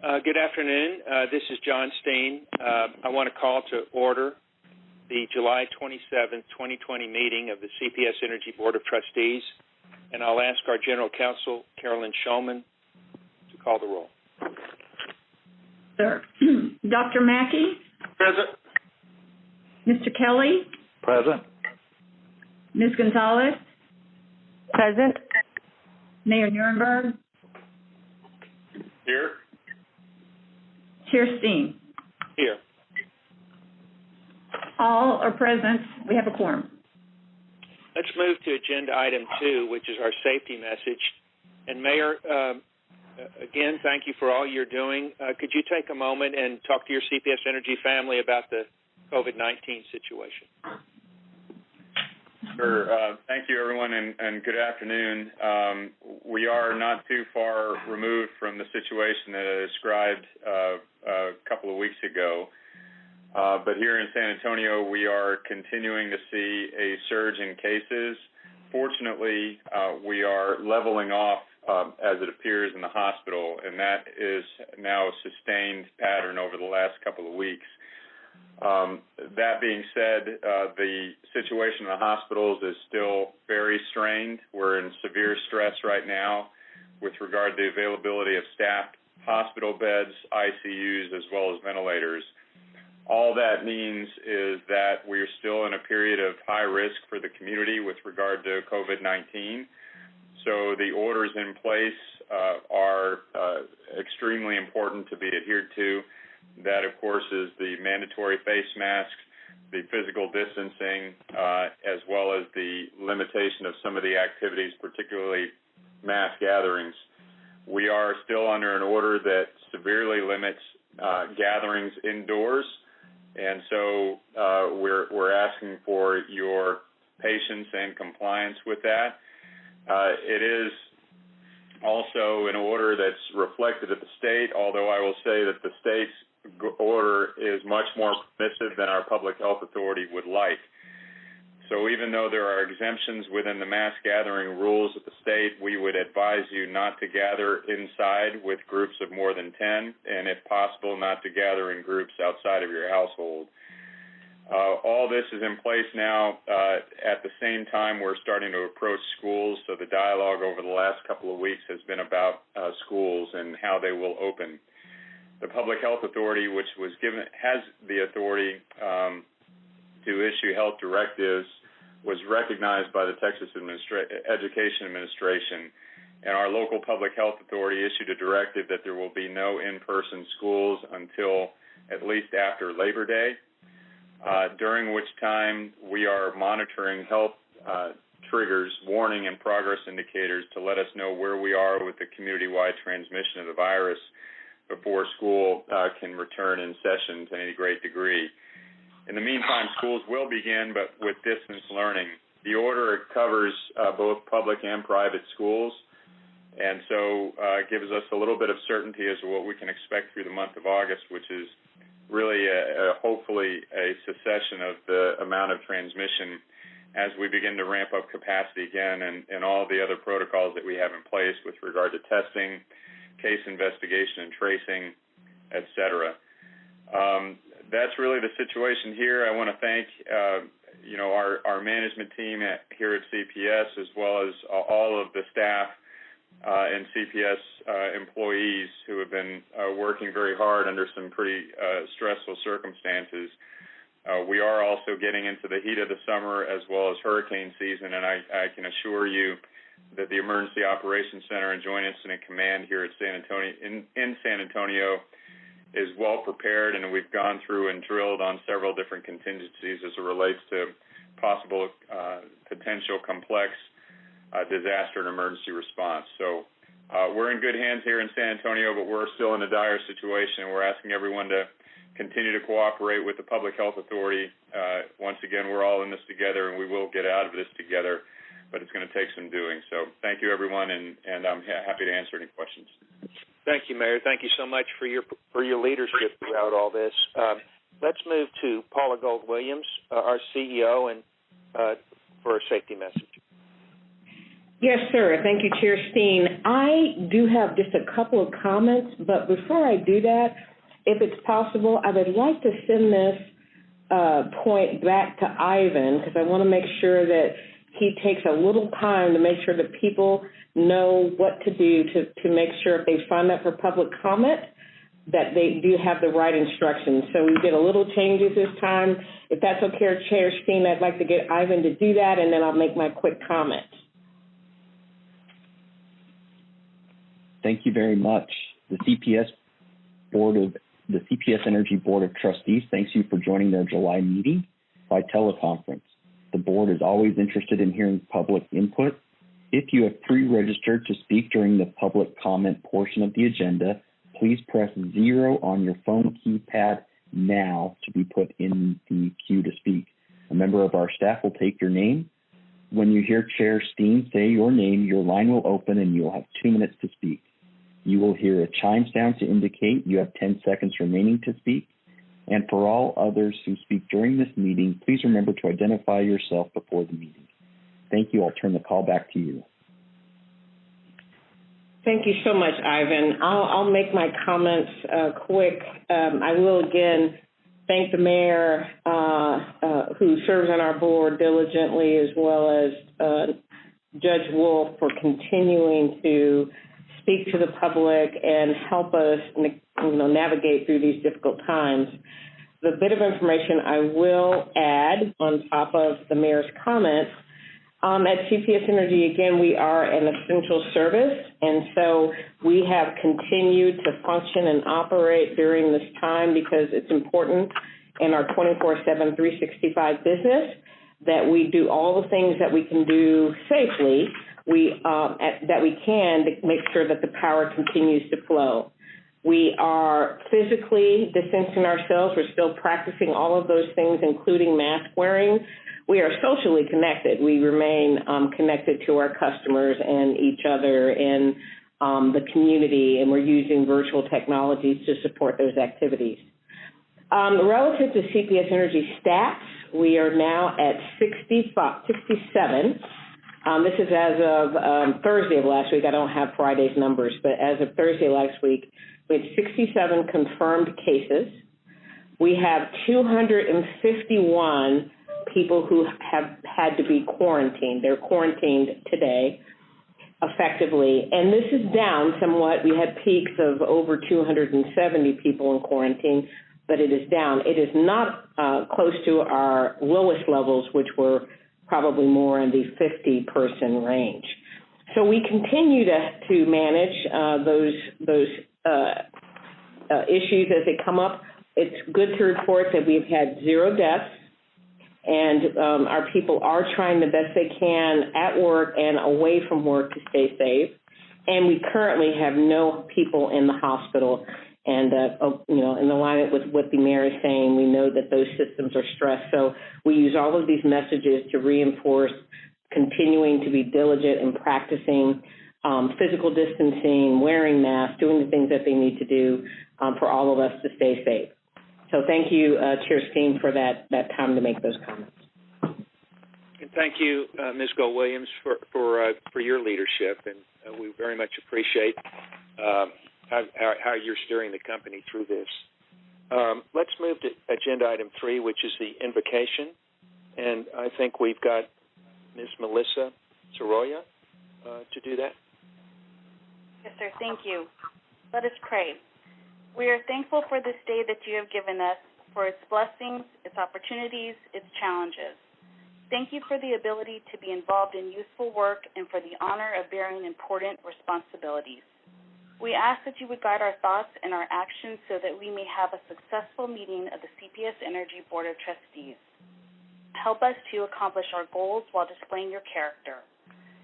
Good afternoon. This is John Steen. I want to call to order the July 27th, 2020 meeting of the CPS Energy Board of Trustees, and I'll ask our General Counsel, Carolyn Shulman, to call the roll. Sir. Dr. Mackey? Present. Mr. Kelly? Present. Ms. Gonzalez? Present. Mayor Nuremberg? Here. Chair Steen? Here. All are present. We have a quorum. Let's move to Agenda Item 2, which is our safety message. And Mayor, again, thank you for all you're doing. Could you take a moment and talk to your CPS Energy family about the COVID-19 situation? Sure. Thank you, everyone, and good afternoon. We are not too far removed from the situation that I described a couple of weeks ago. But here in San Antonio, we are continuing to see a surge in cases. Fortunately, we are leveling off as it appears in the hospital, and that is now a sustained pattern over the last couple of weeks. That being said, the situation in the hospitals is still very strained. We're in severe stress right now with regard to the availability of staffed hospital beds, ICUs, as well as ventilators. All that means is that we're still in a period of high risk for the community with regard to COVID-19. So the orders in place are extremely important to be adhered to. That, of course, is the mandatory face masks, the physical distancing, as well as the limitation of some of the activities, particularly mass gatherings. We are still under an order that severely limits gatherings indoors, and so we're asking for your patience and compliance with that. It is also an order that's reflected at the state, although I will say that the state's order is much more permissive than our public health authority would like. So even though there are exemptions within the mass gathering rules at the state, we would advise you not to gather inside with groups of more than 10, and if possible, not to gather in groups outside of your household. All this is in place now. At the same time, we're starting to approach schools, so the dialogue over the last couple of weeks has been about schools and how they will open. The Public Health Authority, which has the authority to issue health directives, was recognized by the Texas Education Administration, and our local Public Health Authority issued a directive that there will be no in-person schools until at least after Labor Day, during which time we are monitoring health triggers, warning and progress indicators to let us know where we are with the community-wide transmission of the virus before school can return in session to any great degree. In the meantime, schools will begin, but with distance learning. The order covers both public and private schools, and so gives us a little bit of certainty as to what we can expect through the month of August, which is really hopefully a cessation of the amount of transmission as we begin to ramp up capacity again and all the other protocols that we have in place with regard to testing, case investigation and tracing, et cetera. That's really the situation here. I want to thank our management team here at CPS, as well as all of the staff and CPS employees who have been working very hard under some pretty stressful circumstances. We are also getting into the heat of the summer as well as hurricane season, and I can assure you that the Emergency Operations Center and Joint Incident Command here at San Antonio is well prepared, and we've gone through and drilled on several different contingencies as it relates to possible potential complex disaster and emergency response. So we're in good hands here in San Antonio, but we're still in a dire situation, and we're asking everyone to continue to cooperate with the Public Health Authority. Once again, we're all in this together, and we will get out of this together, but it's going to take some doing. So thank you, everyone, and I'm happy to answer any questions. Thank you, Mayor. Thank you so much for your leadership throughout all this. Let's move to Paula Gold-Williams, our CEO, and for a safety message. Yes, sir. Thank you, Chair Steen. I do have just a couple of comments, but before I do that, if it's possible, I would like to send this point back to Ivan, because I want to make sure that he takes a little time to make sure that people know what to do to make sure if they sign up for public comment that they do have the right instructions. So we did a little changes this time. If that's okay, Chair Steen, I'd like to get Ivan to do that, and then I'll make my quick comment. Thank you very much. The CPS Energy Board of Trustees thanks you for joining their July meeting by teleconference. The board is always interested in hearing public input. If you have pre-registered to speak during the public comment portion of the agenda, please press 0 on your phone keypad now to be put in the queue to speak. A member of our staff will take your name. When you hear Chair Steen say your name, your line will open and you'll have 2 minutes to speak. You will hear a chime sound to indicate you have 10 seconds remaining to speak. And for all others who speak during this meeting, please remember to identify yourself before the meeting. Thank you. I'll turn the call back to you. Thank you so much, Ivan. I'll make my comments quick. I will again thank the mayor who serves on our board diligently, as well as Judge Wolf for continuing to speak to the public and help us navigate through these difficult times. The bit of information I will add on top of the mayor's comments, at CPS Energy, again, we are an essential service, and so we have continued to function and operate during this time because it's important in our 24/7, 365 business that we do all the things that we can do safely, that we can to make sure that the power continues to flow. We are physically distancing ourselves. We're still practicing all of those things, including mask wearing. We are socially connected. We remain connected to our customers and each other and the community, and we're using virtual technologies to support those activities. Relative to CPS Energy stats, we are now at 67. This is as of Thursday of last week. I don't have Friday's numbers, but as of Thursday last week, we had 67 confirmed cases. We have 251 people who have had to be quarantined. They're quarantined today effectively, and this is down somewhat. We had peaks of over 270 people in quarantine, but it is down. It is not close to our lowest levels, which were probably more in the 50-person range. So we continue to manage those issues as they come up. It's good to report that we've had 0 deaths, and our people are trying the best they can at work and away from work to stay safe. And we currently have no people in the hospital. And, in alignment with what the mayor is saying, we know that those systems are stressed. So we use all of these messages to reinforce continuing to be diligent in practicing physical distancing, wearing masks, doing the things that they need to do for all of us to stay safe. So thank you, Chair Steen, for that time to make those comments. And thank you, Ms. Gold-Williams, for your leadership, and we very much appreciate how you're steering the company through this. Let's move to agenda item 3, which is the invocation, and I think we've got Ms. Melissa Soroya to do that. Yes, sir. Thank you. Let us pray. We are thankful for this day that you have given us, for its blessings, its opportunities, its challenges. Thank you for the ability to be involved in useful work and for the honor of bearing important responsibilities. We ask that you would guide our thoughts and our actions so that we may have a successful meeting of the CPS Energy Board of Trustees. Help us to accomplish our goals while displaying your character.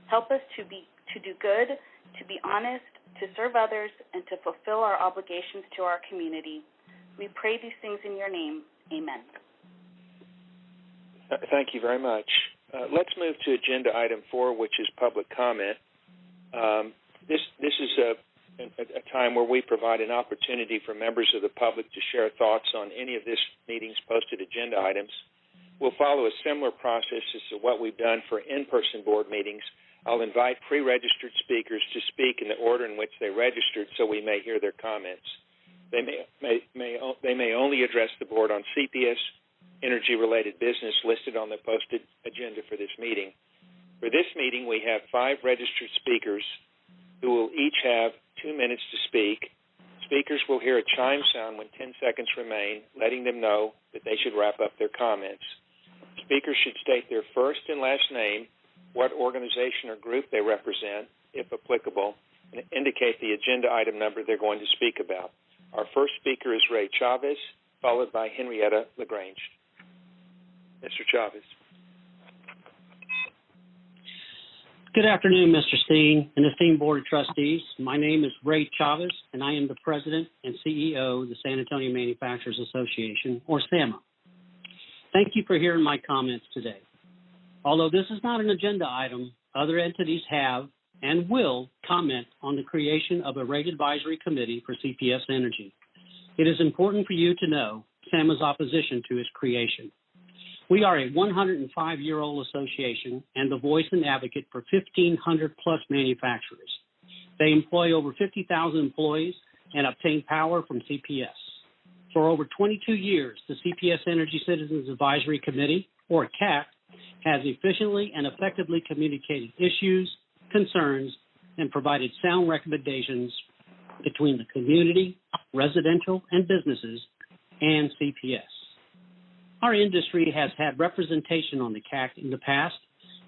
Help us to do good, to be honest, to serve others, and to fulfill our obligations to our community. We pray these things in your name. Amen. Thank you very much. Let's move to agenda item 4, which is public comment. This is a time where we provide an opportunity for members of the public to share thoughts on any of this meeting's posted agenda items. We'll follow a similar process as to what we've done for in-person board meetings. I'll invite pre-registered speakers to speak in the order in which they registered so we may hear their comments. They may only address the board on CPS Energy-related business listed on the posted agenda for this meeting. For this meeting, we have 5 registered speakers who will each have 2 minutes to speak. Speakers will hear a chime sound when 10 seconds remain, letting them know that they should wrap up their comments. Speakers should state their first and last name, what organization or group they represent, if applicable, and indicate the agenda item number they're going to speak about. Our first speaker is Ray Chavez, followed by Henrietta LaGrange. Mr. Chavez. Good afternoon, Mr. Steen and esteemed Board of Trustees. My name is Ray Chavez, and I am the President and CEO of the San Antonio Manufacturers Association, or SAMA. Thank you for hearing my comments today. Although this is not an agenda item, other entities have and will comment on the creation of a rate advisory committee for CPS Energy. It is important for you to know SAMA's opposition to its creation. We are a 105-year-old association and the voice and advocate for 1,500-plus manufacturers. They employ over 50,000 employees and obtain power from CPS. For over 22 years, the CPS Energy Citizens Advisory Committee, or CAC, has efficiently and effectively communicated issues, concerns, and provided sound recommendations between the community, residential, and businesses, and CPS. Our industry has had representation on the CAC in the past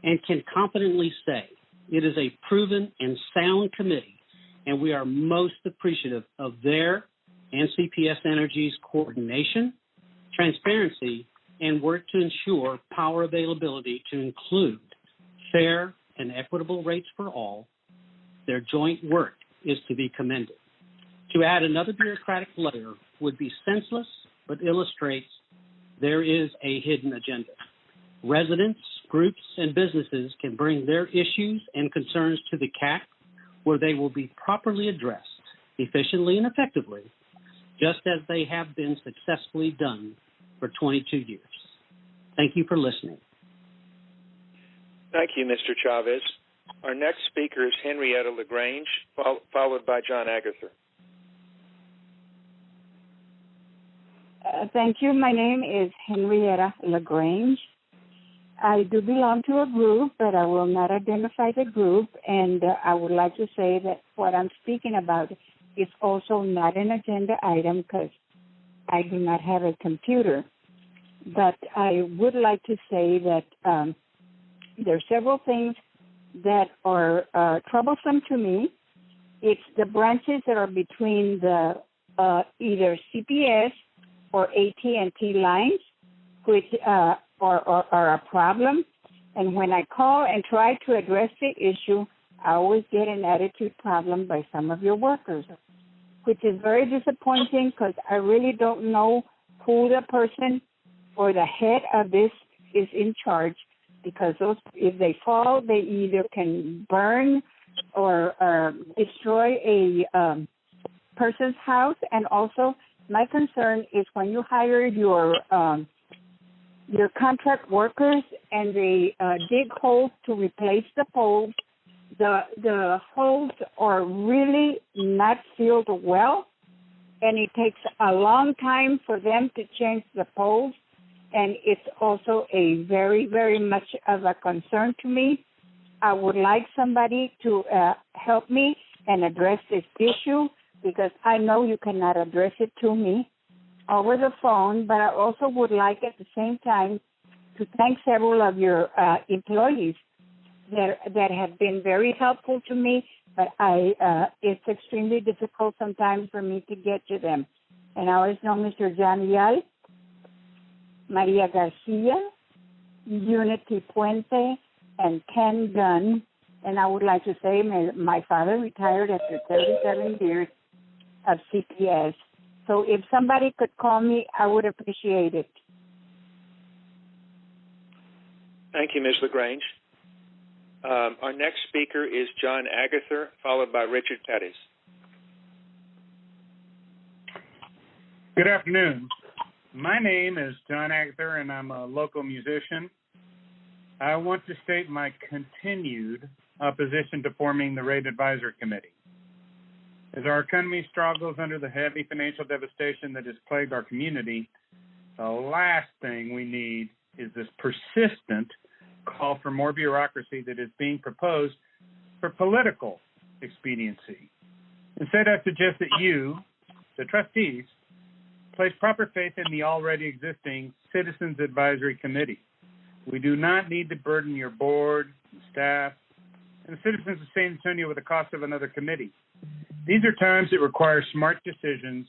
and can confidently say it is a proven and sound committee, and we are most appreciative of their and CPS Energy's coordination, transparency, and work to ensure power availability to include fair and equitable rates for all. Their joint work is to be commended. To add another bureaucratic layer would be senseless, but illustrates there is a hidden agenda. Residents, groups, and businesses can bring their issues and concerns to the CAC, where they will be properly addressed, efficiently and effectively, just as they have been successfully done for 22 years. Thank you for listening. Thank you, Mr. Chavez. Our next speaker is Henrietta LaGrange, followed by John Agather. Thank you. My name is Henrietta LaGrange. I do belong to a group, but I will not identify the group, and I would like to say that what I'm speaking about is also not an agenda item because I do not have a computer. But I would like to say that there are several things that are troublesome to me. It's the branches that are between the either CPS or AT&T lines, which are a problem. And when I call and try to address the issue, I always get an attitude problem by some of your workers, which is very disappointing because I really don't know who the person or the head of this is in charge, because those, if they fall, they either can burn or destroy a person's house. And also, my concern is when you hire your contract workers and they dig holes to replace the poles, the holes are really not filled well, and it takes a long time for them to change the poles. And it's also a very, very much of a concern to me. I would like somebody to help me and address this issue, because I know you cannot address it to me over the phone, but I also would like at the same time to thank several of your employees that have been very helpful to me, but it's extremely difficult sometimes for me to get to them. And I always know Mr. John Vial, Maria Garcia, Unity Puente, and Ken Gunn. And I would like to say my father retired after 37 years of CPS. So if somebody could call me, I would appreciate it. Thank you, Ms. LaGrange. Our next speaker is John Agather, followed by Richard Pettis. Good afternoon. My name is John Agather, and I'm a local musician. I want to state my continued opposition to forming the Rate Advisory Committee. As our economy struggles under the heavy financial devastation that has plagued our community, the last thing we need is this persistent call for more bureaucracy that is being proposed for political expediency. Instead, I suggest that you, the trustees, place proper faith in the already existing Citizens Advisory Committee. We do not need to burden your board, staff, and the citizens of San Antonio with the cost of another committee. These are times that require smart decisions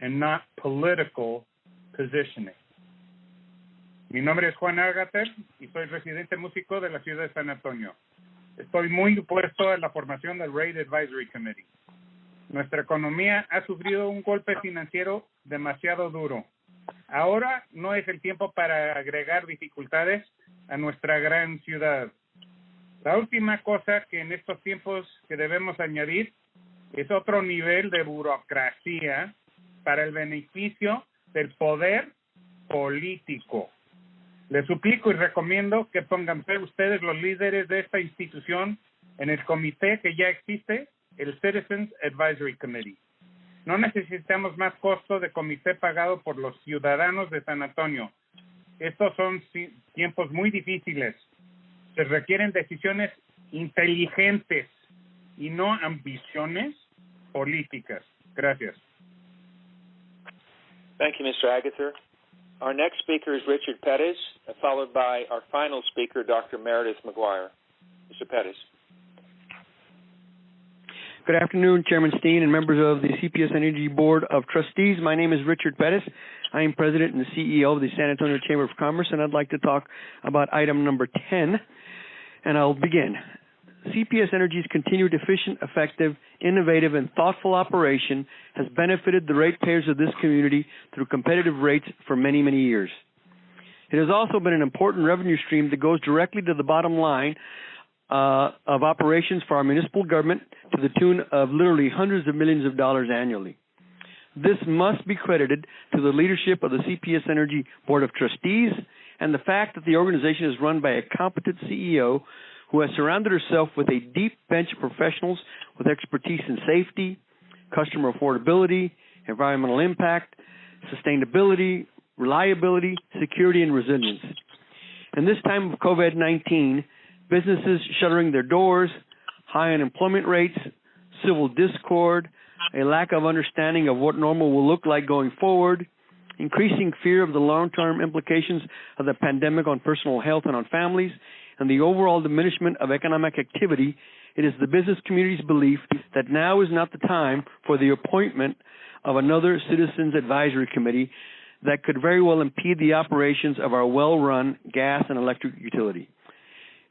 and not political positioning. Mi nombre es Juan Agater y soy residente músico de la ciudad de San Antonio. Estoy muy opuesto a la formación del Rate Advisory Committee. Nuestra economía ha sufrido un golpe financiero demasiado duro. Ahora no es el tiempo para agregar dificultades a nuestra gran ciudad. La última cosa que en estos tiempos que debemos añadir es otro nivel de burocracia para el beneficio del poder político. Les suplico y recomiendo que pongan ustedes, los líderes de esta institución, en el comité que ya existe, el Citizens Advisory Committee. No necesitamos más costo de comité pagado por los ciudadanos de San Antonio. Estos son tiempos muy difíciles. Se requieren decisiones inteligentes y no ambiciones políticas. Gracias. Thank you, Mr. Agather. Our next speaker is Richard Pettis, followed by our final speaker, Dr. Meredith McGuire. Mr. Pettis. Good afternoon, Chairman Steen and members of the CPS Energy Board of Trustees. My name is Richard Pettis. I am President and CEO of the San Antonio Chamber of Commerce, and I'd like to talk about item number 10, and I'll begin. CPS Energy's continued efficient, effective, innovative, and thoughtful operation has benefited the ratepayers of this community through competitive rates for many, many years. It has also been an important revenue stream that goes directly to the bottom line of operations for our municipal government to the tune of literally hundreds of millions of dollars annually. This must be credited to the leadership of the CPS Energy Board of Trustees and the fact that the organization is run by a competent CEO who has surrounded herself with a deep bench of professionals with expertise in safety, customer affordability, environmental impact, sustainability, reliability, security, and resilience. In this time of COVID-19, businesses shuttering their doors, high unemployment rates, civil discord, a lack of understanding of what normal will look like going forward, increasing fear of the long-term implications of the pandemic on personal health and on families, and the overall diminishment of economic activity, it is the business community's belief that now is not the time for the appointment of another Citizens Advisory Committee that could very well impede the operations of our well-run gas and electric utility.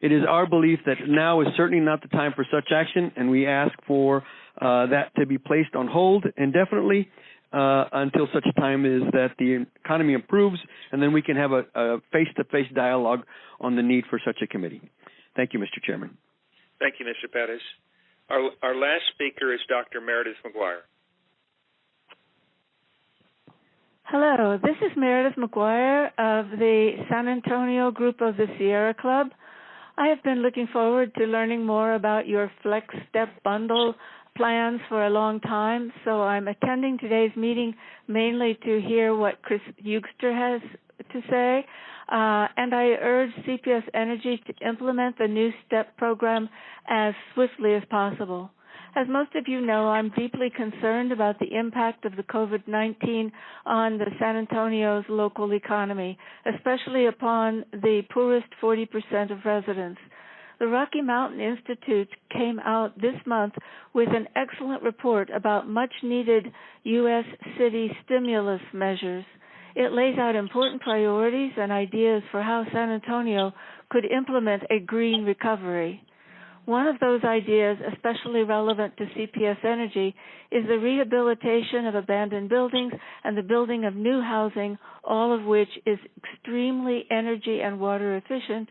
It is our belief that now is certainly not the time for such action, and we ask for that to be placed on hold indefinitely until such time is that the economy improves, and then we can have a face-to-face dialogue on the need for such a committee. Thank you, Mr. Chairman. Thank you, Mr. Pettis. Our last speaker is Dr. Meredith McGuire. Hello, this is Meredith McGuire of the San Antonio group of the Sierra Club. I have been looking forward to learning more about your Flex Step Bundle plans for a long time, so I'm attending today's meeting mainly to hear what Chris Eugster has to say, and I urge CPS Energy to implement the new STEP program as swiftly as possible. As most of you know, I'm deeply concerned about the impact of the COVID-19 on the San Antonio's local economy, especially upon the poorest 40% of residents. The Rocky Mountain Institute came out this month with an excellent report about much-needed U.S. city stimulus measures. It lays out important priorities and ideas for how San Antonio could implement a green recovery. One of those ideas, especially relevant to CPS Energy, is the rehabilitation of abandoned buildings and the building of new housing, all of which is extremely energy and water efficient.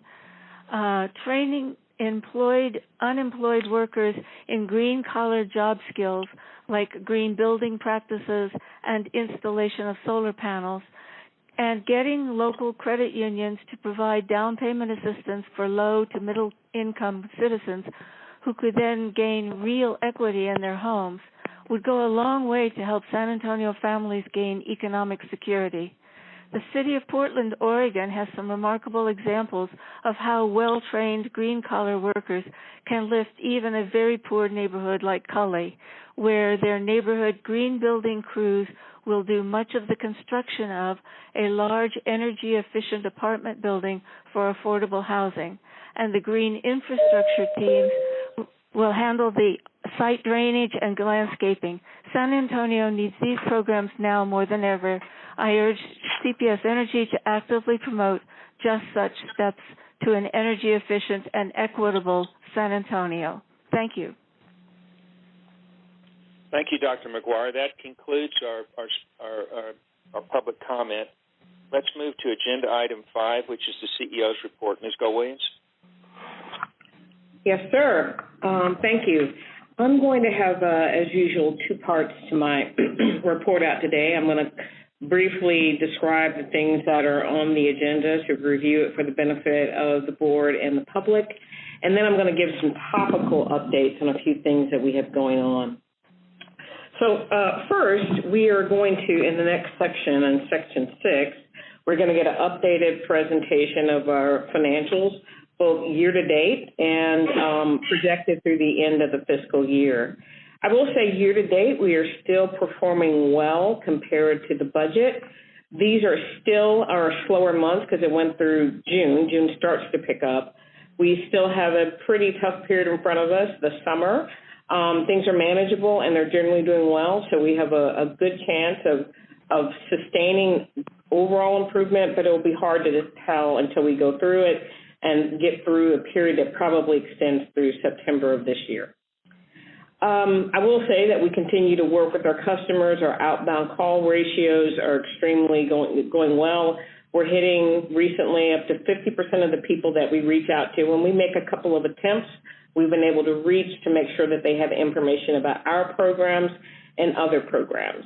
Training unemployed workers in green-collar job skills like green building practices and installation of solar panels, and getting local credit unions to provide down payment assistance for low to middle income citizens who could then gain real equity in their homes, would go a long way to help San Antonio families gain economic security. The city of Portland, Oregon has some remarkable examples of how well-trained green-collar workers can lift even a very poor neighborhood like Cully, where their neighborhood green building crews will do much of the construction of a large energy-efficient apartment building for affordable housing, and the green infrastructure teams will handle the site drainage and landscaping. San Antonio needs these programs now more than ever. I urge CPS Energy to actively promote just such steps to an energy-efficient and equitable San Antonio. Thank you. Thank you, Dr. McGuire. That concludes our public comment. Let's move to agenda item 5, which is the CEO's report. Ms. Go-Williams. Yes, sir. Thank you. I'm going to have, as usual, 2 parts to my report out today. I'm going to briefly describe the things that are on the agenda to review it for the benefit of the board and the public, and then I'm going to give some topical updates on a few things that we have going on. So first, we are going to, in the next section, in section 6, we're going to get an updated presentation of our financials, both year-to-date and projected through the end of the fiscal year. I will say year-to-date, we are still performing well compared to the budget. These are still our slower months because it went through June. June starts to pick up. We still have a pretty tough period in front of us, the summer. Things are manageable, and they're generally doing well, so we have a good chance of sustaining overall improvement, but it will be hard to tell until we go through it and get through a period that probably extends through September of this year. I will say that we continue to work with our customers. Our outbound call ratios are extremely going well. We're hitting recently up to 50% of the people that we reach out to. When we make a couple of attempts, we've been able to reach to make sure that they have information about our programs and other programs.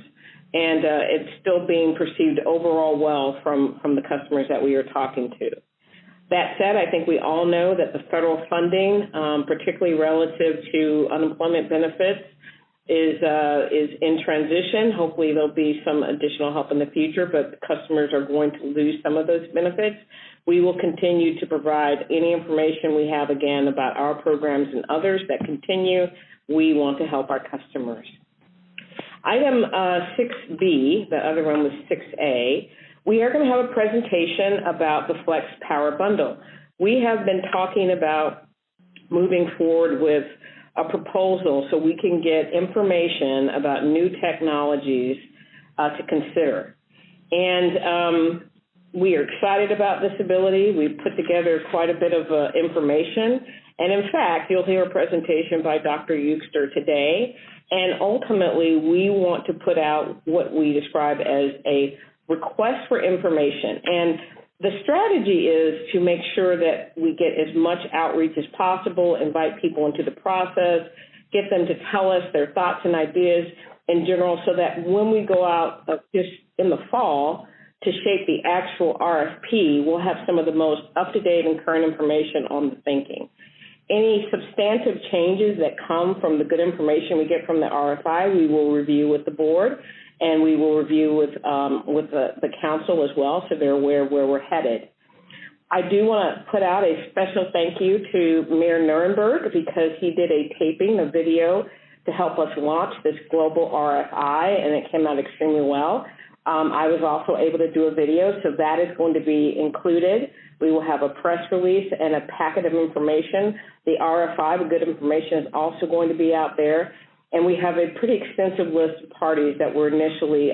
And it's still being perceived overall well from the customers that we are talking to. That said, I think we all know that the federal funding, particularly relative to unemployment benefits, is in transition. Hopefully there'll be some additional help in the future, but customers are going to lose some of those benefits. We will continue to provide any information we have, again, about our programs and others that continue. We want to help our customers. Item 6B, the other one was 6A, we are going to have a presentation about the Flex Power Bundle. We have been talking about moving forward with a proposal so we can get information about new technologies to consider. And we are excited about this ability. We've put together quite a bit of information. And in fact, you'll hear a presentation by Dr. Euster today. And ultimately, we want to put out what we describe as a request for information. And the strategy is to make sure that we get as much outreach as possible, invite people into the process, get them to tell us their thoughts and ideas in general so that when we go out just in the fall to shape the actual RFP, we'll have some of the most up-to-date and current information on the thinking. Any substantive changes that come from the good information we get from the RFI, we will review with the board, and we will review with the council as well, so they're aware of where we're headed. I do want to put out a special thank you to Mayor Nuremberg because he did a taping, a video, to help us launch this global RFI, and it came out extremely well. I was also able to do a video, so that is going to be included. We will have a press release and a packet of information. The RFI, the good information, is also going to be out there. And we have a pretty extensive list of parties that we're initially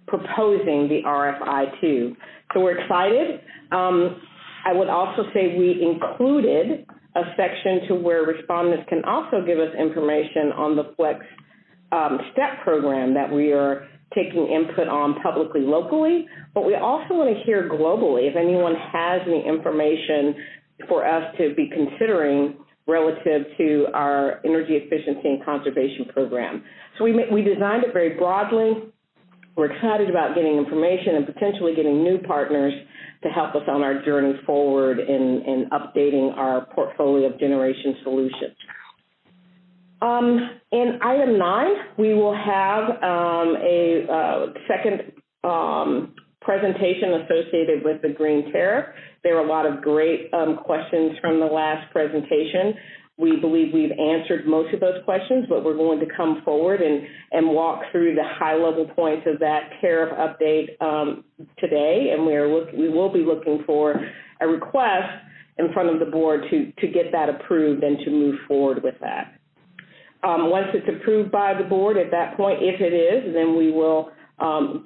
proposing the RFI to. So we're excited. I would also say we included a section to where respondents can also give us information on the Flex STEP program that we are taking input on publicly, locally, but we also want to hear globally if anyone has any information for us to be considering relative to our energy efficiency and conservation program. So we designed it very broadly. We're excited about getting information and potentially getting new partners to help us on our journey forward in updating our portfolio of generation solutions. In item 9, we will have a second presentation associated with the green tariff. There are a lot of great questions from the last presentation. We believe we've answered most of those questions, but we're going to come forward and walk through the high-level points of that tariff update today, and we will be looking for a request in front of the board to get that approved and to move forward with that. Once it's approved by the board at that point, if it is, then we will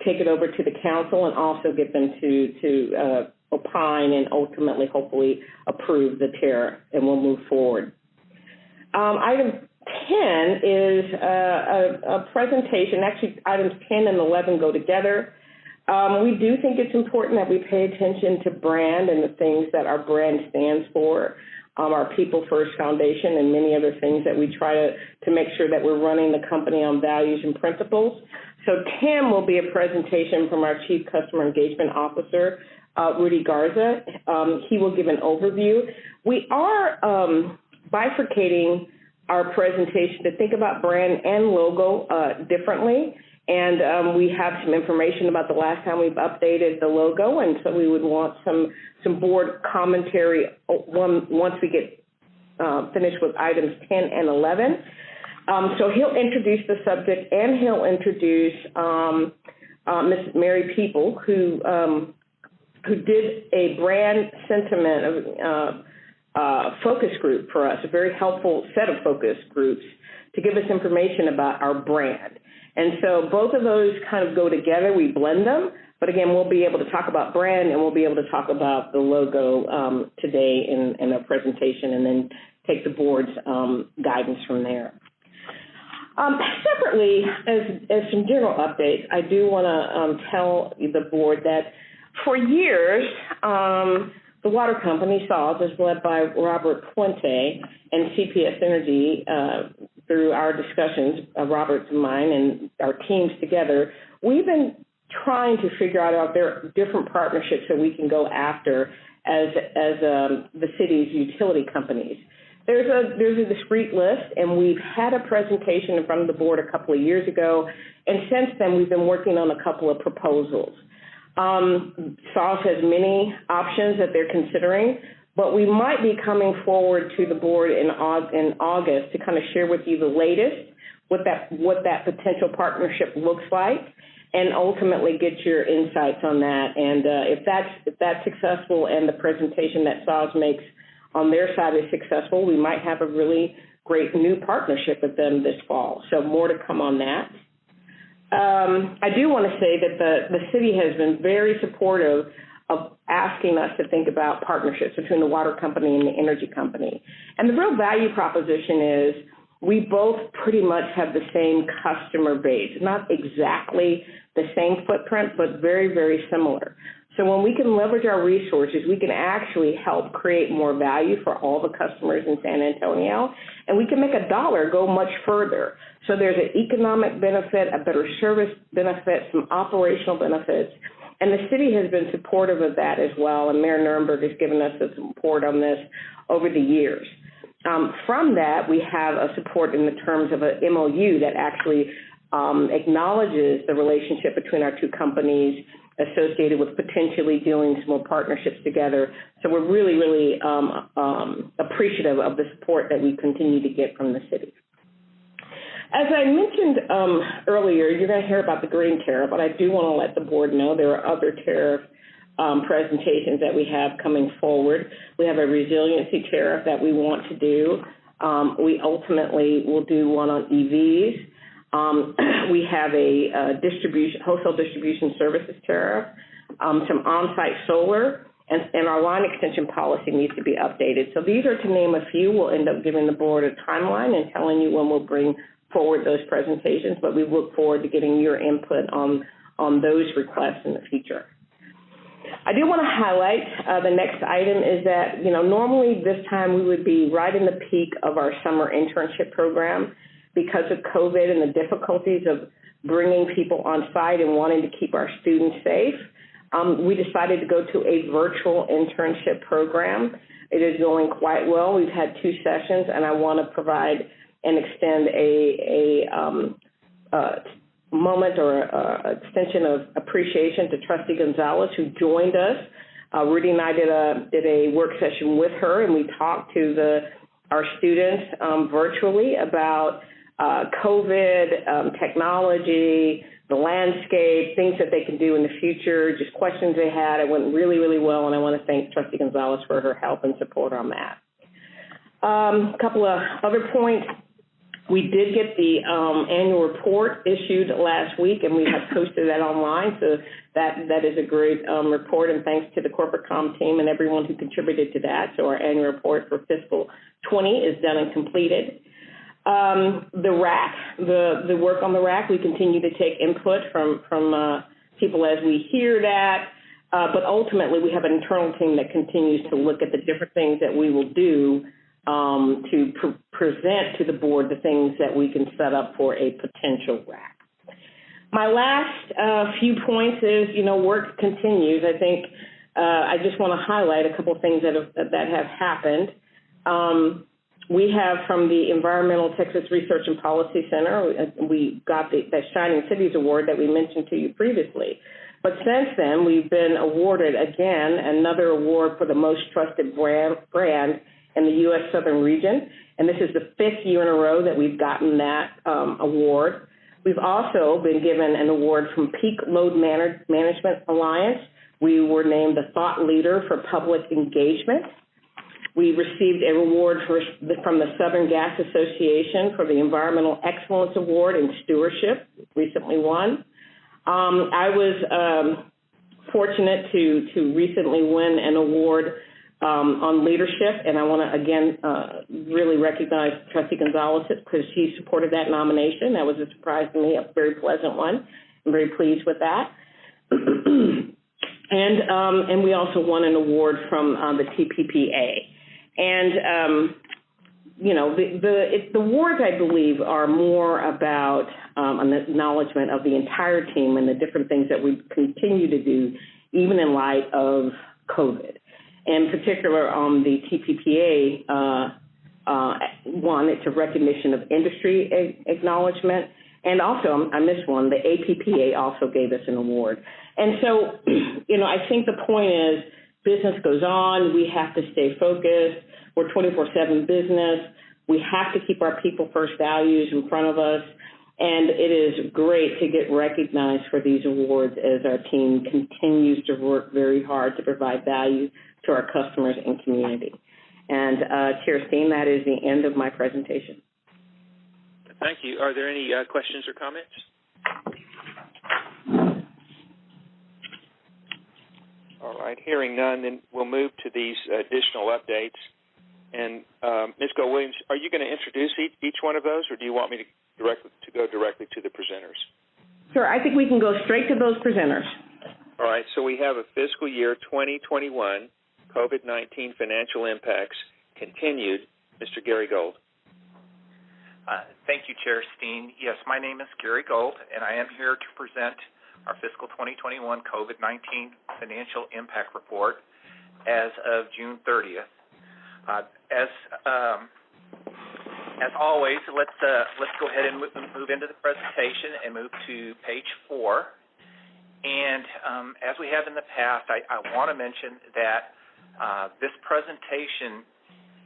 take it over to the council and also get them to opine and ultimately, hopefully, approve the tariff, and we'll move forward. Item 10 is a presentation. Actually, items 10 and 11 go together. We do think it's important that we pay attention to brand and the things that our brand stands for, our People First Foundation, and many other things that we try to make sure that we're running the company on values and principles. So 10 will be a presentation from our Chief Customer Engagement Officer, Rudy Garza. He will give an overview. We are bifurcating our presentation to think about brand and logo differently, and we have some information about the last time we've updated the logo, and so we would want some board commentary once we get finished with items 10 and 11. So he'll introduce the subject, and he'll introduce Ms. Mary People, who did a brand sentiment focus group for us, a very helpful set of focus groups to give us information about our brand. And so both of those kind of go together. We blend them, but again, we'll be able to talk about brand and we'll be able to talk about the logo today in our presentation, and then take the board's guidance from there. Separately, as some general updates, I do want to tell the board that for years, the water company, SAWS, is led by Robert Puente and CPS Energy. Through our discussions, Robert's and mine and our teams together, we've been trying to figure out if there are different partnerships that we can go after as the city's utility companies. There's a discrete list, and we've had a presentation in front of the board a couple of years ago, and since then we've been working on a couple of proposals. SAWS has many options that they're considering, but we might be coming forward to the board in August to kind of share with you the latest, what that potential partnership looks like, and ultimately get your insights on that. And if that's successful and the presentation that SAWS makes on their side is successful, we might have a really great new partnership with them this fall. So more to come on that. I do want to say that the city has been very supportive of asking us to think about partnerships between the water company and the energy company. And the real value proposition is we both pretty much have the same customer base, not exactly the same footprint, but very, very similar. So when we can leverage our resources, we can actually help create more value for all the customers in San Antonio, and we can make a dollar go much further. So there's an economic benefit, a better service benefit, some operational benefits, and the city has been supportive of that as well, and Mayor Nuremberg has given us some support on this over the years. From that, we have a support in the terms of an MOU that actually acknowledges the relationship between our two companies associated with potentially doing some more partnerships together. So we're really, really appreciative of the support that we continue to get from the city. As I mentioned earlier, you're going to hear about the green tariff, but I do want to let the board know there are other tariff presentations that we have coming forward. We have a resiliency tariff that we want to do. We ultimately will do one on EVs. We have a wholesale distribution services tariff, some on-site solar, and our line extension policy needs to be updated. So these are to name a few. We'll end up giving the board a timeline and telling you when we'll bring forward those presentations, but we look forward to getting your input on those requests in the future. I do want to highlight the next item is that, normally this time we would be right in the peak of our summer internship program. Because of COVID and the difficulties of bringing people on site and wanting to keep our students safe, We decided to go to a virtual internship program. It is going quite well. We've had 2 sessions, and I want to provide and extend a moment or extension of appreciation to Trustee Gonzalez, who joined us. Rudy and I did a work session with her, and we talked to our students virtually about COVID, technology, the landscape, things that they can do in the future, just questions they had. It went really, really well, and I want to thank Trustee Gonzalez for her help and support on that. A couple of other points. We did get the annual report issued last week, and we have posted that online, so that is a great report, and thanks to the corporate comm team and everyone who contributed to that. So our annual report for fiscal 20 is done and completed. The RAC, the work on the RAC, we continue to take input from people as we hear that, but ultimately we have an internal team that continues to look at the different things that we will do to present to the board the things that we can set up for a potential RAC. My last few points is, work continues. I think I just want to highlight a couple of things that have happened. We have from the Environmental Texas Research and Policy Center, we got the Shining Cities Award that we mentioned to you previously. But since then, we've been awarded, again, another award for the most trusted brand in the U.S. Southern region. And this is the 5th year in a row that we've gotten that award. We've also been given an award from Peak Load Management Alliance. We were named the Thought Leader for Public Engagement. We received a award from the Southern Gas Association for the Environmental Excellence Award in Stewardship, recently won. I was fortunate to recently win an award on leadership, and I want to, again, really recognize Trustee Gonzalez because she supported that nomination. That was a surprise to me, a very pleasant one. I'm very pleased with that. And we also won an award from the TPPA. And, the awards, I believe, are more about an acknowledgement of the entire team and the different things that we continue to do, even in light of COVID. In particular, on the TPPA one, it's a recognition of industry acknowledgement. And also, I missed one, the APPA also gave us an award. And so, I think the point is business goes on. We have to stay focused. We're 24/7 business. We have to keep our people first values in front of us. And it is great to get recognized for these awards as our team continues to work very hard to provide value to our customers and community. And Chair Steen, that is the end of my presentation. Thank you. Are there any questions or comments? All right, hearing none, then we'll move to these additional updates. And Ms. Gold-Williams, are you going to introduce each one of those, or do you want me to go directly to the presenters? Sure, I think we can go straight to those presenters. All right, so we have a fiscal year 2021 COVID-19 financial impacts continued. Mr. Gary Gold. Thank you, Chair Steen. Yes, my name is Gary Gold, and I am here to present our fiscal 2021 COVID-19 financial impact report as of June 30th. As always, let's go ahead and move into the presentation and move to page 4. And as we have in the past, I want to mention that this presentation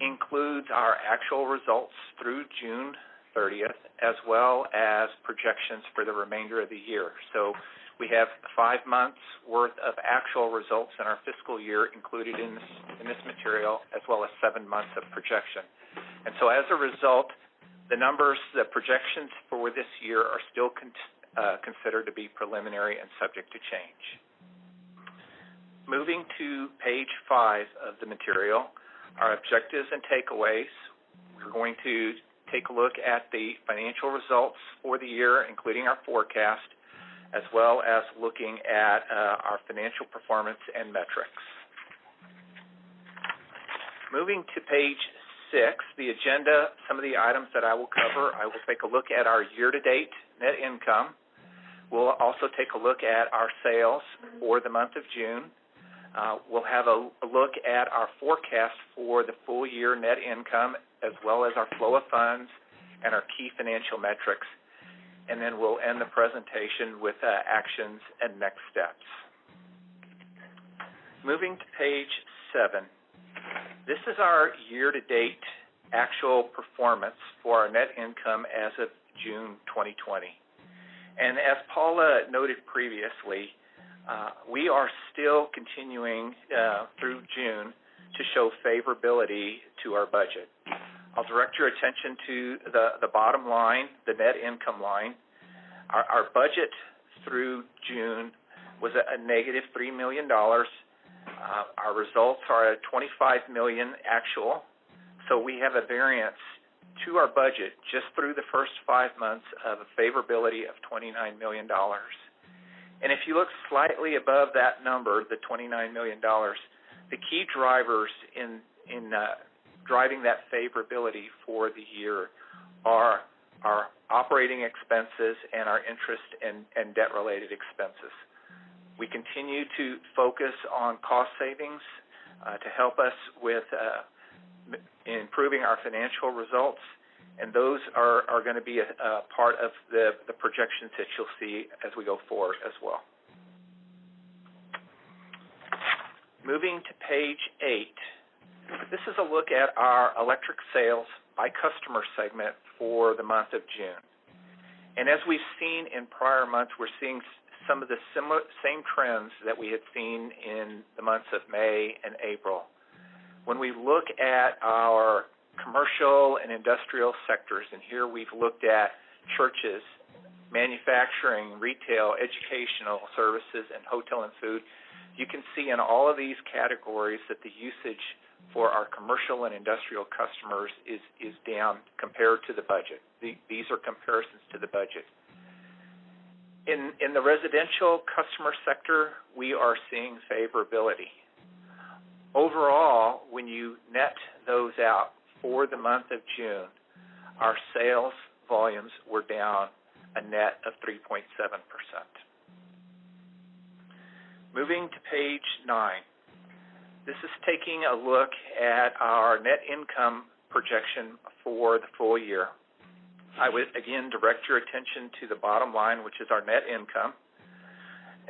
includes our actual results through June 30th, as well as projections for the remainder of the year. So we have 5 months worth of actual results in our fiscal year included in this material, as well as 7 months of projection. And so as a result, the projections for this year are still considered to be preliminary and subject to change. Moving to page 5 of the material, our objectives and takeaways. We're going to take a look at the financial results for the year, including our forecast, as well as looking at our financial performance and metrics. Moving to page 6, the agenda, some of the items that I will cover, I will take a look at our year-to-date net income. We'll also take a look at our sales for the month of June. We'll have a look at our forecast for the full year net income, as well as our flow of funds and our key financial metrics. And then we'll end the presentation with actions and next steps. Moving to page 7. This is our year-to-date actual performance for our net income as of June 2020. And as Paula noted previously, we are still continuing through June to show favorability to our budget. I'll direct your attention to the bottom line, the net income line. Our budget through June was a negative $3 million. Our results are at $25 million actual, so we have a variance to our budget just through the first 5 months of a favorability of $29 million. And if you look slightly above that number, the $29 million, the key drivers in driving that favorability for the year are our operating expenses and our interest and debt-related expenses. We continue to focus on cost savings to help us with improving our financial results, and those are going to be a part of the projections that you'll see as we go forward as well. Moving to page 8, this is a look at our electric sales by customer segment for the month of June. And as we've seen in prior months, we're seeing some of the same trends that we had seen in the months of May and April. When we look at our commercial and industrial sectors, and here we've looked at churches, manufacturing, retail, educational services, and hotel and food, you can see in all of these categories that the usage for our commercial and industrial customers is down compared to the budget. These are comparisons to the budget. In the residential customer sector, we are seeing favorability. Overall, when you net those out for the month of June, our sales volumes were down a net of 3.7%. Moving to page 9. This is taking a look at our net income projection for the full year. I would, again, direct your attention to the bottom line, which is our net income.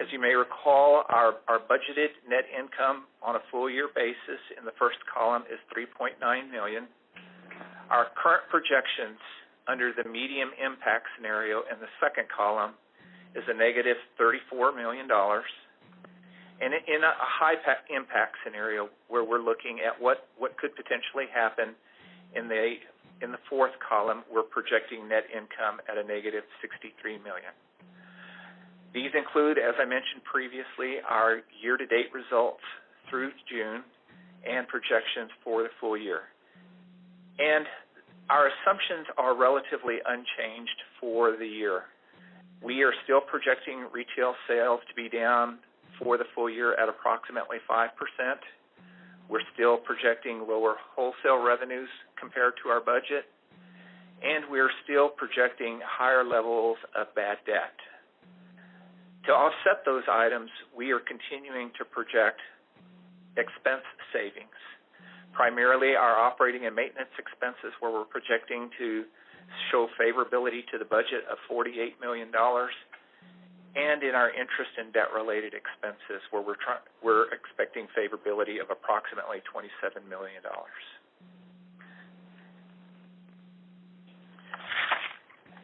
As you may recall, our budgeted net income on a full-year basis in the first column is $3.9 million. Our current projections under the medium impact scenario in the second column is a negative $34 million. And in a high impact scenario where we're looking at what could potentially happen in the fourth column, we're projecting net income at a negative $63 million. These include, as I mentioned previously, our year-to-date results through June and projections for the full year. And our assumptions are relatively unchanged for the year. We are still projecting retail sales to be down for the full year at approximately 5%. We're still projecting lower wholesale revenues compared to our budget, and we're still projecting higher levels of bad debt. To offset those items, we are continuing to project expense savings, primarily our operating and maintenance expenses, where we're projecting to show favorability to the budget of $48 million, and in our interest and debt-related expenses, where we're expecting favorability of approximately $27 million.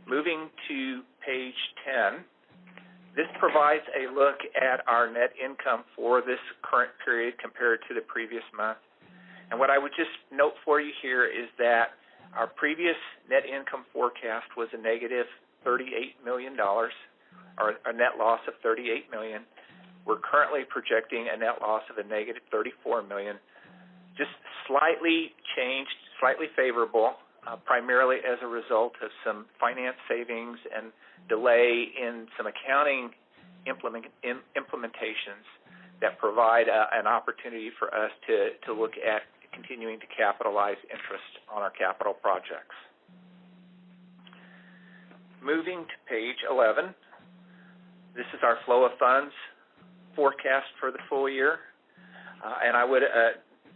Moving to page 10, this provides a look at our net income for this current period compared to the previous month. And what I would just note for you here is that our previous net income forecast was a negative $38 million, or a net loss of $38 million. We're currently projecting a net loss of a negative $34 million, just slightly changed, slightly favorable, primarily as a result of some finance savings and delay in some accounting implementations that provide an opportunity for us to look at continuing to capitalize interest on our capital projects. Moving to page 11. This is our flow of funds forecast for the full year. And I would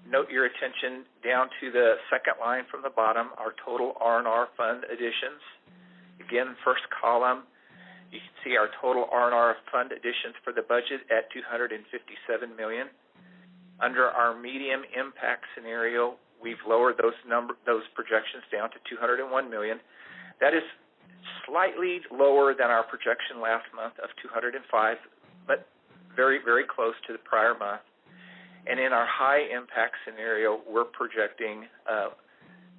note your attention down to the second line from the bottom, our total R&R fund additions. Again, first column, you can see our total R&R fund additions for the budget at $257 million. Under our medium impact scenario, we've lowered those projections down to $201 million. That is slightly lower than our projection last month of $205, but very, very close to the prior month. And in our high impact scenario, we're projecting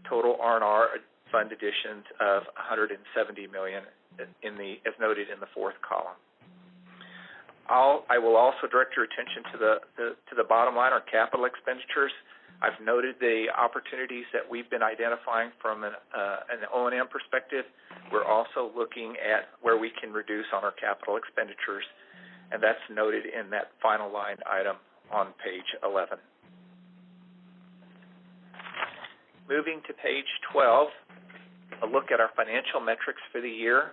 total R&R fund additions of $170 million as noted in the fourth column. I will also direct your attention to the bottom line, our capital expenditures. I've noted the opportunities that we've been identifying from an O&M perspective. We're also looking at where we can reduce on our capital expenditures, and that's noted in that final line item on page 11. Moving to page 12, a look at our financial metrics for the year.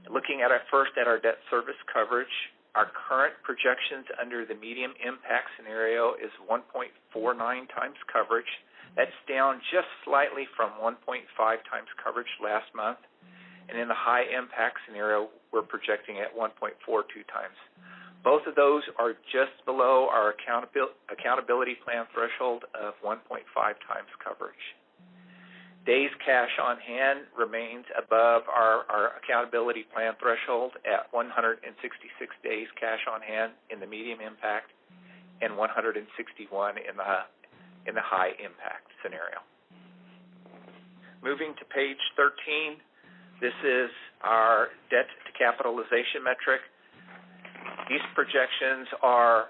Looking at our debt service coverage, our current projections under the medium impact scenario is 1.49 times coverage. That's down just slightly from 1.5 times coverage last month. And in the high impact scenario, we're projecting at 1.42 times. Both of those are just below our accountability plan threshold of 1.5 times coverage. Days cash on hand remains above our accountability plan threshold at 166 days cash on hand in the medium impact and 161 in the high impact scenario. Moving to page 13, this is our debt to capitalization metric. These projections are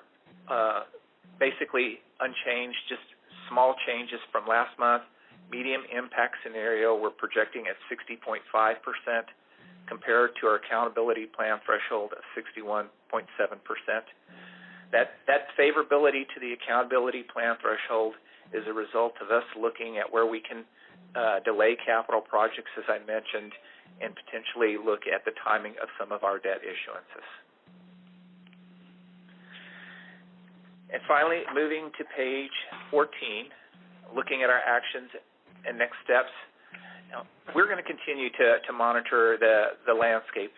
basically unchanged, just small changes from last month. Medium impact scenario, we're projecting at 60.5% compared to our accountability plan threshold of 61.7%. That favorability to the accountability plan threshold is a result of us looking at where we can delay capital projects, as I mentioned, and potentially look at the timing of some of our debt issuances. And finally, moving to page 14, looking at our actions and next steps. We're going to continue to monitor the landscape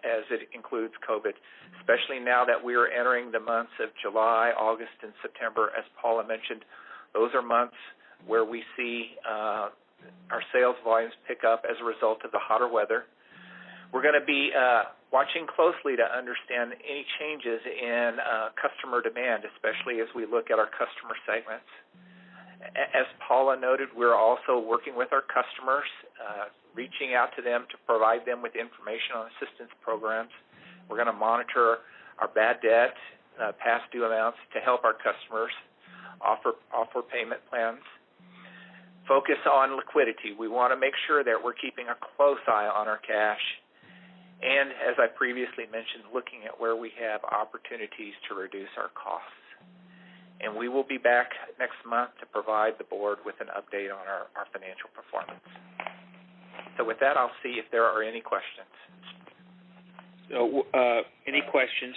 as it includes COVID, especially now that we are entering the months of July, August, and September. As Paula mentioned, those are months where we see our sales volumes pick up as a result of the hotter weather. We're going to be watching closely to understand any changes in customer demand, especially as we look at our customer segments. As Paula noted, we're also working with our customers, reaching out to them to provide them with information on assistance programs. We're going to monitor our bad debt, past due amounts to help our customers offer payment plans. Focus on liquidity. We want to make sure that we're keeping a close eye on our cash. And as I previously mentioned, looking at where we have opportunities to reduce our costs. And we will be back next month to provide the board with an update on our financial performance. So with that, I'll see if there are any questions. So, any questions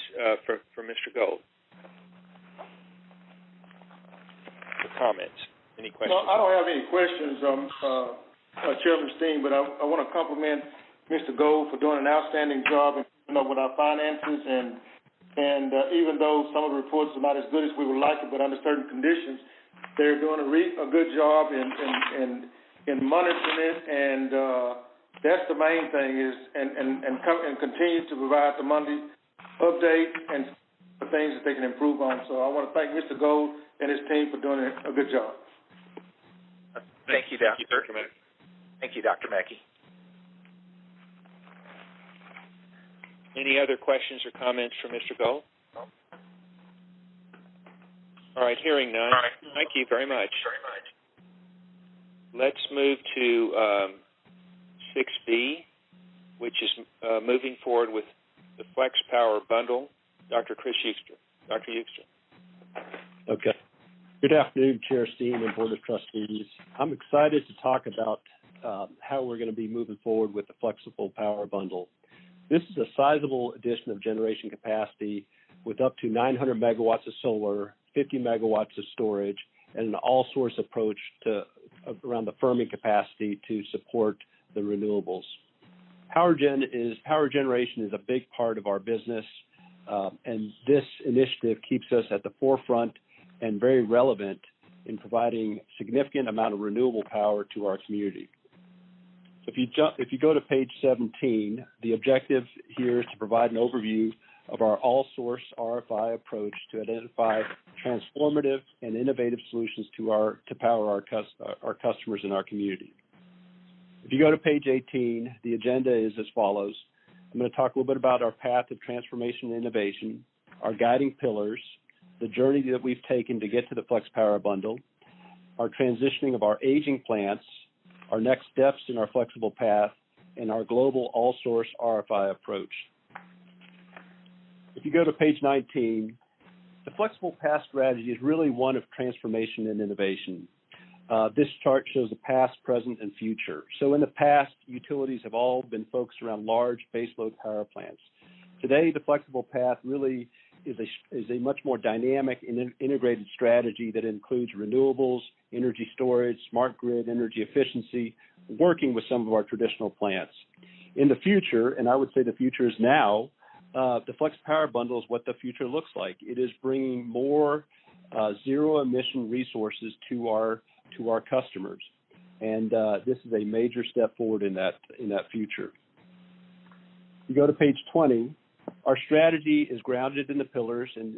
for Mr. Gold? Or comments? Any questions? No, I don't have any questions, Chairman Steen, but I want to compliment Mr. Gold for doing an outstanding job in keeping up with our finances and even though some of the reports are not as good as we would like it, but under certain conditions, they're doing a good job in monitoring it, and that's the main thing is and continue to provide the Monday update and the things that they can improve on. So I want to thank Mr. Gold and his team for doing a good job. Thank you, Dr. Mackey. Thank you, Dr. Mackey. Any other questions or comments for Mr. Gold? All right, hearing none. Thank you very much. Let's move to 6B, which is moving forward with the Flex Power Bundle. Dr. Chris Euster. Dr. Euster. Okay. Good afternoon, Chair Steen and Board of Trustees. I'm excited to talk about how we're going to be moving forward with the Flexible Power Bundle. This is a sizable addition of generation capacity with up to 900 megawatts of solar, 50 megawatts of storage, and an all-source approach to around the firming capacity to support the renewables. Power generation is a big part of our business, and this initiative keeps us at the forefront and very relevant in providing significant amount of renewable power to our community. If you go to page 17, the objective here is to provide an overview of our all-source RFI approach to identify transformative and innovative solutions to power our customers in our community. If you go to page 18, the agenda is as follows. I'm going to talk a little bit about our path of transformation and innovation, our guiding pillars, the journey that we've taken to get to the Flex Power Bundle, our transitioning of our aging plants, our next steps in our flexible path, and our global all-source RFI approach. If you go to page 19, the flexible path strategy is really one of transformation and innovation. This chart shows the past, present, and future. So in the past, utilities have all been focused around large baseload power plants. Today, the flexible path really is a much more dynamic and integrated strategy that includes renewables, energy storage, smart grid, energy efficiency, working with some of our traditional plants. In the future, and I would say the future is now, the Flex Power Bundle is what the future looks like. It is bringing more zero-emission resources to our customers, and this is a major step forward in that future. You go to page 20. Our strategy is grounded in the pillars, and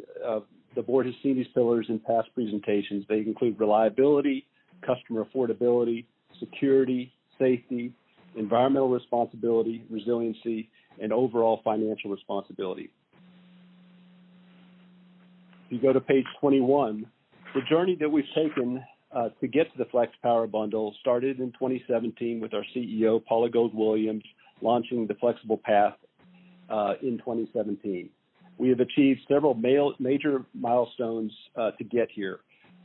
the board has seen these pillars in past presentations. They include reliability, customer affordability, security, safety, environmental responsibility, resiliency, and overall financial responsibility. If you go to page 21, the journey that we've taken to get to the Flex Power Bundle started in 2017 with our CEO, Paula Gold-Williams, launching the Flexible Path in 2017. We have achieved several major milestones to get here.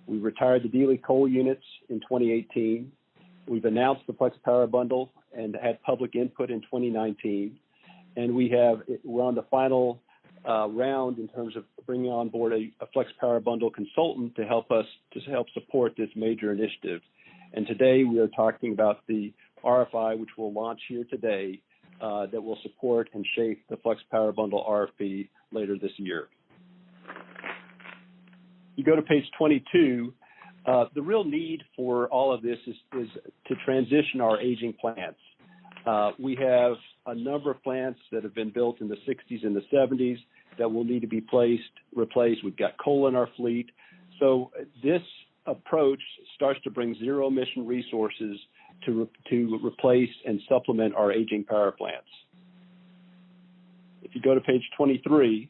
We retired the Dealey coal units in 2018. We've announced the Flex Power Bundle and had public input in 2019. And we're on the final round in terms of bringing on board a Flex Power Bundle consultant to help support this major initiative. And today we are talking about the RFI, which will launch here today, that will support and shape the Flex Power Bundle RFP later this year. You go to page 22. The real need for all of this is to transition our aging plants. We have a number of plants that have been built in the 60s and the 70s that will need to be replaced. We've got coal in our fleet. So this approach starts to bring zero-emission resources to replace and supplement our aging power plants. If you go to page 23,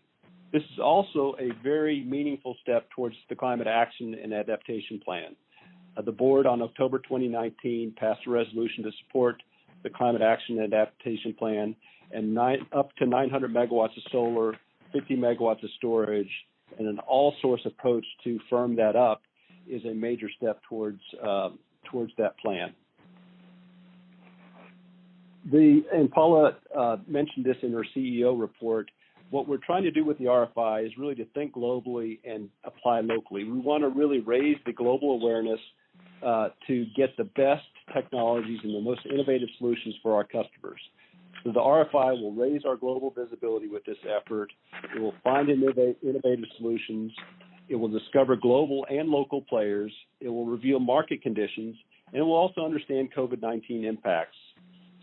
this is also a very meaningful step towards the Climate Action and Adaptation Plan. The board on October 2019 passed a resolution to support the Climate Action and Adaptation Plan, and up to 900 megawatts of solar, 50 megawatts of storage, and an all-source approach to firm that up is a major step towards that plan. And Paula mentioned this in her CEO report. What we're trying to do with the RFI is really to think globally and apply locally. We want to really raise the global awareness to get the best technologies and the most innovative solutions for our customers. So the RFI will raise our global visibility with this effort. It will find innovative solutions. It will discover global and local players. It will reveal market conditions, and it will also understand COVID-19 impacts.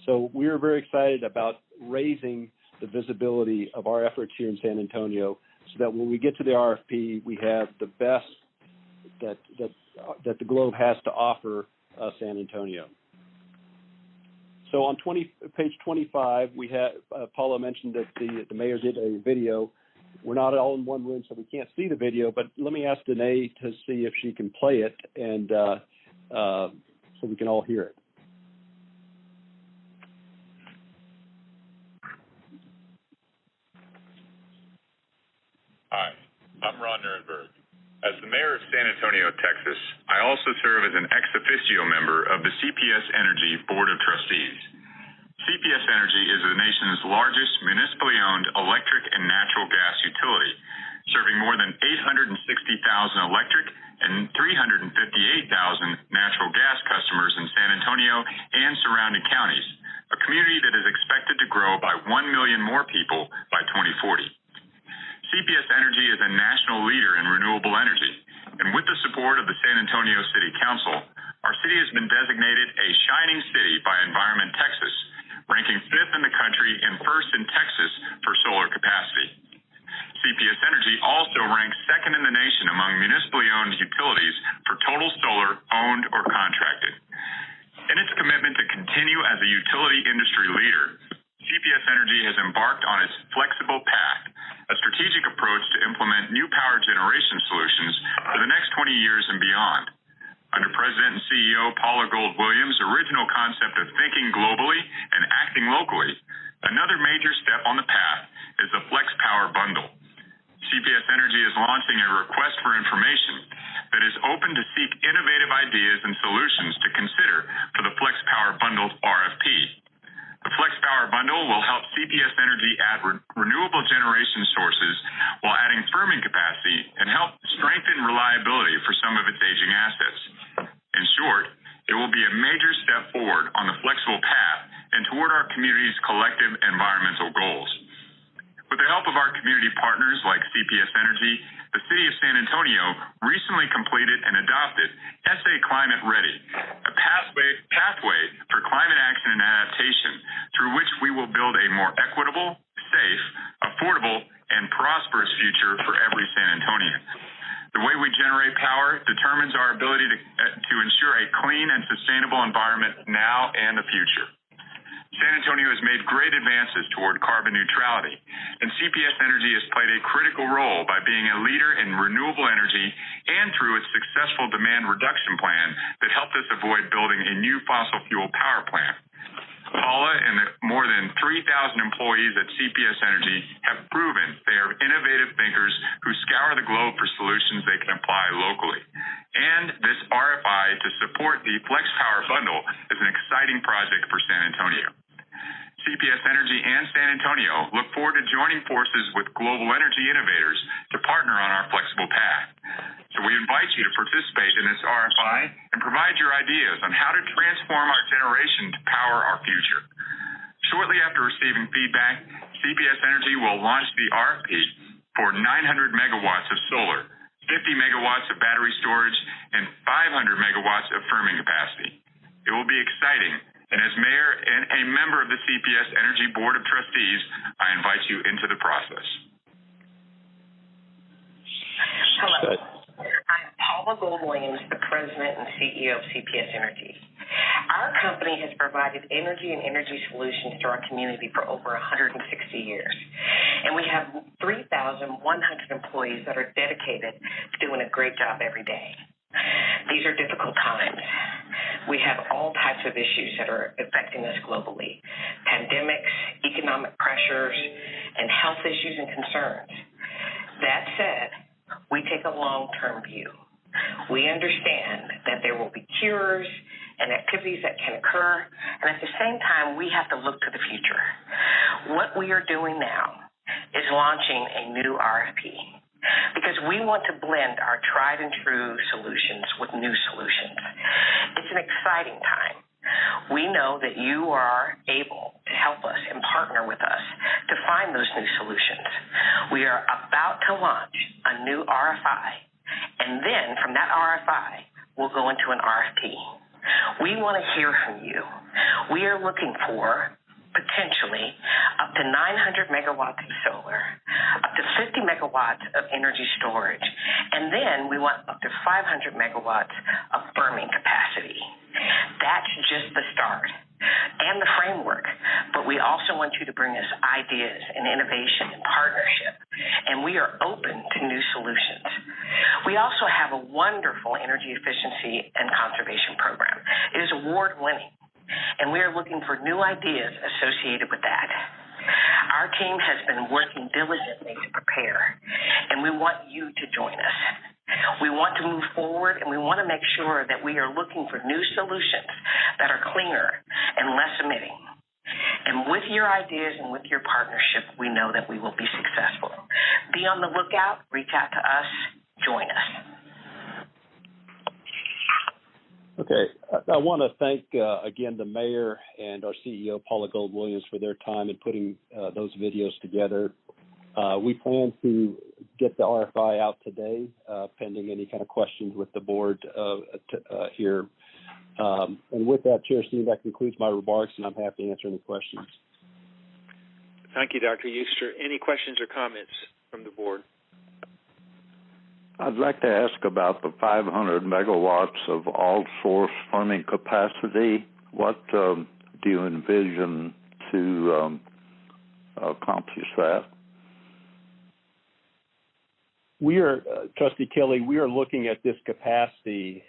So we are very excited about raising the visibility of our efforts here in San Antonio so that when we get to the RFP, we have the best that the globe has to offer San Antonio. So on page 25, we have Paula mentioned that the mayor did a video. We're not all in one room, so we can't see the video, but let me ask Danae to see if she can play it, and so we can all hear it. Hi, I'm Ron Nirenberg. As the mayor of San Antonio, Texas, I also serve as an ex officio member of the CPS Energy Board of Trustees. CPS Energy is the nation's largest municipally-owned electric and natural gas utility, serving more than 860,000 electric and 358,000 natural gas customers in San Antonio and surrounding counties, a community that is expected to grow by 1 million more people by 2040. CPS Energy is a national leader in renewable energy, and with the support of the San Antonio City Council, our city has been designated a shining city by Environment Texas, ranking 5th in the country and 1st in Texas for solar capacity. CPS Energy also ranks 2nd in the nation among municipally-owned utilities for total solar owned or contracted. In its commitment to continue as a utility industry leader, CPS Energy has embarked on its Flexible Path, a strategic approach to implement new power generation solutions for the next 20 years and beyond. Under President and CEO Paula Gold-Williams' original concept of thinking globally and acting locally, another major step on the path is the Flex Power Bundle. CPS Energy is launching a request for information that is open to seek innovative ideas and solutions to consider for the Flex Power Bundle RFP. The Flex Power Bundle will help CPS Energy add renewable generation sources while adding firming capacity and help strengthen reliability for some of its aging assets. In short, it will be a major step forward on the flexible path and toward our community's collective environmental goals. With the help of our community partners like CPS Energy, the City of San Antonio recently completed and adopted SA Climate Ready, a pathway for climate action and adaptation through which we will build a more equitable, safe, affordable, and prosperous future for every San Antonian. The way we generate power determines our ability to ensure a clean and sustainable environment now and the future. San Antonio has made great advances toward carbon neutrality, and CPS Energy has played a critical role by being a leader in renewable energy and through its successful demand reduction plan that helped us avoid building a new fossil fuel power plant. Paula and the more than 3,000 employees at CPS Energy have proven they are innovative thinkers who scour the globe for solutions they can apply locally. And this RFI to support the Flex Power Bundle is an exciting project for San Antonio. CPS Energy and San Antonio look forward to joining forces with global energy innovators to partner on our flexible path. So we invite you to participate in this RFI and provide your ideas on how to transform our generation to power our future. Shortly after receiving feedback, CPS Energy will launch the RFP for 900 megawatts of solar, 50 megawatts of battery storage, and 500 megawatts of firming capacity. It will be exciting, and as mayor and a member of the CPS Energy Board of Trustees, I invite you into the process. Hello. I'm Paula Gold-Williams, the President and CEO of CPS Energy. Our company has provided energy and energy solutions to our community for over 160 years, and we have 3,100 employees that are dedicated to doing a great job every day. These are difficult times. We have all types of issues that are affecting us globally: pandemics, economic pressures, and health issues and concerns. That said, we take a long-term view. We understand that there will be cures and activities that can occur, and at the same time, we have to look to the future. What we are doing now is launching a new RFP, because we want to blend our tried and true solutions with new solutions. It's an exciting time. We know that you are able to help us and partner with us to find those new solutions. We are about to launch a new RFI, and then from that RFI, we'll go into an RFP. We want to hear from you. We are looking for potentially up to 900 megawatts of solar, up to 50 megawatts of energy storage, and then we want up to 500 megawatts of firming capacity. That's just the start and the framework, but we also want you to bring us ideas and innovation and partnership, and we are open to new solutions. We also have a wonderful energy efficiency and conservation program. It is award-winning, and we are looking for new ideas associated with that. Our team has been working diligently to prepare, and we want you to join us. We want to move forward, and we want to make sure that we are looking for new solutions that are cleaner and less emitting. And with your ideas and with your partnership, we know that we will be successful. Be on the lookout, reach out to us, join us. Okay, I want to thank, again, the mayor and our CEO, Paula Gold-Williams, for their time in putting those videos together. We plan to get the RFI out today, pending any kind of questions with the board here. And with that, Chair Steen, that concludes my remarks, and I'm happy to answer any questions. Thank you, Dr. Euster. Any questions or comments from the board? I'd like to ask about the 500 megawatts of all-source firming capacity. What do you envision to accomplish that? We are, Trustee Kelly, we are looking at this capacity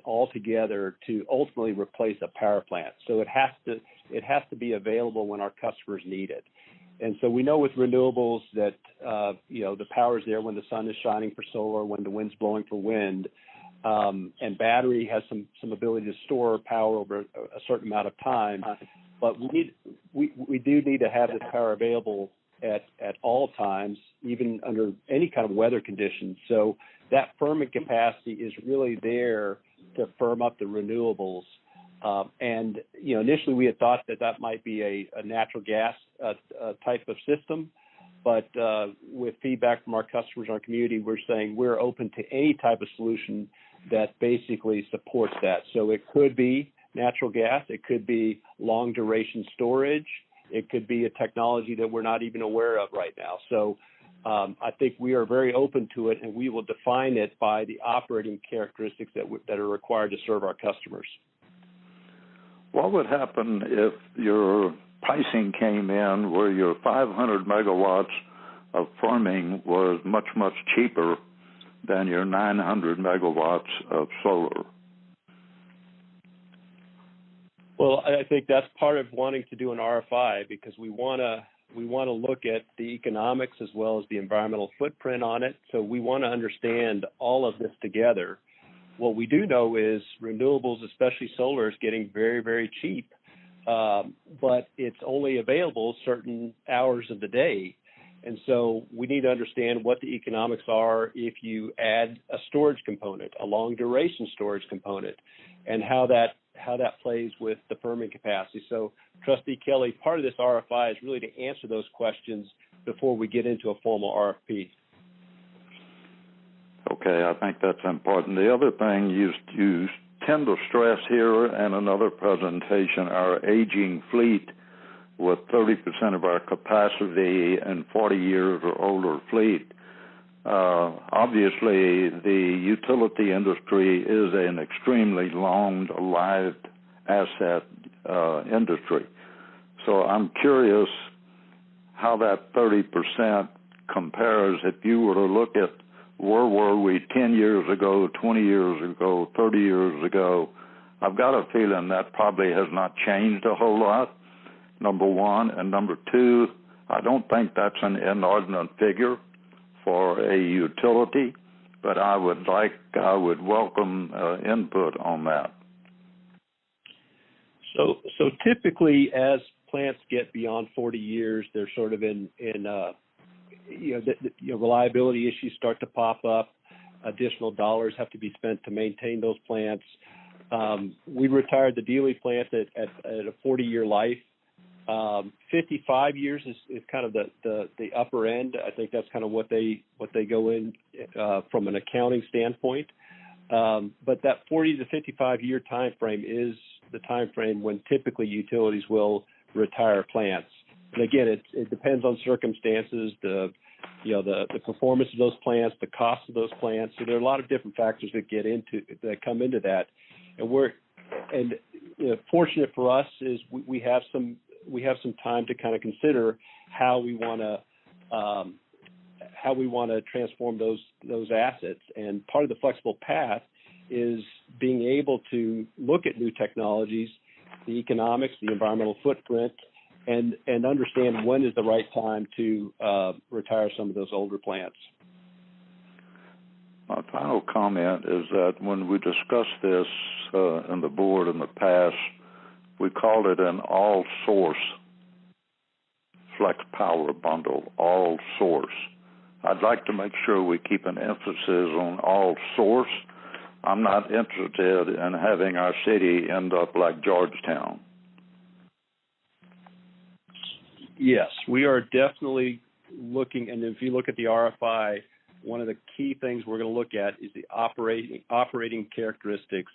altogether to ultimately replace a power plant. So it has to be available when our customers need it. And so we know with renewables that, the power is there when the sun is shining for solar, when the wind's blowing for wind, and battery has some ability to store power over a certain amount of time. But we do need to have this power available at all times, even under any kind of weather conditions. So that firming capacity is really there to firm up the renewables. And initially we had thought that might be a natural gas type of system, but with feedback from our customers, our community, we're saying we're open to any type of solution that basically supports that. So it could be natural gas, it could be long duration storage, it could be a technology that we're not even aware of right now. So I think we are very open to it, and we will define it by the operating characteristics that are required to serve our customers. What would happen if your pricing came in where your 500 megawatts of firming was much, much cheaper than your 900 megawatts of solar? Well, I think that's part of wanting to do an RFI, because we want to look at the economics as well as the environmental footprint on it. So we want to understand all of this together. What we do know is renewables, especially solar, is getting very, very cheap, but it's only available certain hours of the day. And so we need to understand what the economics are if you add a storage component, a long duration storage component, and how that plays with the firming capacity. So, Trustee Kelly, part of this RFI is really to answer those questions before we get into a formal RFP. Okay, I think that's important. The other thing you tend to stress here and another presentation, our aging fleet with 30% of our capacity and 40 years or older fleet. Obviously, the utility industry is an extremely long-lived asset industry. So I'm curious how that 30% compares if you were to look at where were we 10 years ago, 20 years ago, 30 years ago. I've got a feeling that probably has not changed a whole lot, number one. And number two, I don't think that's an inordinate figure for a utility, but I would welcome input on that. So typically, as plants get beyond 40 years, they're sort of in reliability issues start to pop up. Additional dollars have to be spent to maintain those plants. We retired the Dealey plant at a 40-year life. 55 years is kind of the upper end. I think that's kind of what they go in from an accounting standpoint. But that 40 to 55 year time frame is the time frame when typically utilities will retire plants. And again, it depends on circumstances, the performance of those plants, the cost of those plants. So there are a lot of different factors that come into that. And fortunate for us is we have some time to kind of consider how we want to transform those assets. And part of the flexible path is being able to look at new technologies, the economics, the environmental footprint, and understand when is the right time to retire some of those older plants. My final comment is that when we discussed this in the board in the past, we called it an all-source flex power bundle, all source. I'd like to make sure we keep an emphasis on all source. I'm not interested in having our city end up like Georgetown. Yes, we are definitely looking, and if you look at the RFI, one of the key things we're going to look at is the operating characteristics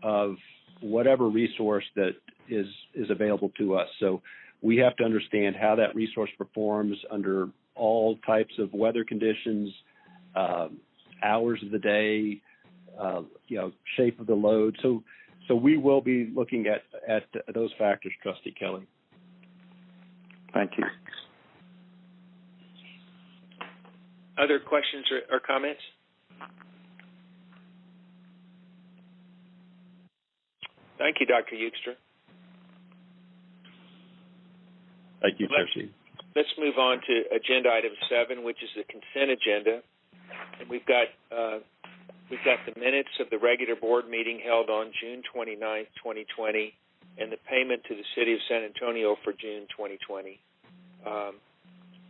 of whatever resource that is available to us. So we have to understand how that resource performs under all types of weather conditions, hours of the day, shape of the load. So we will be looking at those factors, Trustee Kelly. Thank you. Other questions or comments? Thank you, Dr. Eukstra. Thank you, Trustee. Let's move on to agenda item 7, which is the consent agenda. And we've got the minutes of the regular board meeting held on June 29th, 2020, and the payment to the City of San Antonio for June 2020.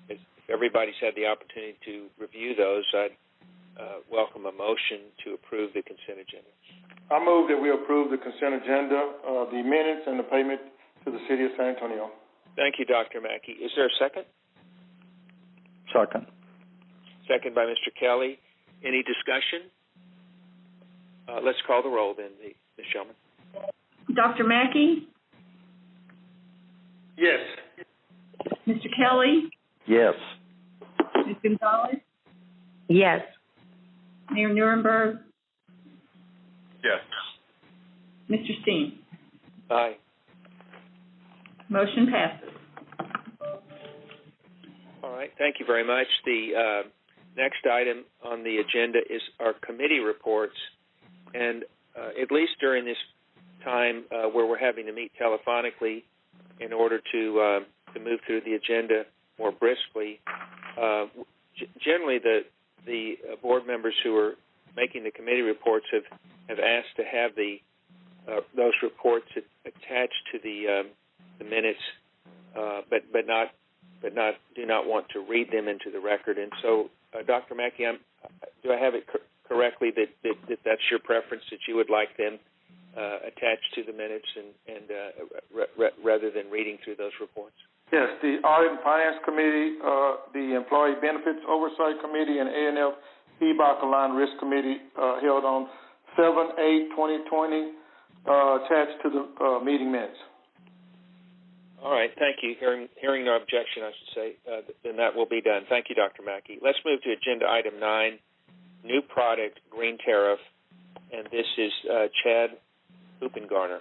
If everybody's had the opportunity to review those, I'd welcome a motion to approve the consent agenda. I move that we approve the consent agenda, the minutes, and the payment to the City of San Antonio. Thank you, Dr. Mackey. Is there a second? Second. Second by Mr. Kelly. Any discussion? Let's call the roll then, Ms. Shellman. Dr. Mackey? Yes. Mr. Kelly? Yes. Ms. Gonzalez? Yes. Mayor Nuremberg? Yes. Mr. Steen? Aye. Motion passes. All right. Thank you very much. The next item on the agenda is our committee reports. And at least during this time where we're having to meet telephonically in order to move through the agenda more briskly, generally the board members who are making the committee reports have asked to have those reports attached to the minutes, but do not want to read them into the record. And so, Dr. Mackey, do I have it correctly that that's your preference, that you would like them attached to the minutes and rather than reading through those reports? Yes, the Audit and Finance Committee, the Employee Benefits Oversight Committee, and A&F EBOC Aligned Risk Committee held on 7/8/2020, attached to the meeting minutes. All right, thank you. Hearing no objection, I should say, then that will be done. Thank you, Dr. Mackey. Let's move to agenda item 9, new product, green tariff, and this is Chad Hoopengarner.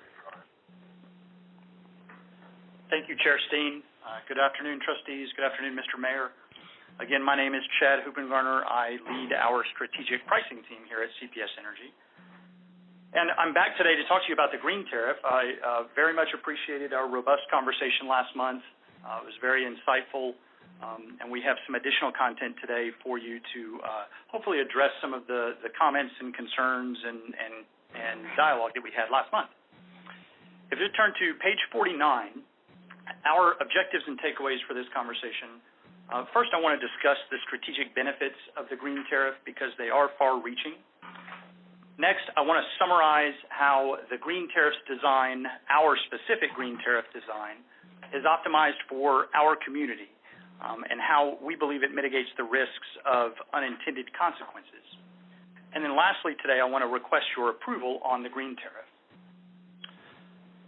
Thank you, Chair Steen. Good afternoon, trustees. Good afternoon, Mr. Mayor. Again, my name is Chad Hoopengarner. I lead our strategic pricing team here at CPS Energy. And I'm back today to talk to you about the green tariff. I very much appreciated our robust conversation last month. It was very insightful, and we have some additional content today for you to hopefully address some of the comments and concerns and dialogue that we had last month. If you turn to page 49, our objectives and takeaways for this conversation. First, I want to discuss the strategic benefits of the green tariff because they are far-reaching. Next, I want to summarize how the green tariff's design, our specific green tariff design, is optimized for our community and how we believe it mitigates the risks of unintended consequences. And then lastly today, I want to request your approval on the green tariff.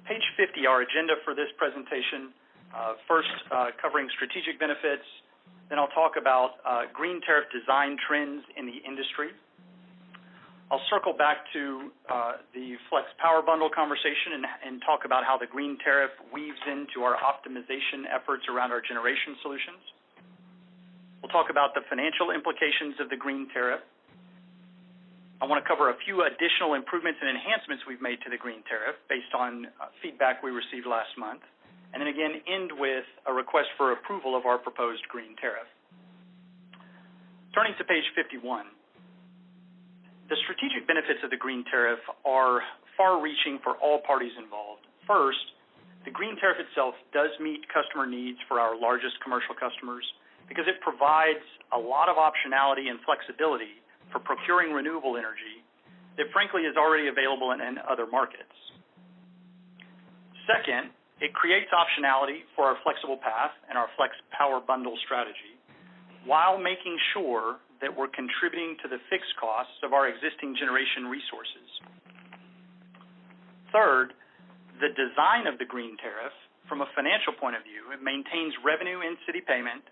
Page 50, our agenda for this presentation, first covering strategic benefits, then I'll talk about green tariff design trends in the industry. I'll circle back to the Flex Power Bundle conversation and talk about how the green tariff weaves into our optimization efforts around our generation solutions. We'll talk about the financial implications of the green tariff. I want to cover a few additional improvements and enhancements we've made to the green tariff based on feedback we received last month. And then again, end with a request for approval of our proposed green tariff. Turning to page 51. The strategic benefits of the green tariff are far-reaching for all parties involved. First, the green tariff itself does meet customer needs for our largest commercial customers because it provides a lot of optionality and flexibility for procuring renewable energy that frankly is already available in other markets. Second, it creates optionality for our flexible path and our flex power bundle strategy while making sure that we're contributing to the fixed costs of our existing generation resources. Third, the design of the green tariff, from a financial point of view, it maintains revenue in city payment,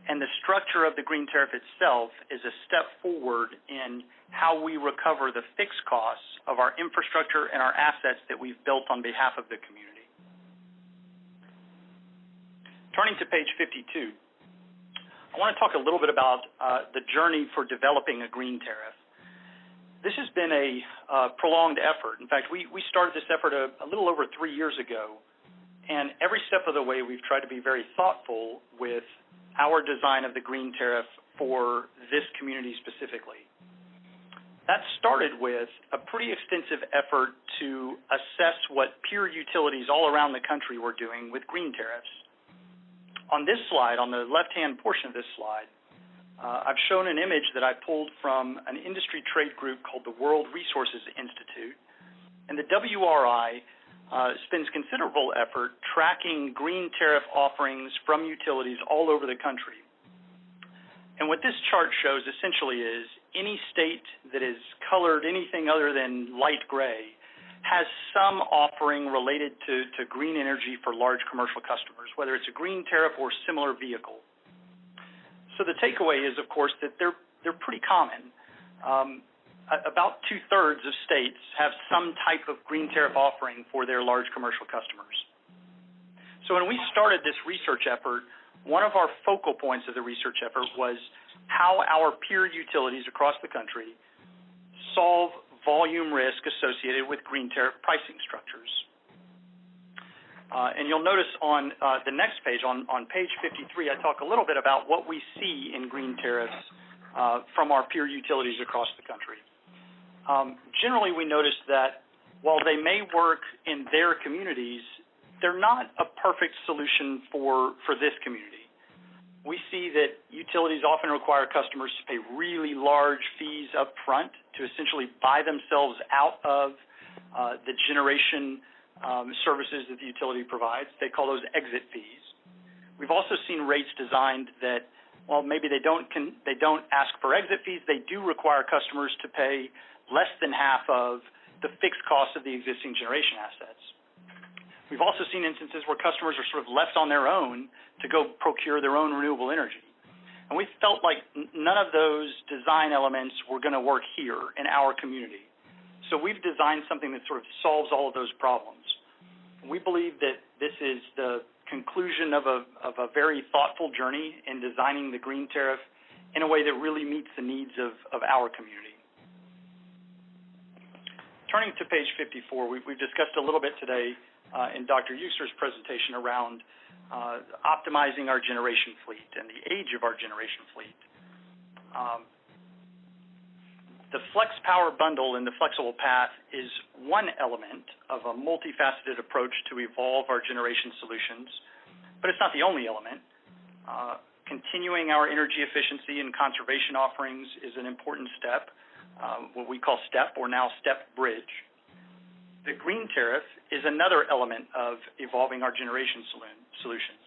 and the structure of the green tariff itself is a step forward in how we recover the fixed costs of our infrastructure and our assets that we've built on behalf of the community. Turning to page 52, I want to talk a little bit about the journey for developing a green tariff. This has been a prolonged effort. In fact, we started this effort a little over 3 years ago, and every step of the way we've tried to be very thoughtful with our design of the green tariff for this community specifically. That started with a pretty extensive effort to assess what peer utilities all around the country were doing with green tariffs. On this slide, on the left-hand portion of this slide, I've shown an image that I pulled from an industry trade group called the World Resources Institute. And the WRI spends considerable effort tracking green tariff offerings from utilities all over the country. And what this chart shows essentially is any state that is colored anything other than light gray has some offering related to green energy for large commercial customers, whether it's a green tariff or similar vehicle. So the takeaway is, of course, that they're pretty common. About 2/3 of states have some type of green tariff offering for their large commercial customers. So when we started this research effort, one of our focal points of the research effort was how our peer utilities across the country solve volume risk associated with green tariff pricing structures. And you'll notice on the next page, on page 53, I talk a little bit about what we see in green tariffs from our peer utilities across the country. Generally, we notice that while they may work in their communities, they're not a perfect solution for this community. We see that utilities often require customers to pay really large fees up front to essentially buy themselves out of the generation services that the utility provides. They call those exit fees. We've also seen rates designed that, while maybe they don't ask for exit fees, they do require customers to pay less than half of the fixed cost of the existing generation assets. We've also seen instances where customers are sort of left on their own to go procure their own renewable energy. And we felt like none of those design elements were going to work here in our community. So we've designed something that sort of solves all of those problems. We believe that this is the conclusion of a very thoughtful journey in designing the green tariff in a way that really meets the needs of our community. Turning to page 54, we've discussed a little bit today in Dr. Euser's presentation around optimizing our generation fleet and the age of our generation fleet. The Flex Power Bundle and the Flexible Path is one element of a multifaceted approach to evolve our generation solutions, but it's not the only element. Continuing our energy efficiency and conservation offerings is an important step, what we call STEP, or now STEP Bridge. The green tariff is another element of evolving our generation solutions.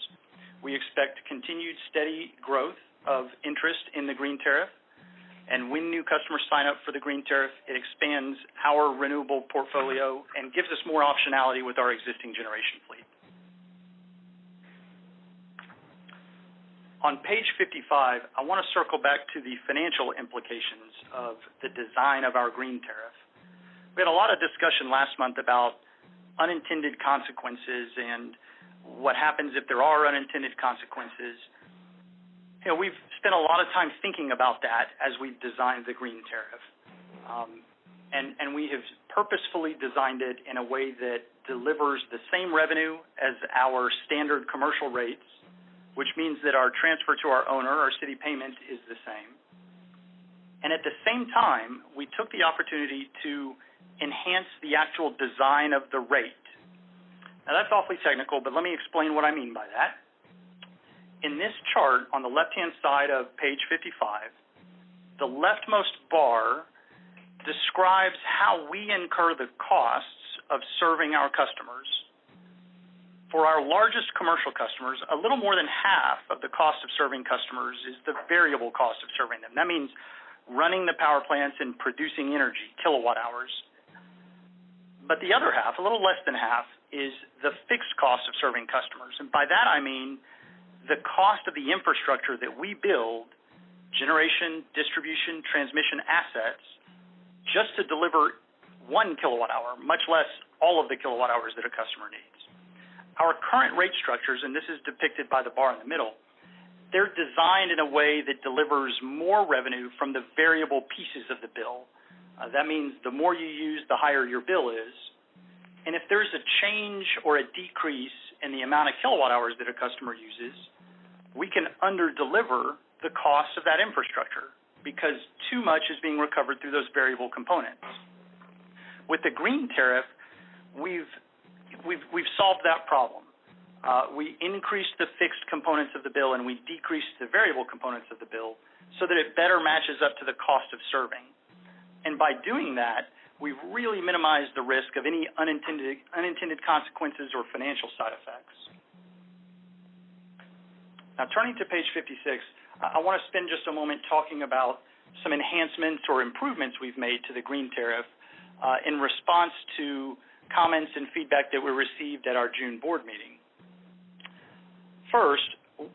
We expect continued steady growth of interest in the green tariff, and when new customers sign up for the green tariff, it expands our renewable portfolio and gives us more optionality with our existing generation fleet. On page 55, I want to circle back to the financial implications of the design of our green tariff. We had a lot of discussion last month about unintended consequences and what happens if there are unintended consequences. You know, we've spent a lot of time thinking about that as we've designed the green tariff. And we have purposefully designed it in a way that delivers the same revenue as our standard commercial rates, which means that our transfer to our owner, our city payment, is the same. And at the same time, we took the opportunity to enhance the actual design of the rate. Now, that's awfully technical, but let me explain what I mean by that. In this chart on the left-hand side of page 55, the leftmost bar describes how we incur the costs of serving our customers. For our largest commercial customers, a little more than half of the cost of serving customers is the variable cost of serving them. That means running the power plants and producing energy, kilowatt hours. But the other half, a little less than half, is the fixed cost of serving customers. And by that I mean the cost of the infrastructure that we build, generation, distribution, transmission assets, just to deliver 1 kilowatt hour, much less all of the kilowatt hours that a customer needs. Our current rate structures, and this is depicted by the bar in the middle, they're designed in a way that delivers more revenue from the variable pieces of the bill. That means the more you use, the higher your bill is. And if there's a change or a decrease in the amount of kilowatt hours that a customer uses, we can under-deliver the cost of that infrastructure because too much is being recovered through those variable components. With the green tariff, we've solved that problem. We increased the fixed components of the bill and we decreased the variable components of the bill so that it better matches up to the cost of serving. And by doing that, we've really minimized the risk of any unintended consequences or financial side effects. Now, turning to page 56, I want to spend just a moment talking about some enhancements or improvements we've made to the green tariff in response to comments and feedback that were received at our June board meeting. First,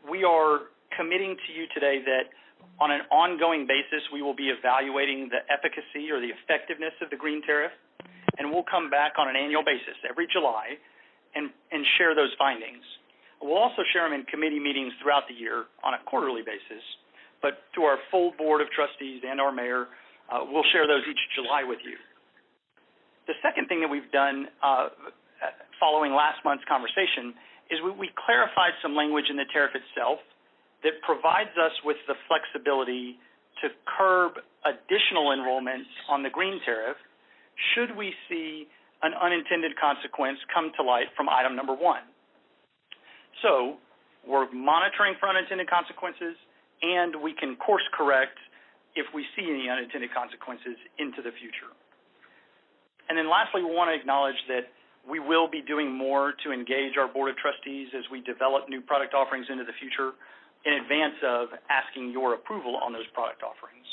we are committing to you today that on an ongoing basis, we will be evaluating the efficacy or the effectiveness of the green tariff, and we'll come back on an annual basis every July and share those findings. We'll also share them in committee meetings throughout the year on a quarterly basis, but to our full board of trustees and our mayor, we'll share those each July with you. The second thing that we've done following last month's conversation is we clarified some language in the tariff itself that provides us with the flexibility to curb additional enrollments on the green tariff should we see an unintended consequence come to light from item number 1. So we're monitoring for unintended consequences, and we can course correct if we see any unintended consequences into the future. And then lastly, we want to acknowledge that we will be doing more to engage our Board of Trustees as we develop new product offerings into the future in advance of asking your approval on those product offerings.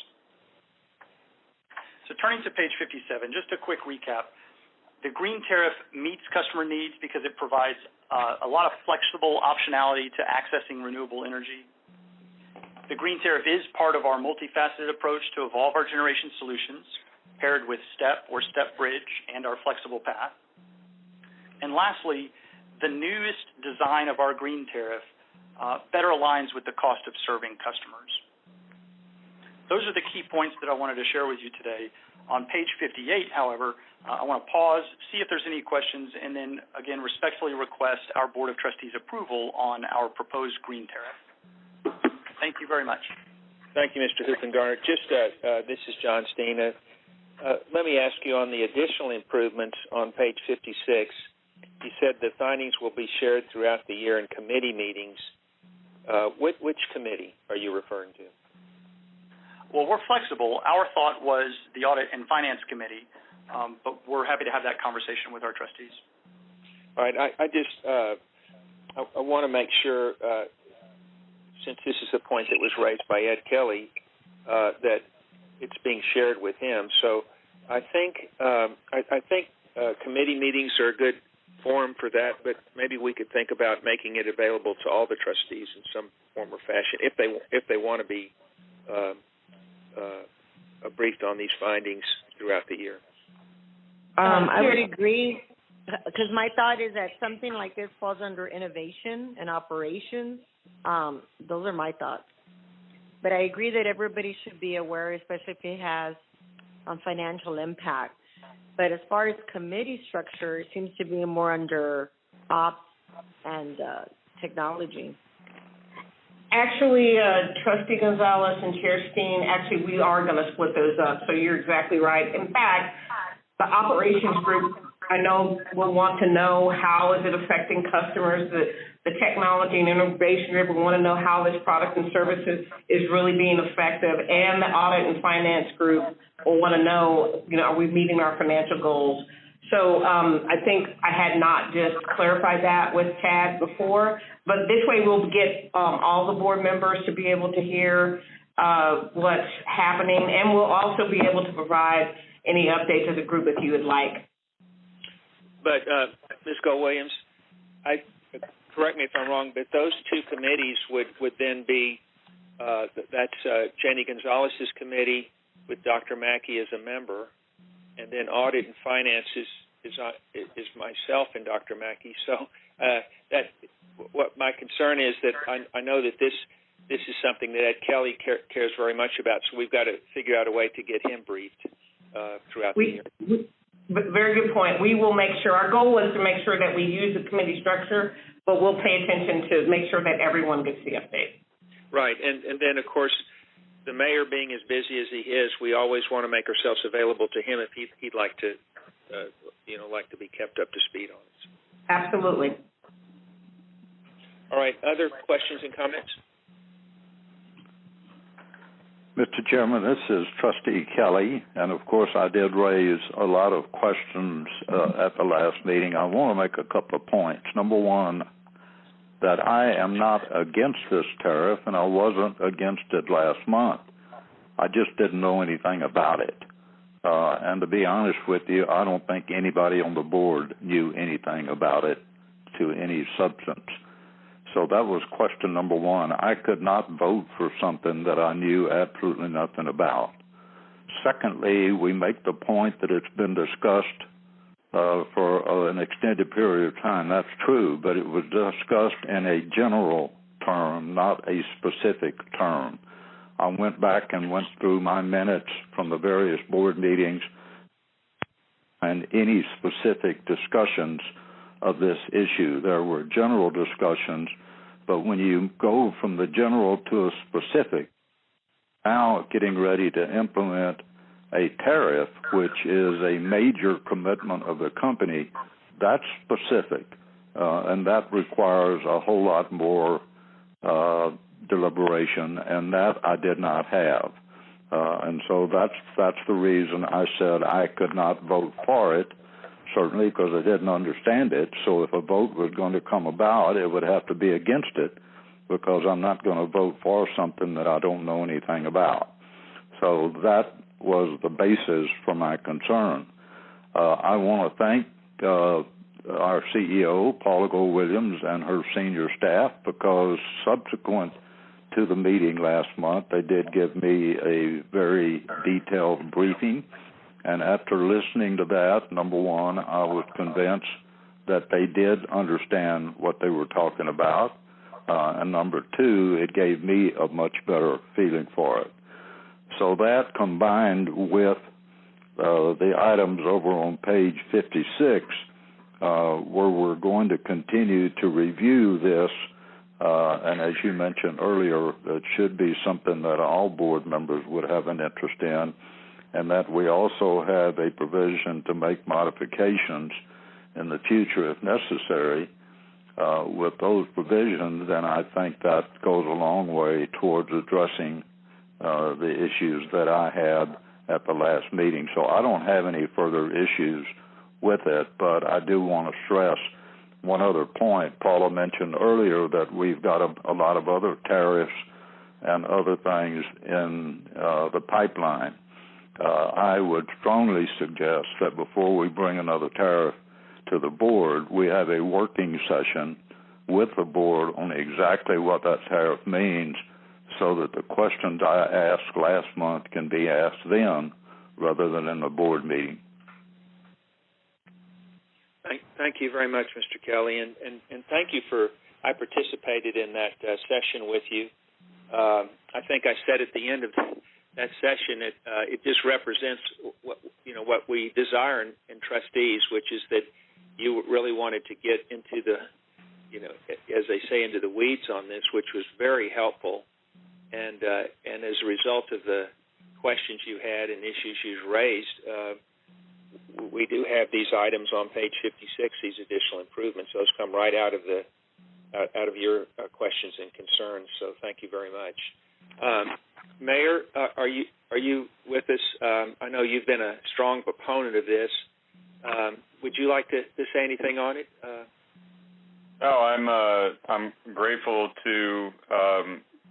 So turning to page 57, just a quick recap. The green tariff meets customer needs because it provides a lot of flexible optionality to accessing renewable energy. The green tariff is part of our multifaceted approach to evolve our generation solutions, paired with STEP or STEP Bridge and our flexible path. And lastly, the newest design of our green tariff better aligns with the cost of serving customers. Those are the key points that I wanted to share with you today. On page 58, however, I want to pause, see if there's any questions, and then, again, respectfully request our Board of Trustees approval on our proposed green tariff. Thank you very much. Thank you, Mr. Hoopengarner. This is John Steen. Let me ask you on the additional improvements on page 56. You said the findings will be shared throughout the year in committee meetings. Which committee are you referring to? Well, we're flexible. Our thought was the Audit and Finance Committee, but we're happy to have that conversation with our trustees. All right. I want to make sure, since this is a point that was raised by Ed Kelly, that it's being shared with him. So I think committee meetings are a good forum for that, but maybe we could think about making it available to all the trustees in some form or fashion if they want to be briefed on these findings throughout the year. I would agree, because my thought is that something like this falls under innovation and operations. Those are my thoughts. But I agree that everybody should be aware, especially if it has financial impact. But as far as committee structure, it seems to be more under ops and technology. Actually, Trustee Gonzalez and Chair Steen, we are going to split those up, so you're exactly right. In fact, the operations group I know will want to know how is it affecting customers, the technology and innovation group will want to know how this product and services is really being effective, and the audit and finance group will want to know, are we meeting our financial goals? So I think I had not just clarified that with Chad before, but this way we'll get all the board members to be able to hear what's happening, and we'll also be able to provide any updates as a group if you would like. But Ms. Gold-Williams, correct me if I'm wrong, but those two committees would then be, that's Jenny Gonzalez's committee with Dr. Mackey as a member, and then audit and finance is myself and Dr. Mackey. So what my concern is that I know that this is something that Ed Kelly cares very much about, so we've got to figure out a way to get him briefed throughout the year. Very good point. We will make sure, our goal is to make sure that we use the committee structure, but we'll pay attention to make sure that everyone gets the update. Right, and then, of course, the mayor being as busy as he is, we always want to make ourselves available to him if he'd like to, like to be kept up to speed on it. Absolutely. All right, other questions and comments? Mr. Chairman, this is Trustee Kelly, and of course I did raise a lot of questions at the last meeting. I want to make a couple of points. Number one, that I am not against this tariff, and I wasn't against it last month. I just didn't know anything about it. And to be honest with you, I don't think anybody on the board knew anything about it to any substance. So that was question number one. I could not vote for something that I knew absolutely nothing about. Secondly, we make the point that it's been discussed for an extended period of time. That's true, but it was discussed in a general term, not a specific term. I went back and went through my minutes from the various board meetings and any specific discussions of this issue. There were general discussions, but when you go from the general to a specific, now getting ready to implement a tariff, which is a major commitment of the company, that's specific, and that requires a whole lot more deliberation, and that I did not have. And so that's the reason I said I could not vote for it, certainly because I didn't understand it. So if a vote was going to come about, it would have to be against it, because I'm not going to vote for something that I don't know anything about. So that was the basis for my concern. I want to thank our CEO, Paula Gold-Williams, and her senior staff, because subsequent to the meeting last month, they did give me a very detailed briefing. And after listening to that, number one, I was convinced that they did understand what they were talking about. And number two, it gave me a much better feeling for it. So that combined with the items over on page 56, where we're going to continue to review this, and as you mentioned earlier, it should be something that all board members would have an interest in, and that we also have a provision to make modifications in the future if necessary. With those provisions, then I think that goes a long way towards addressing the issues that I had at the last meeting. So I don't have any further issues with it, but I do want to stress one other point. Paula mentioned earlier that we've got a lot of other tariffs and other things in the pipeline. I would strongly suggest that before we bring another tariff to the board, we have a working session with the board on exactly what that tariff means, so that the questions I asked last month can be asked then rather than in the board meeting. Thank you very much, Mr. Kelly, and thank you for, I participated in that session with you. I think I said at the end of that session, it just represents what we desire in trustees, which is that you really wanted to get into the, as they say, into the weeds on this, which was very helpful. And as a result of the questions you had and issues you raised, we do have these items on page 56, these additional improvements. Those come right out of your questions and concerns, so thank you very much. Mayor, are you with us? I know you've been a strong proponent of this. Would you like to say anything on it? No, I'm grateful to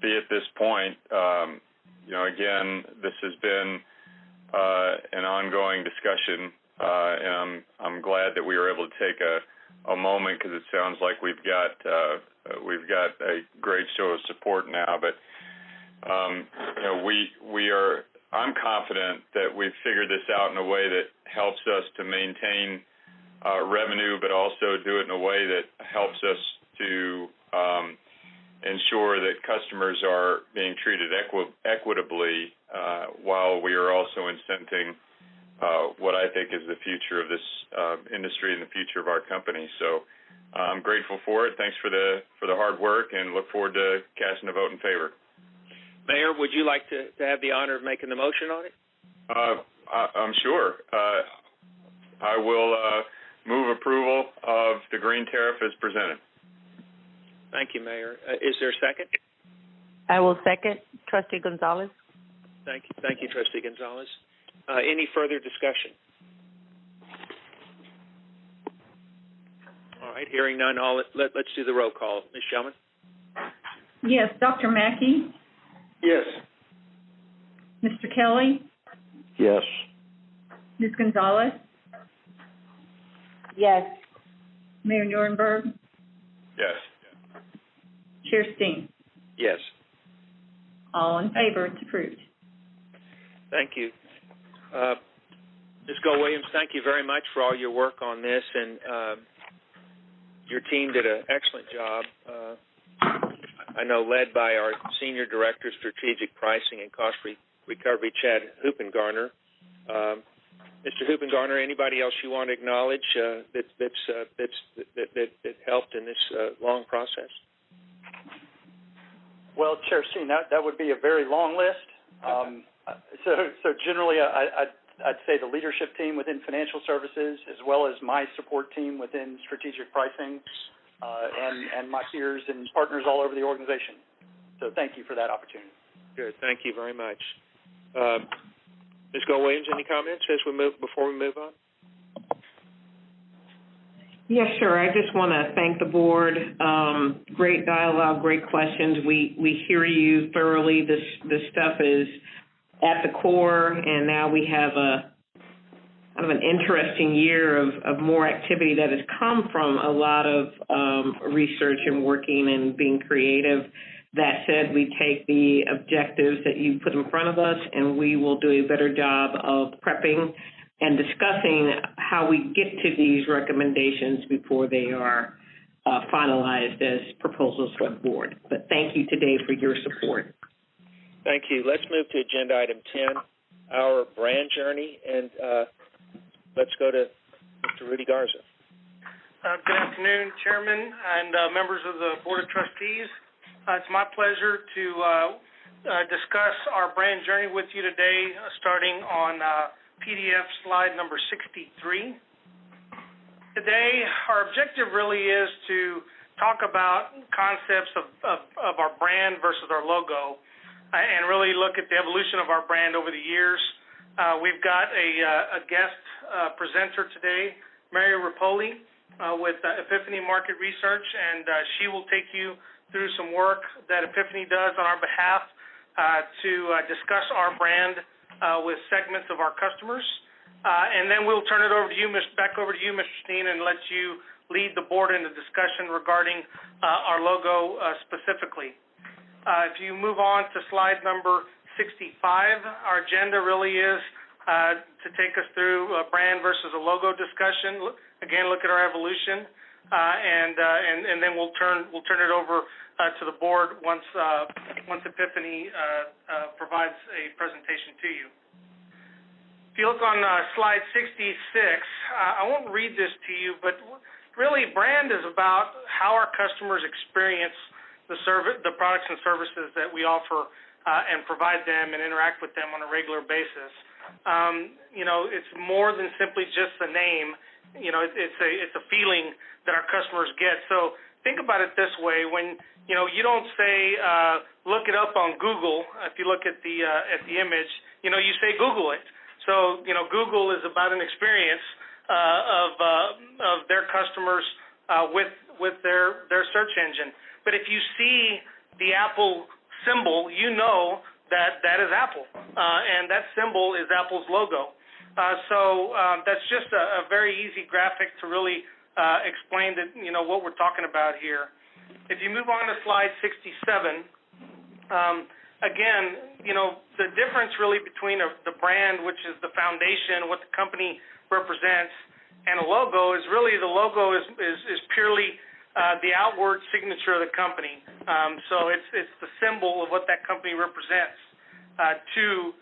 be at this point. Again, this has been an ongoing discussion, and I'm glad that we were able to take a moment, because it sounds like we've got a great show of support now. But I'm confident that we've figured this out in a way that helps us to maintain revenue, but also do it in a way that helps us to ensure that customers are being treated equitably, while we are also incenting what I think is the future of this industry and the future of our company. So I'm grateful for it. Thanks for the hard work, and look forward to casting a vote in favor. Mayor, would you like to have the honor of making the motion on it? I'm sure. I will move approval of the green tariff as presented. Thank you, Mayor. Is there a second? I will second. Trustee Gonzalez. Thank you, Trustee Gonzalez. Any further discussion? All right, hearing none, let's do the roll call. Ms. Shellman? Yes. Dr. Mackey? Yes. Mr. Kelly? Yes. Ms. Gonzalez? Yes. Mayor Nuremberg? Yes. Chair Steen? Yes. All in favor, it's approved. Thank you. Ms. Gold-Williams, thank you very much for all your work on this, and your team did an excellent job. I know led by our Senior Director of Strategic Pricing and Cost Recovery, Chad Huppengarner. Mr. Huppengarner, anybody else you want to acknowledge that helped in this long process? Well, Chair Steen, that would be a very long list. So generally, I'd say the leadership team within financial services, as well as my support team within strategic pricing, and my peers and partners all over the organization. So thank you for that opportunity. Good. Thank you very much. Ms. Gold-Williams, any comments before we move on? Yes, sure. I just want to thank the board. Great dialogue, great questions. We hear you thoroughly. This stuff is at the core, and now we have kind of an interesting year of more activity that has come from a lot of research and working and being creative. That said, we take the objectives that you put in front of us, and we will do a better job of prepping and discussing how we get to these recommendations before they are finalized as proposals for the board. But thank you today for your support. Thank you. Let's move to agenda item 10, our brand journey, and let's go to Mr. Rudy Garza. Good afternoon, Chairman and members of the Board of Trustees. It's my pleasure to discuss our brand journey with you today, starting on PDF slide number 63. Today, our objective really is to talk about concepts of our brand versus our logo, and really look at the evolution of our brand over the years. We've got a guest presenter today, Mary Rapoli, with Epiphany Market Research, and she will take you through some work that Epiphany does on our behalf to discuss our brand with segments of our customers. And then we'll turn it over to you, back over to you, Mr. Steen, and let you lead the board in the discussion regarding our logo specifically. If you move on to slide number 65, our agenda really is to take us through a brand versus a logo discussion. Again, look at our evolution, and then we'll turn it over to the board once Epiphany provides a presentation to you. If you look on slide 66, I won't read this to you, but really brand is about how our customers experience the products and services that we offer and provide them and interact with them on a regular basis. it's more than simply just the name. It's a feeling that our customers get. So think about it this way: when you don't say look it up on Google. If you look at the image, you say Google it. So Google is about an experience of their customers with their search engine. But if you see the Apple symbol, you know that is Apple, and that symbol is Apple's logo. So that's just a very easy graphic to really explain that what we're talking about here. If you move on to slide 67, again, the difference really between the brand, which is the foundation, what the company represents, and a logo is really the logo is purely the outward signature of the company. So it's the symbol of what that company represents to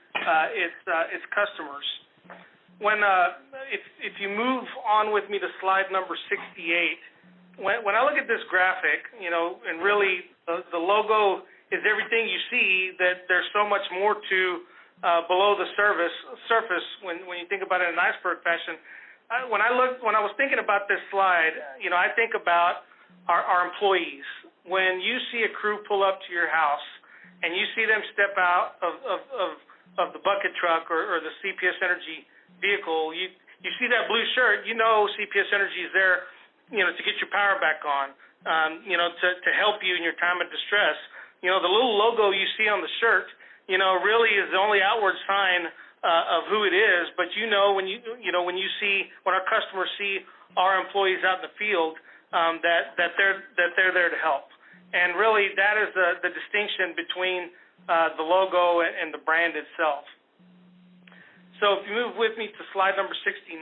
its customers. If you move on with me to slide number 68, when I look at this graphic, and really the logo is everything you see, that there's so much more to below the surface when you think about it in an iceberg fashion. When I was thinking about this slide, I think about our employees. When you see a crew pull up to your house and you see them step out of the bucket truck or the CPS Energy vehicle, you see that blue shirt, CPS Energy is there, to get your power back on, to help you in your time of distress. The little logo you see on the shirt, really is the only outward sign of who it is. But when our customers see our employees out in the field, that they're there to help. And really, that is the distinction between the logo and the brand itself. So if you move with me to slide number 69,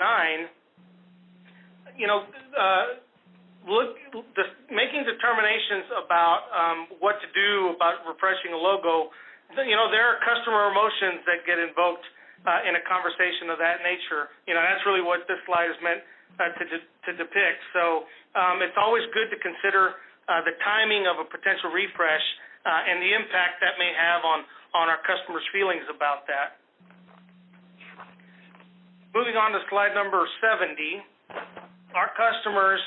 making determinations about what to do about refreshing a logo, there are customer emotions that get invoked in a conversation of that nature. That's really what this slide is meant to depict. So it's always good to consider the timing of a potential refresh and the impact that may have on our customers' feelings about that. Moving on to slide number 70, our customers,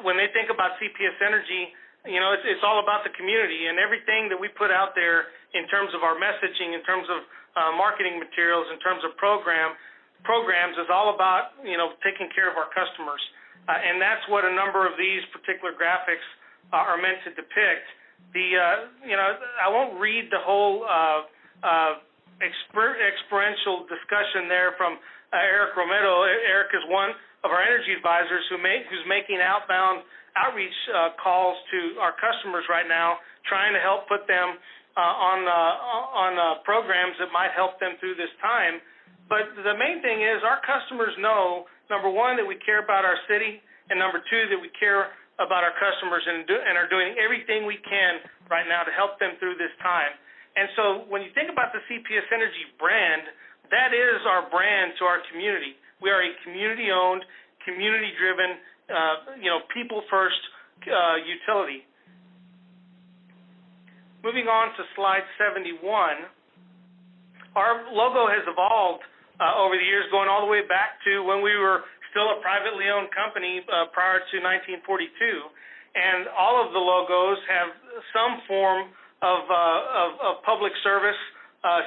when they think about CPS Energy, it's all about the community, and everything that we put out there in terms of our messaging, in terms of marketing materials, in terms of programs is all about, taking care of our customers. And that's what a number of these particular graphics are meant to depict. I won't read the whole experiential discussion there from Eric Romero. Eric is one of our energy advisors who's making outbound outreach calls to our customers right now, trying to help put them on programs that might help them through this time. But the main thing is our customers know, number one, that we care about our city, and number two, that we care about our customers and are doing everything we can right now to help them through this time. And so when you think about the CPS Energy brand, that is our brand to our community. We are a community-owned, community-driven, people-first utility. Moving on to slide 71, our logo has evolved over the years, going all the way back to when we were still a privately owned company prior to 1942. And all of the logos have some form of public service,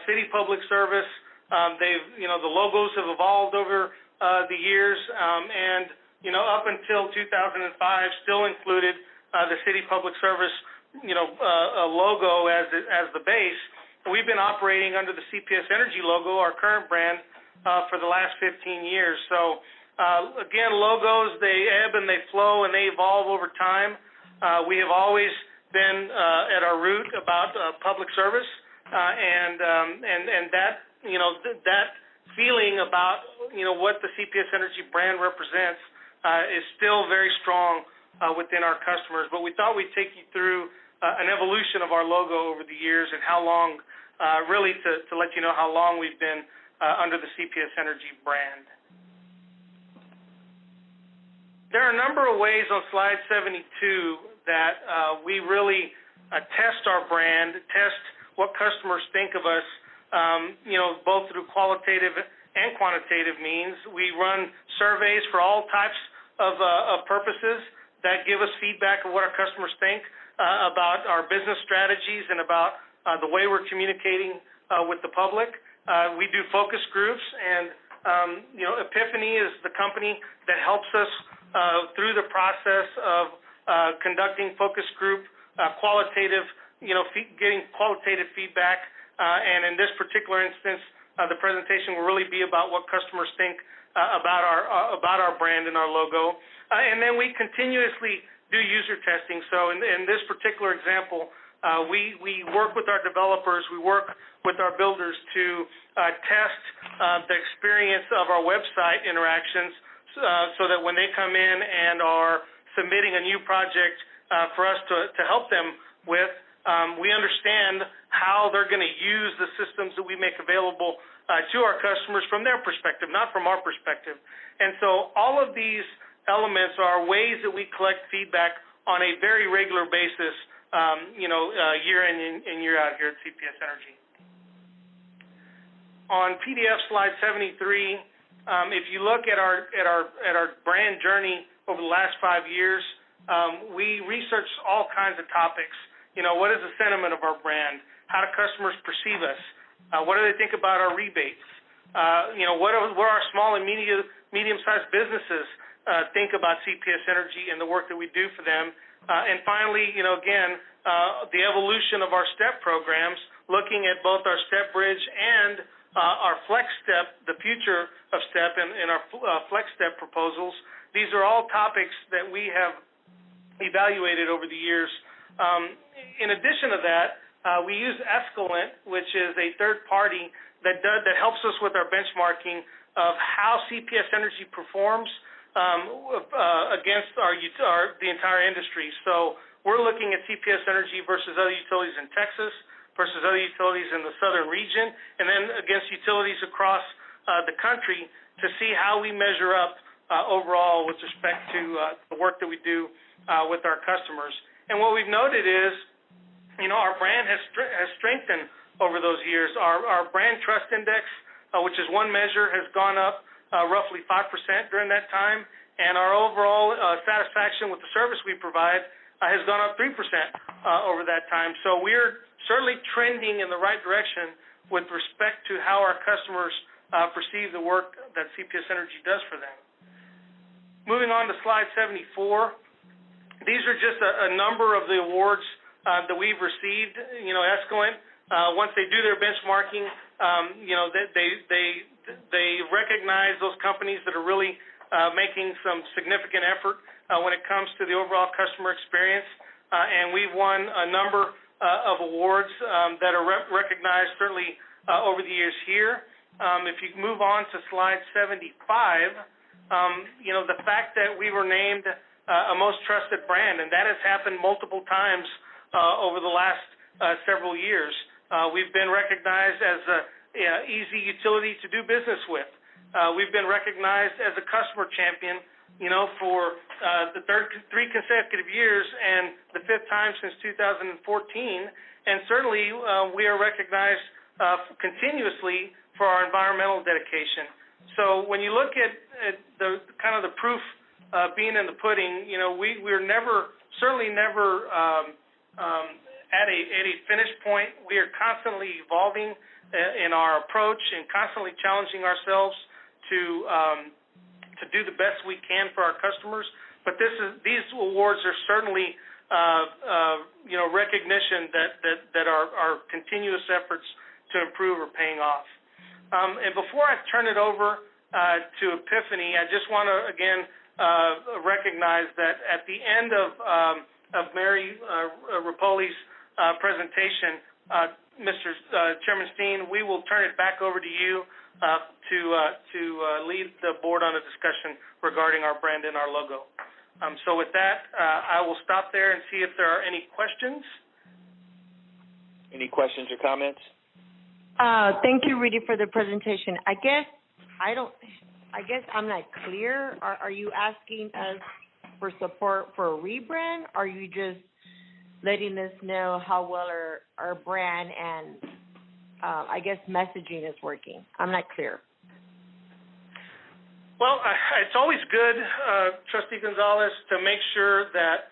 city public service. The logos have evolved over the years, and up until 2005, still included the city public service, logo as the base. We've been operating under the CPS Energy logo, our current brand, for the last 15 years. So, again, logos, they ebb and they flow and they evolve over time. We have always been at our root about public service, and that that feeling about what the CPS Energy brand represents is still very strong within our customers. But we thought we'd take you through an evolution of our logo over the years and how long, really to let you know how long we've been under the CPS Energy brand. There are a number of ways on slide 72 that we really test our brand, test what customers think of us both through qualitative and quantitative means. We run surveys for all types of purposes that give us feedback of what our customers think about our business strategies and about the way we're communicating with the public. We do focus groups, and Epiphany is the company that helps us through the process of conducting focus group qualitative, getting qualitative feedback. And in this particular instance, the presentation will really be about what customers think about our brand and our logo. And then we continuously do user testing. So in this particular example, we work with our developers, we work with our builders to test the experience of our website interactions so that when they come in and are submitting a new project for us to help them with, we understand how they're going to use the systems that we make available to our customers from their perspective, not from our perspective. And so all of these elements are ways that we collect feedback on a very regular basis, year in and year out here at CPS Energy. On PDF slide 73, if you look at our brand journey over the last 5 years, we researched all kinds of topics. What is the sentiment of our brand? How do customers perceive us? What do they think about our rebates? What are our small and medium-sized businesses think about CPS Energy and the work that we do for them? And finally, the evolution of our STEP programs, looking at both our STEP Bridge and our Flex Step, the future of STEP and our Flex Step proposals. These are all topics that we have evaluated over the years. In addition to that, we use Escalent, which is a third party that helps us with our benchmarking of how CPS Energy performs against the entire industry. So we're looking at CPS Energy versus other utilities in Texas, versus other utilities in the southern region, and then against utilities across the country to see how we measure up overall with respect to the work that we do with our customers. And what we've noted is, our brand has strengthened over those years. Our brand trust index, which is one measure, has gone up roughly 5% during that time, and our overall satisfaction with the service we provide has gone up 3% over that time. So we're certainly trending in the right direction with respect to how our customers perceive the work that CPS Energy does for them. Moving on to slide 74, these are just a number of the awards that we've received. Escalent, once they do their benchmarking, they recognize those companies that are really making some significant effort when it comes to the overall customer experience. And we've won a number of awards that are recognized certainly over the years here. If you move on to slide 75, the fact that we were named a most trusted brand, and that has happened multiple times over the last several years. We've been recognized as an easy utility to do business with. We've been recognized as a customer champion, for the three consecutive years and the fifth time since 2014. And certainly we are recognized continuously for our environmental dedication. So when you look at the kind of the proof being in the pudding, we're certainly never at a finish point. We are constantly evolving in our approach and constantly challenging ourselves to do the best we can for our customers. But these awards are certainly recognition that our continuous efforts to improve are paying off. And before I turn it over to Epiphany, I just want to again recognize that at the end of Mary Rapoli's presentation, Mr. Chairman Steen, we will turn it back over to you to lead the board on a discussion regarding our brand and our logo. So with that, I will stop there and see if there are any questions. Any questions or comments? Thank you, Rudy, for the presentation. I guess I'm not clear. Are you asking us for support for a rebrand? Or are you just letting us know how well our brand and I guess, messaging is working. I'm not clear. Well, it's always good, Trustee Gonzalez, to make sure that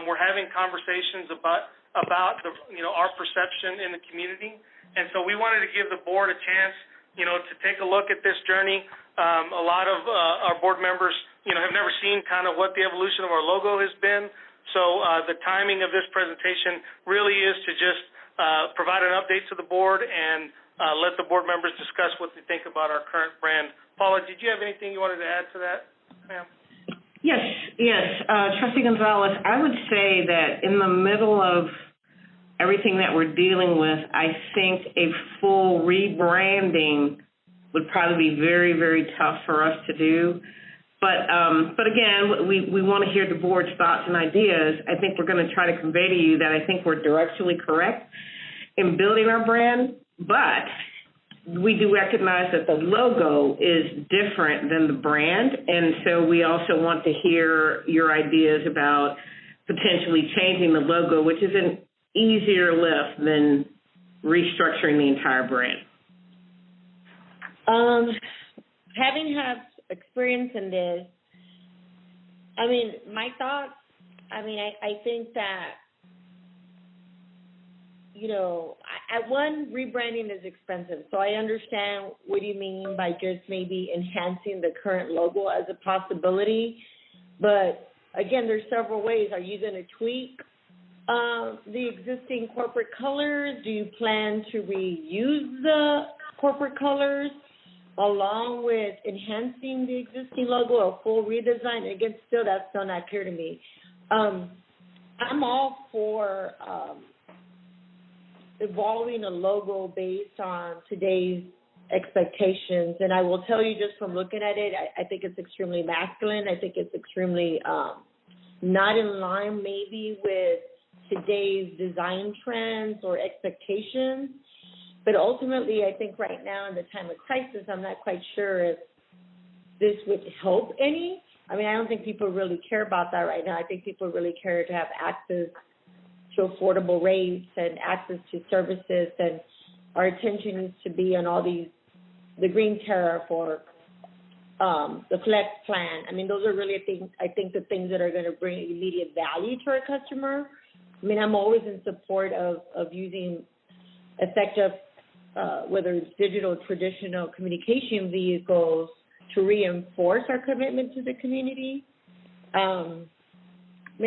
we're having conversations about the, our perception in the community. And so we wanted to give the board a chance, to take a look at this journey. A lot of our board members, have never seen kind of what the evolution of our logo has been. So the timing of this presentation really is to just provide an update to the board and let the board members discuss what they think about our current brand. Paula, did you have anything you wanted to add to that, ma'am? Yes. Trustee Gonzalez, I would say that in the middle of everything that we're dealing with, I think a full rebranding would probably be very, very tough for us to do. But again, we want to hear the board's thoughts and ideas. I think we're going to try to convey to you that I think we're directionally correct in building our brand, but we do recognize that the logo is different than the brand, and so we also want to hear your ideas about potentially changing the logo, which is an easier lift than restructuring the entire brand. Having had experience in this, my thoughts, I think that, rebranding is expensive. So I understand what you mean by just maybe enhancing the current logo as a possibility. But again, there's several ways. Are you going to tweak the existing corporate colors? Do you plan to reuse the corporate colors along with enhancing the existing logo, a full redesign? Again, that's still not clear to me. I'm all for evolving a logo based on today's expectations. And I will tell you, just from looking at it, I think it's extremely masculine. I think it's extremely not in line maybe with today's design trends or expectations. But ultimately, I think right now in the time of crisis, I'm not quite sure if this would help any. I don't think people really care about that right now. I think people really care to have access to affordable rates and access to services, and our attention needs to be on all these, the green tariff or the flex plan. Those are really I think the things that are going to bring immediate value to our customer. I'm always in support of using effective, whether it's digital, traditional communication vehicles to reinforce our commitment to the community.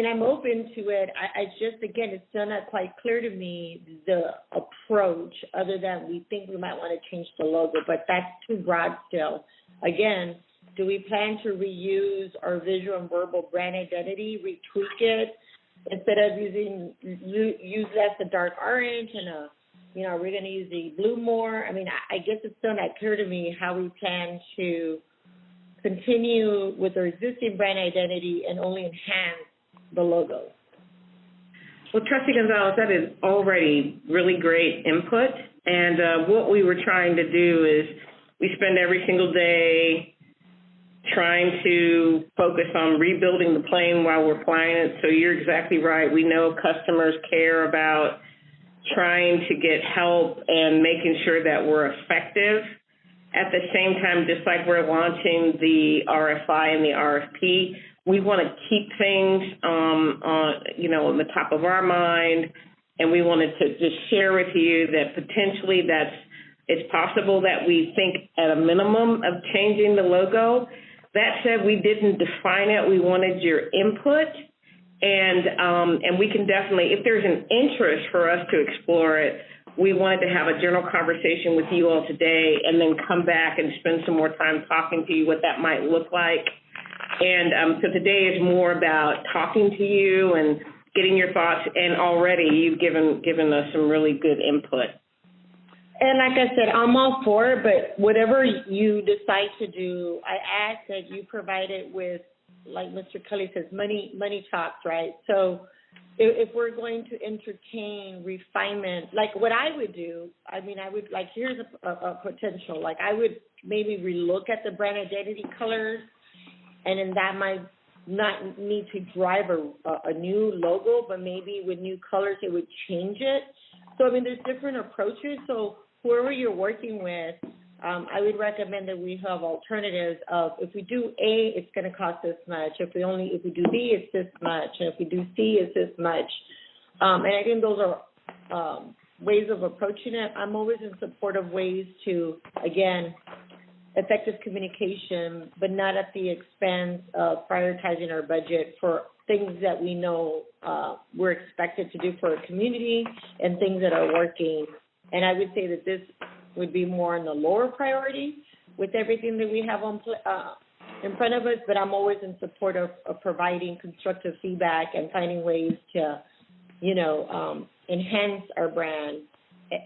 I'm open to it. I just, again, it's still not quite clear to me the approach, other than we think we might want to change the logo, but that's too broad still. Again, do we plan to reuse our visual and verbal brand identity, retweak it, instead of use less the dark orange and are we going to use the blue more? I guess it's still not clear to me how we plan to continue with our existing brand identity and only enhance the logo. Well, Trustee Gonzalez, that is already really great input. And what we were trying to do is we spend every single day trying to focus on rebuilding the plane while we're flying it. So you're exactly right. We know customers care about trying to get help and making sure that we're effective. At the same time, just like we're launching the RFI and the RFP, we want to keep things on the top of our mind, and we wanted to just share with you that potentially it's possible that we think at a minimum of changing the logo. That said, we didn't define it. We wanted your input, and we can definitely, if there's an interest for us to explore it, we wanted to have a general conversation with you all today and then come back and spend some more time talking to you what that might look like. And so today is more about talking to you and getting your thoughts, and already you've given us some really good input. And like I said, I'm all for it, but whatever you decide to do, I ask that you provide it with, like Mr. Kelly says, money talks, right? So if we're going to entertain refinement, like what I would do, I would, like, here's a potential. Like, I would maybe relook at the brand identity colors, and then that might not need to drive a new logo, but maybe with new colors it would change it. So, there's different approaches. So whoever you're working with, I would recommend that we have alternatives of, if we do A, it's going to cost this much. If we do B, it's this much. And if we do C, it's this much. And I think those are ways of approaching it. I'm always in support of ways to, again, effective communication, but not at the expense of prioritizing our budget for things that we know we're expected to do for our community and things that are working. And I would say that this would be more on the lower priority with everything that we have on in front of us, but I'm always in support of providing constructive feedback and finding ways to, enhance our brand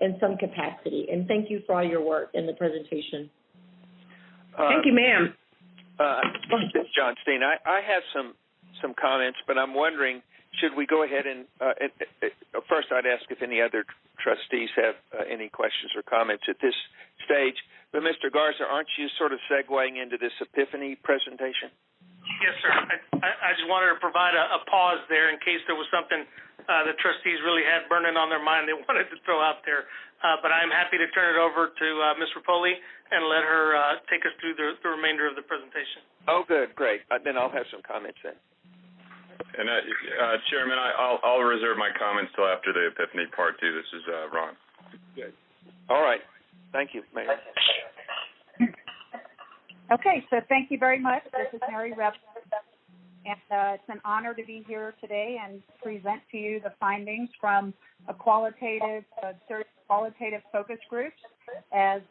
in some capacity. And thank you for all your work in the presentation. Thank you, ma'am. This is John Steen. I have some comments, but I'm wondering, should we go ahead and first I'd ask if any other trustees have any questions or comments at this stage. But Mr. Garza, aren't you sort of segueing into this Epiphany presentation? Yes, sir. I just wanted to provide a pause there in case there was something the trustees really had burning on their mind they wanted to throw out there. But I'm happy to turn it over to Ms. Rapoli and let her take us through the remainder of the presentation. Oh, good. Great. Then I'll have some comments then. And Chairman, I'll reserve my comments till after the Epiphany Part 2. This is Ron. Good. All right. Thank you, Mayor. Okay, so thank you very much. This is Mary Rep, and it's an honor to be here today and present to you the findings from a qualitative focus groups. As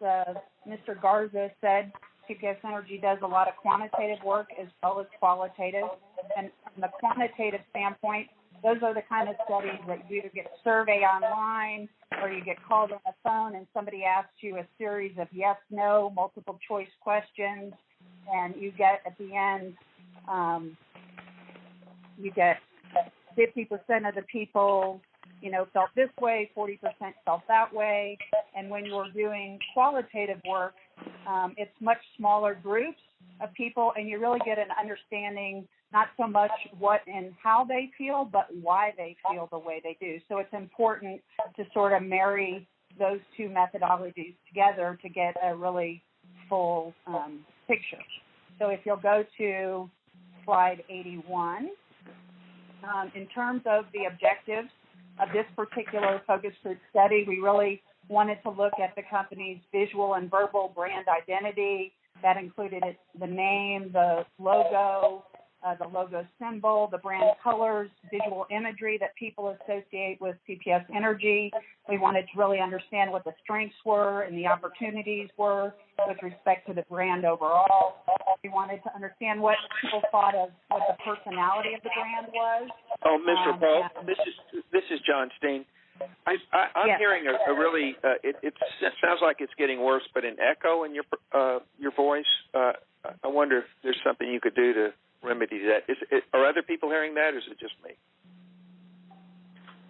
Mr. Garza said, CPS Energy does a lot of quantitative work as well as qualitative. And from the quantitative standpoint, those are the kind of studies that you either get survey online or you get called on the phone and somebody asks you a series of yes, no, multiple choice questions, and you get at the end, you get 50% of the people, felt this way, 40% felt that way. And when you're doing qualitative work, it's much smaller groups of people, and you really get an understanding not so much what and how they feel, but why they feel the way they do. So it's important to sort of marry those two methodologies together to get a really full picture. So if you'll go to slide 81, in terms of the objectives of this particular focus group study, we really wanted to look at the company's visual and verbal brand identity. That included the name, the logo symbol, the brand colors, visual imagery that people associate with CPS Energy. We wanted to really understand what the strengths were and the opportunities were with respect to the brand overall. We wanted to understand what people thought of what the personality of the brand was. Oh, Mr. Pope, this is John Steen. I'm hearing a really. It sounds like it's getting worse, but an echo in your voice. I wonder if there's something you could do to remedy that. Are other people hearing that, or is it just me?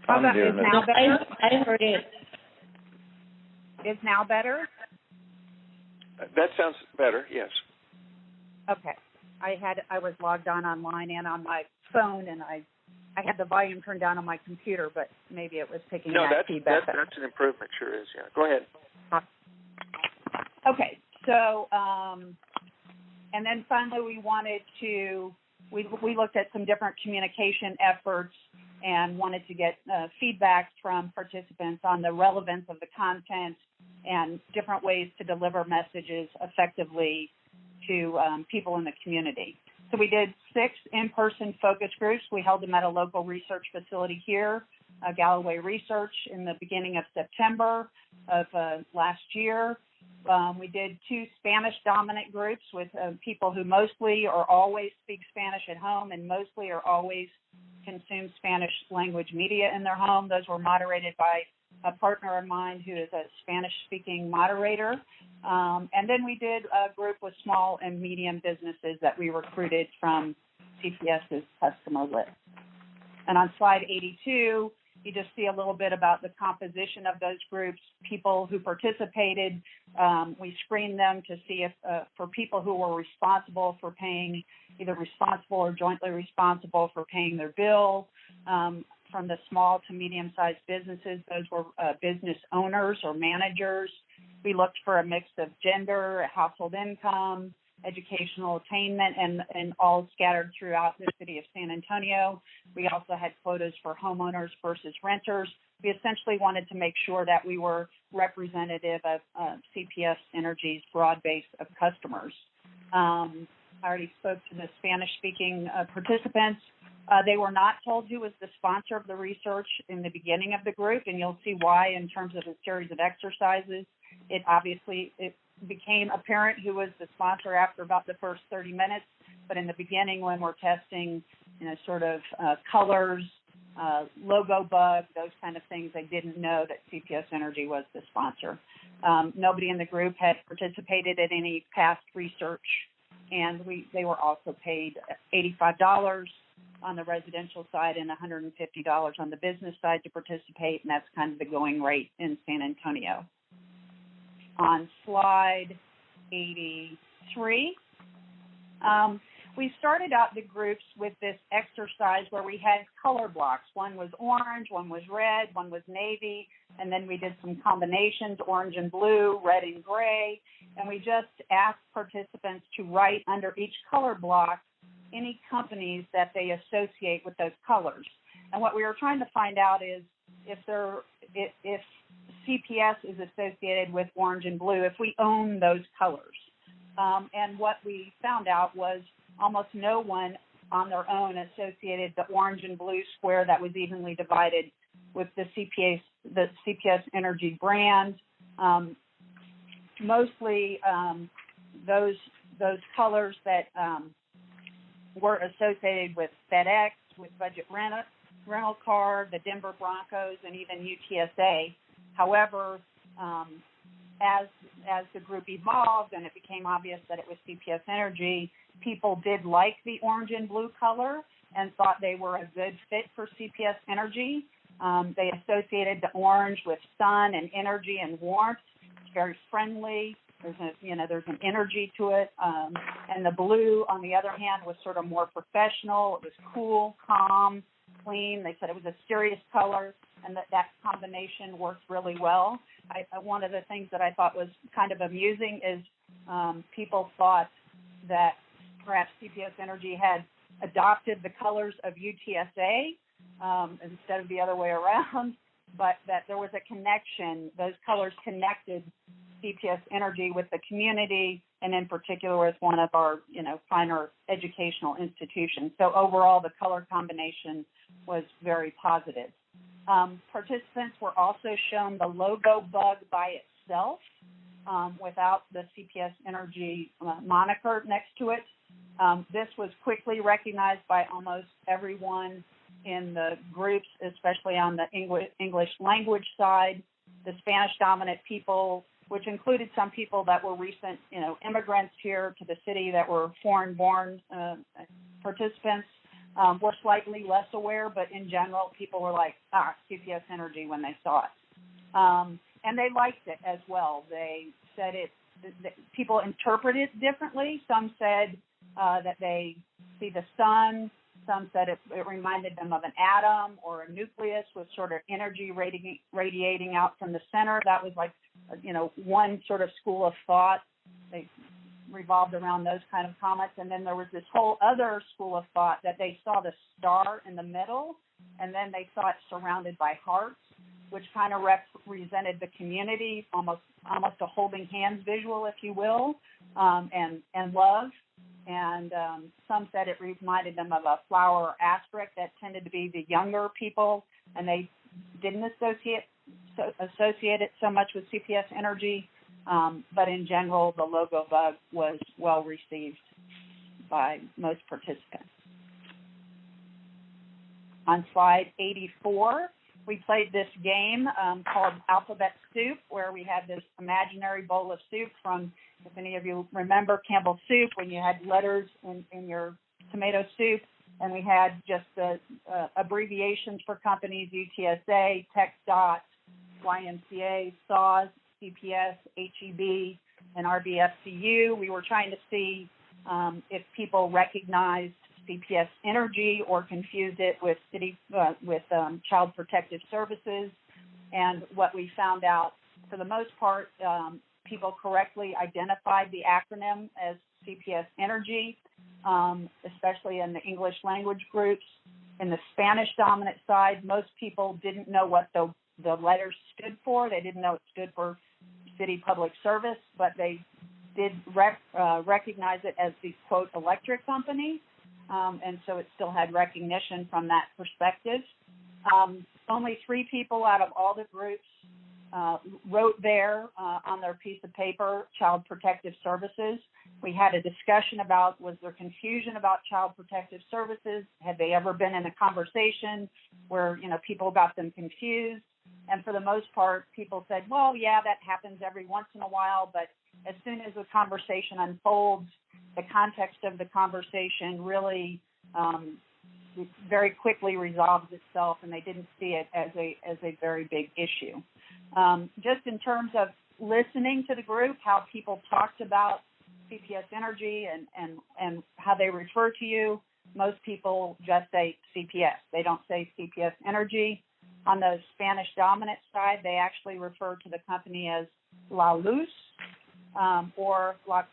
How about is now better? I heard it. Is now better? That sounds better. Yes. Okay. I was logged on online and on my phone, and I had the volume turned down on my computer, but maybe it was picking that feedback. No, that's an improvement. Sure is. Yeah. Go ahead. Okay. So, and then finally, we looked at some different communication efforts and wanted to get feedback from participants on the relevance of the content and different ways to deliver messages effectively to people in the community. So we did 6 in-person focus groups. We held them at a local research facility here, Galloway Research, in the beginning of September of last year. We did 2 Spanish-dominant groups with people who mostly or always speak Spanish at home and mostly or always consume Spanish language media in their home. Those were moderated by a partner of mine who is a Spanish-speaking moderator. And then we did a group with small and medium businesses that we recruited from CPS's customer list. And on slide 82, you just see a little bit about the composition of those groups, people who participated. We screened them to see if for people who were responsible for paying, either responsible or jointly responsible for paying their bill. From the small to medium-sized businesses, those were business owners or managers. We looked for a mix of gender, household income, educational attainment, and all scattered throughout the city of San Antonio. We also had quotas for homeowners versus renters. We essentially wanted to make sure that we were representative of CPS Energy's broad base of customers. I already spoke to the Spanish-speaking participants. They were not told who was the sponsor of the research in the beginning of the group, and you'll see why in terms of a series of exercises. It became apparent who was the sponsor after about the first 30 minutes, but in the beginning when we're testing, sort of colors, logo bug, those kind of things, they didn't know that CPS Energy was the sponsor. Nobody in the group had participated in any past research, and they were also paid $85 on the residential side and $150 on the business side to participate, and that's kind of the going rate in San Antonio. On slide 83, we started out the groups with this exercise where we had color blocks. One was orange, one was red, one was navy, and then we did some combinations, orange and blue, red and gray, and we just asked participants to write under each color block any companies that they associate with those colors. And what we were trying to find out is if CPS is associated with orange and blue, if we own those colors. And what we found out was almost no one on their own associated the orange and blue square that was evenly divided with the CPS Energy brand. Mostly those colors that were associated with FedEx, with Budget Rental Car, the Denver Broncos, and even UTSA. However, as the group evolved and it became obvious that it was CPS Energy, people did like the orange and blue color and thought they were a good fit for CPS Energy. They associated the orange with sun and energy and warmth. It's very friendly. There's an energy to it. And the blue, on the other hand, was sort of more professional. It was cool, calm, clean. They said it was a serious color, and that combination worked really well. One of the things that I thought was kind of amusing is people thought that perhaps CPS Energy had adopted the colors of UTSA instead of the other way around, but that there was a connection. Those colors connected CPS Energy with the community, and in particular with one of our, finer educational institutions. So overall, the color combination was very positive. Participants were also shown the logo bug by itself without the CPS Energy moniker next to it. This was quickly recognized by almost everyone in the groups, especially on the English language side. The Spanish-dominant people, which included some people that were recent, immigrants here to the city that were foreign-born participants, were slightly less aware, but in general, people were like, CPS Energy when they saw it. And they liked it as well. They said people interpret it differently. Some said that they see the sun. Some said it reminded them of an atom or a nucleus with sort of energy radiating out from the center. That was like, one sort of school of thought. They revolved around those kind of comments. And then there was this whole other school of thought that they saw the star in the middle, and then they saw it surrounded by hearts, which kind of represented the community, almost a holding hands visual, if you will, and love. And some said it reminded them of a flower or asterisk that tended to be the younger people, and they didn't associate it so much with CPS Energy. But in general, the logo bug was well received by most participants. On slide 84, we played this game called Alphabet Soup, where we had this imaginary bowl of soup from, if any of you remember Campbell's Soup, when you had letters in your tomato soup, and we had just the abbreviations for companies, UTSA, TxDOT, YMCA, SAWS, CPS, HEB, and RBFCU. We were trying to see if people recognized CPS Energy or confused it with Child Protective Services. And what we found out, for the most part, people correctly identified the acronym as CPS Energy, especially in the English language groups. In the Spanish dominant side, most people didn't know what the letters stood for. They didn't know it stood for City Public Service, but they did recognize it as the, quote, electric company, and so it still had recognition from that perspective. Only 3 people out of all the groups wrote there on their piece of paper, Child Protective Services. We had a discussion about, was there confusion about Child Protective Services? Had they ever been in a conversation where, people got them confused? And for the most part, people said, well, yeah, that happens every once in a while, but as soon as the conversation unfolds, the context of the conversation really very quickly resolves itself, and they didn't see it as a very big issue. Just in terms of listening to the group, how people talked about CPS Energy and how they refer to you, most people just say CPS. They don't say CPS Energy. On the Spanish dominant side, they actually refer to the company as La Luz or La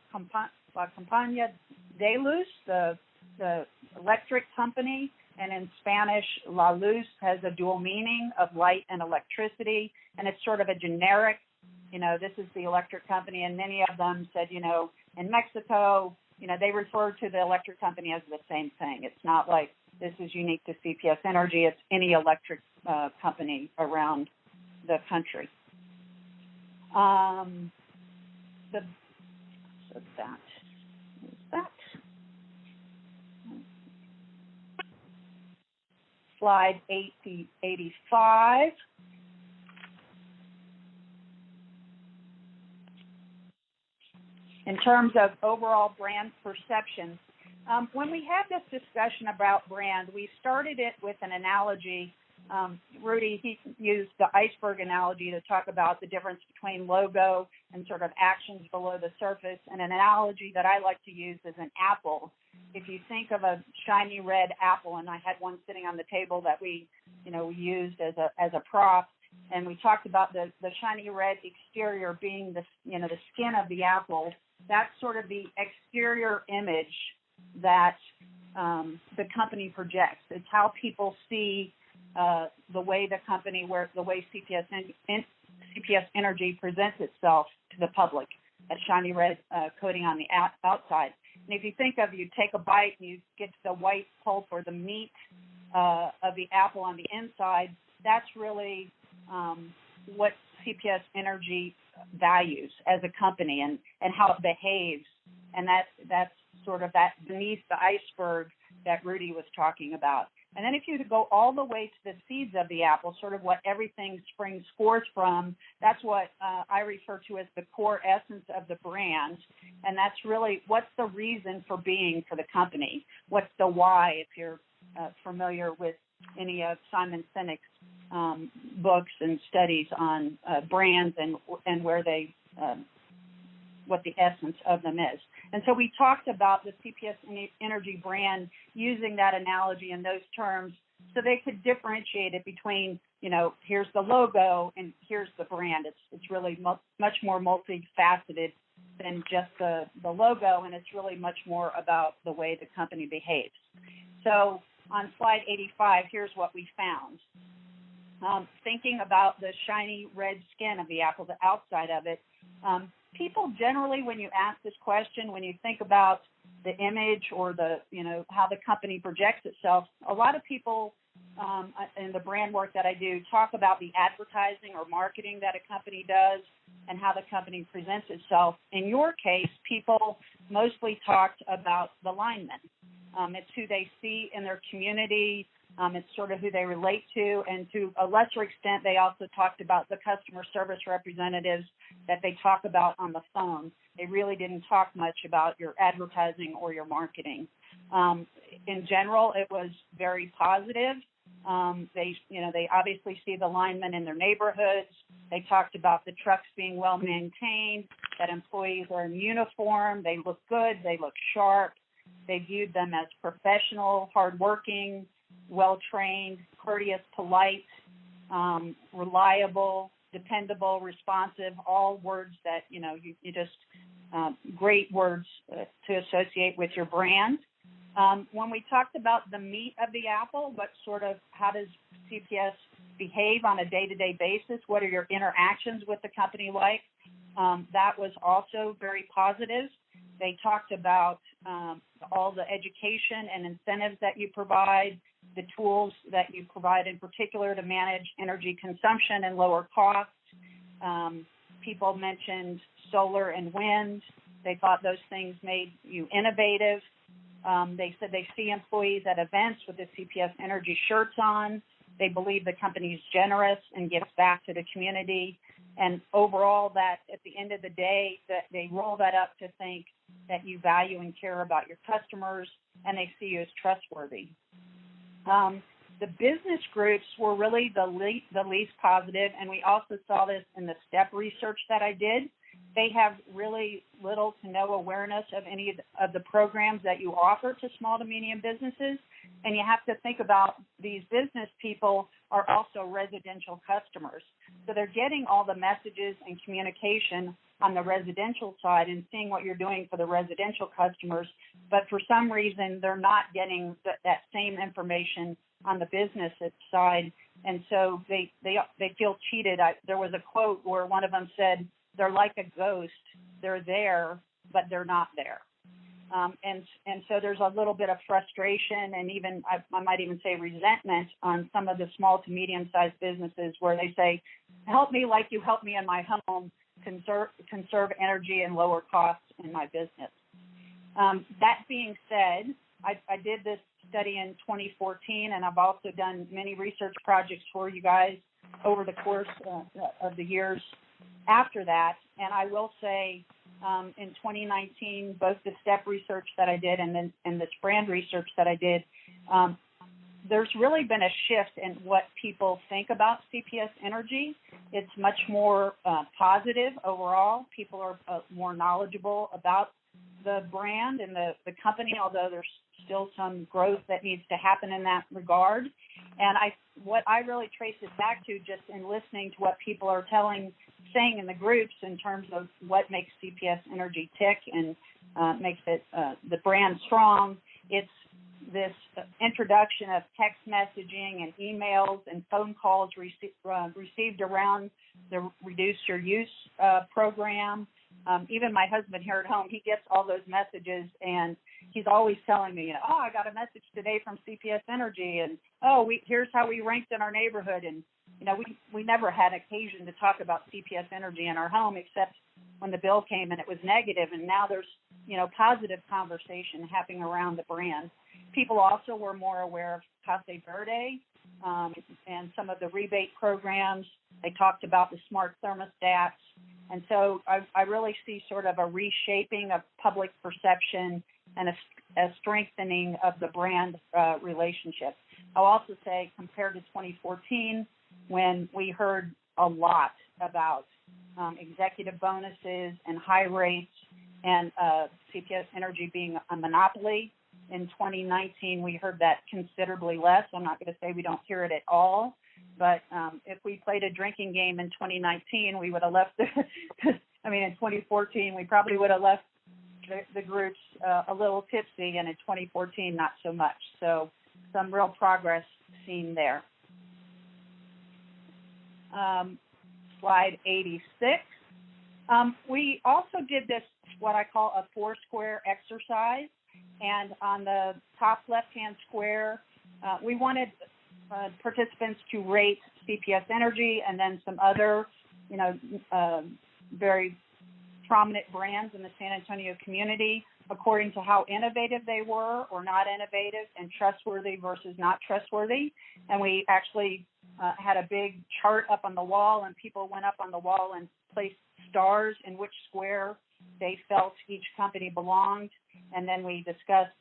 Compañía de Luz, the electric company. And in Spanish, La Luz has a dual meaning of light and electricity, and it's sort of a generic, this is the electric company. And many of them said, in Mexico, they refer to the electric company as the same thing. It's not like this is unique to CPS Energy. It's any electric company around the country. Slide 85. In terms of overall brand perception, when we had this discussion about brand, we started it with an analogy. Rudy, he used the iceberg analogy to talk about the difference between logo and sort of actions below the surface. And an analogy that I like to use is an apple. If you think of a shiny red apple, and I had one sitting on the table that we used as a prop, and we talked about the shiny red exterior being the skin of the apple. That's sort of the exterior image that the company projects. It's how people see the way the company, the way CPS Energy presents itself to the public, that shiny red coating on the outside. And if you think of, you take a bite and you get to the white pulp or the meat of the apple on the inside, that's really what CPS Energy values as a company and how it behaves. And that's sort of that beneath the iceberg that Rudy was talking about. And then if you go all the way to the seeds of the apple, sort of what everything springs forth from, that's what I refer to as the core essence of the brand. And that's really what's the reason for being for the company. What's the why, if you're familiar with any of Simon Sinek's books and studies on brands and where they, what the essence of them is. And so we talked about the CPS Energy brand using that analogy in those terms so they could differentiate it between, here's the logo and here's the brand. It's really much more multifaceted than just the logo, and it's really much more about the way the company behaves. So on slide 85, here's what we found. Thinking about the shiny red skin of the apple, the outside of it, people generally, when you ask this question, when you think about the image or the, how the company projects itself, a lot of people in the brand work that I do talk about the advertising or marketing that a company does and how the company presents itself. In your case, people mostly talked about the linemen. It's who they see in their community. It's sort of who they relate to, and to a lesser extent, they also talked about the customer service representatives that they talk about on the phone. They really didn't talk much about your advertising or your marketing. In general, it was very positive. They obviously see the linemen in their neighborhoods. They talked about the trucks being well maintained, that employees are in uniform, they look good, they look sharp. They viewed them as professional, hardworking, well-trained, courteous, polite, reliable. dependable, responsive, all words that, you just, great words to associate with your brand. When we talked about the meat of the apple, how does CPS behave on a day-to-day basis? What are your interactions with the company like? That was also very positive. They talked about all the education and incentives that you provide, the tools that you provide in particular to manage energy consumption and lower costs. People mentioned solar and wind. They thought those things made you innovative. They said they see employees at events with the CPS Energy shirts on. They believe the company is generous and gives back to the community. And overall, that at the end of the day, that they roll that up to think that you value and care about your customers, and they see you as trustworthy. The business groups were really the least positive, and we also saw this in the STEP research that I did. They have really little to no awareness of any of the programs that you offer to small to medium businesses. And you have to think about these business people are also residential customers. So they're getting all the messages and communication on the residential side and seeing what you're doing for the residential customers. But for some reason, they're not getting that same information on the business side. And so they feel cheated. There was a quote where one of them said, "They're like a ghost. They're there, but they're not there." And so there's a little bit of frustration and even, I might even say resentment on some of the small to medium-sized businesses where they say, "Help me like you helped me in my home, conserve energy and lower costs in my business." That being said, I did this study in 2014, and I've also done many research projects for you guys over the course of the years after that. And I will say in 2019, both the STEP research that I did and this brand research that I did, there's really been a shift in what people think about CPS Energy. It's much more positive overall. People are more knowledgeable about the brand and the company, although there's still some growth that needs to happen in that regard. And what I really trace it back to, just in listening to what people are saying in the groups in terms of what makes CPS Energy tick and makes it the brand strong. It's this introduction of text messaging and emails and phone calls received around the Reduce Your Use program. Even my husband here at home, he gets all those messages, and he's always telling me, "Oh, I got a message today from CPS Energy," and here's how we ranked in our neighborhood. And we never had occasion to talk about CPS Energy in our home except when the bill came and it was negative, and now there's positive conversation happening around the brand. People also were more aware of Casa Verde and some of the rebate programs. They talked about the smart thermostats. And so I really see sort of a reshaping of public perception and a strengthening of the brand relationship. I'll also say, compared to 2014, when we heard a lot about executive bonuses and high rates and CPS Energy being a monopoly, in 2019 we heard that considerably less. I'm not going to say we don't hear it at all. But if we played a drinking game in 2019, we would have left in 2014, we probably would have left the groups a little tipsy, and in 2014, not so much. So some real progress seen there. Slide 86. We also did this, what I call a 4-square exercise. And on the top left-hand square, we wanted participants to rate CPS Energy and then some other, very prominent brands in the San Antonio community according to how innovative they were or not innovative, and trustworthy versus not trustworthy. And we actually had a big chart up on the wall, and people went up on the wall and placed stars in which square they felt each company belonged. And then we discussed,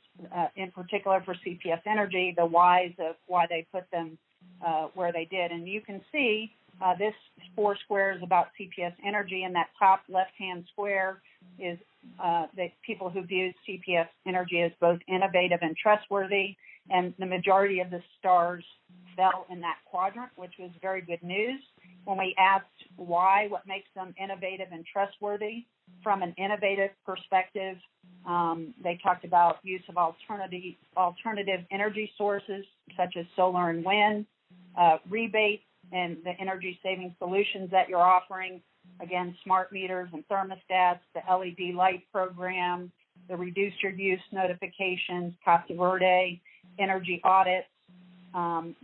in particular for CPS Energy, the whys of why they put them where they did. And you can see this 4 squares about CPS Energy, and that top left-hand square is the people who view CPS Energy as both innovative and trustworthy. And the majority of the stars fell in that quadrant, which was very good news. when we asked why, what makes them innovative and trustworthy. From an innovative perspective, they talked about use of alternative energy sources such as solar and wind, rebates and the energy saving solutions that you're offering. Again, smart meters and thermostats, the LED light program, the reduce your use notifications, Casa Verde, energy audits.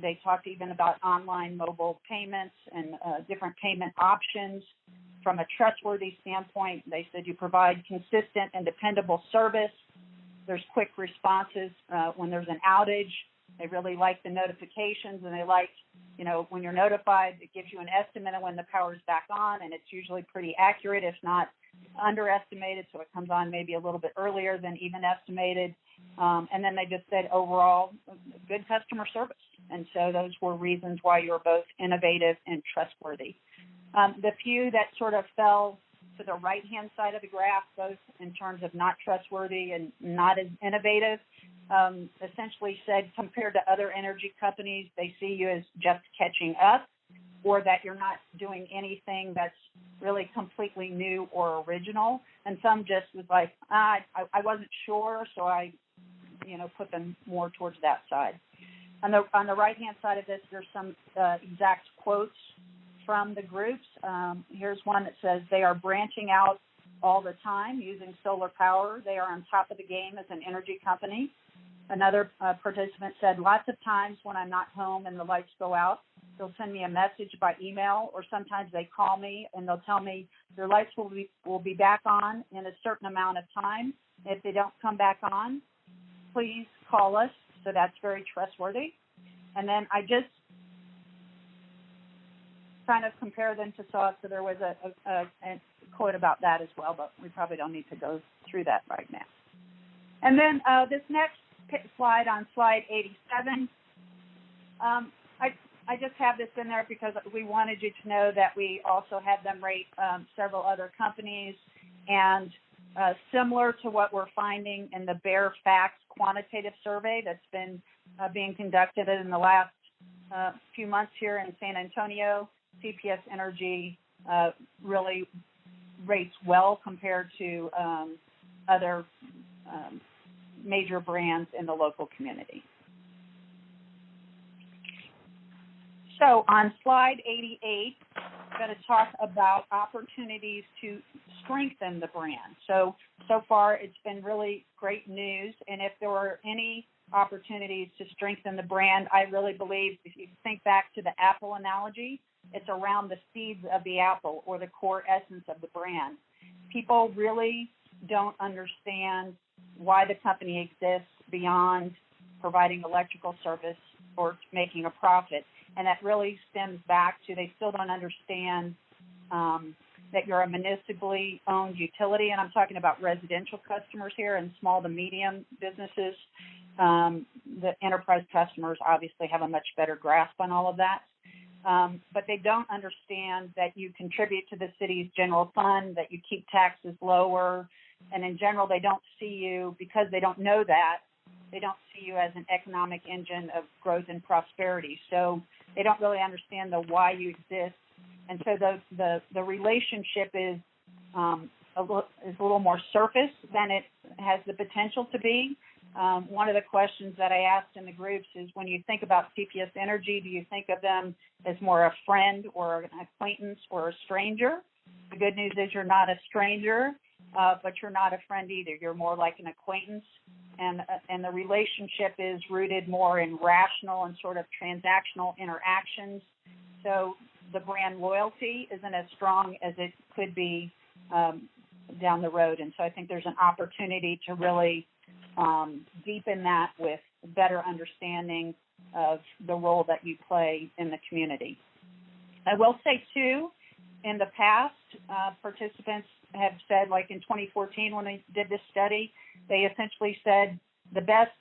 They talked even about online mobile payments and different payment options. From a trustworthy standpoint, they said you provide consistent and dependable service. There's quick responses when there's an outage. They really like the notifications, and they like, when you're notified, it gives you an estimate of when the power's back on, and it's usually pretty accurate, if not underestimated, so it comes on maybe a little bit earlier than even estimated. And then they just said overall, good customer service. And so those were reasons why you're both innovative and trustworthy. The few that sort of fell to the right-hand side of the graph, both in terms of not trustworthy and not as innovative, essentially said compared to other energy companies, they see you as just catching up, or that you're not doing anything that's really completely new or original. And some just was like, I wasn't sure, so I, put them more towards that side. On the right-hand side of this, there's some exact quotes from the groups. Here's one that says, they are branching out all the time using solar power. They are on top of the game as an energy company. Another participant said, lots of times when I'm not home and the lights go out, they'll send me a message by email, or sometimes they call me and they'll tell me your lights will be back on in a certain amount of time. If they don't come back on, please call us. So that's very trustworthy. And then I just kind of compare them to SAW, so there was a quote about that as well, but we probably don't need to go through that right now. And then this next slide on slide 87, I just have this in there because we wanted you to know that we also had them rate several other companies, and similar to what we're finding in the Bare Facts quantitative survey that's been being conducted in the last few months here in San Antonio, CPS Energy really rates well compared to other major brands in the local community. So on slide 88, I'm going to talk about opportunities to strengthen the brand. So far it's been really great news, and if there were any opportunities to strengthen the brand, I really believe, if you think back to the apple analogy, it's around the seeds of the apple or the core essence of the brand. People really don't understand why the company exists beyond providing electrical service or making a profit. And that really stems back to they still don't understand that you're a municipally owned utility, and I'm talking about residential customers here and small to medium businesses. The enterprise customers obviously have a much better grasp on all of that. But they don't understand that you contribute to the city's general fund, that you keep taxes lower, and in general they don't see you, because they don't know that, they don't see you as an economic engine of growth and prosperity. So they don't really understand the why you exist. And so the relationship is a little more surface than it has the potential to be. One of the questions that I asked in the groups is, when you think about CPS Energy, do you think of them as more a friend or an acquaintance or a stranger? The good news is you're not a stranger, but you're not a friend either. You're more like an acquaintance, and the relationship is rooted more in rational and sort of transactional interactions. So the brand loyalty isn't as strong as it could be down the road. And so I think there's an opportunity to really deepen that with better understanding of the role that you play in the community. I will say, too, in the past, participants have said, like in 2014 when they did this study, they essentially said the best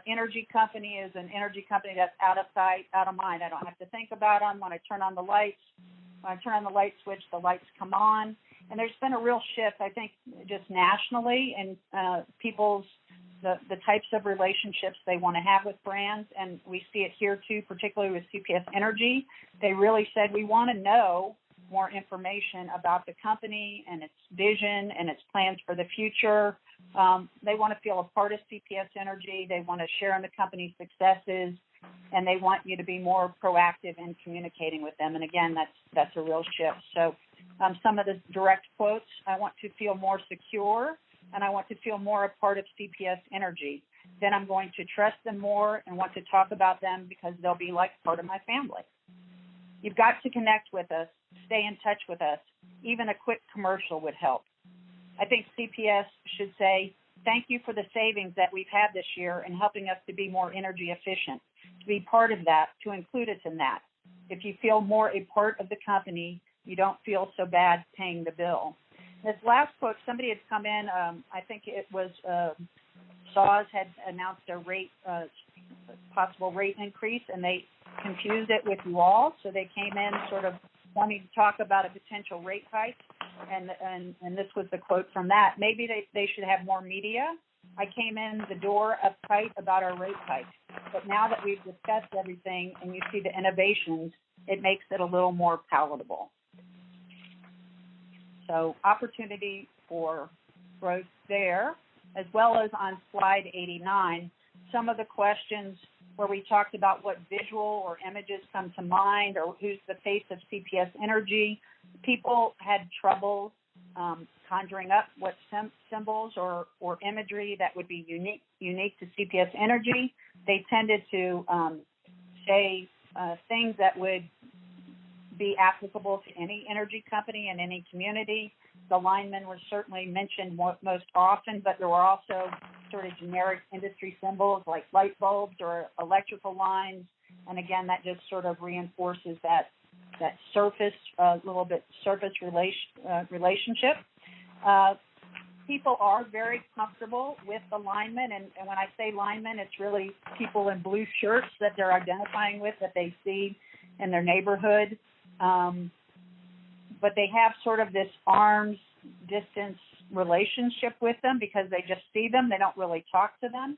energy company is an energy company that's out of sight, out of mind. I don't have to think about them. When I turn on the lights, when I turn on the light switch, the lights come on. And there's been a real shift, I think, just nationally in people's the types of relationships they want to have with brands, and we see it here too, particularly with CPS Energy. They really said, we want to know more information about the company and its vision and its plans for the future. They want to feel a part of CPS Energy. They want to share in the company's successes, and they want you to be more proactive in communicating with them. And again, that's a real shift. So some of the direct quotes: I want to feel more secure, and I want to feel more a part of CPS Energy. Then I'm going to trust them more and want to talk about them because they'll be like part of my family. You've got to connect with us, stay in touch with us. Even a quick commercial would help. I think CPS should say, thank you for the savings that we've had this year in helping us to be more energy efficient. To be part of that, to include us in that. If you feel more a part of the company, you don't feel so bad paying the bill. This last quote, somebody had come in, I think it was SAWS had announced a rate, possible rate increase, and they confused it with you all. So they came in sort of wanting to talk about a potential rate hike, and this was the quote from that. Maybe they should have more media. I came in the door uptight about our rate hike, but now that we've discussed everything and you see the innovations, it makes it a little more palatable. So opportunity for growth there, as well as on slide 89, some of the questions where we talked about what visual or images come to mind or who's the face of CPS Energy. People had trouble conjuring up what symbols or imagery that would be unique to CPS Energy. They tended to say things that would be applicable to any energy company and any community. The linemen were certainly mentioned most often, but there were also sort of generic industry symbols like light bulbs or electrical lines. And again, that just sort of reinforces that surface, little bit surface relationship. People are very comfortable with the linemen, and when I say linemen, it's really people in blue shirts that they're identifying with, that they see in their neighborhood. But they have sort of this arm's distance relationship with them because they just see them. They don't really talk to them.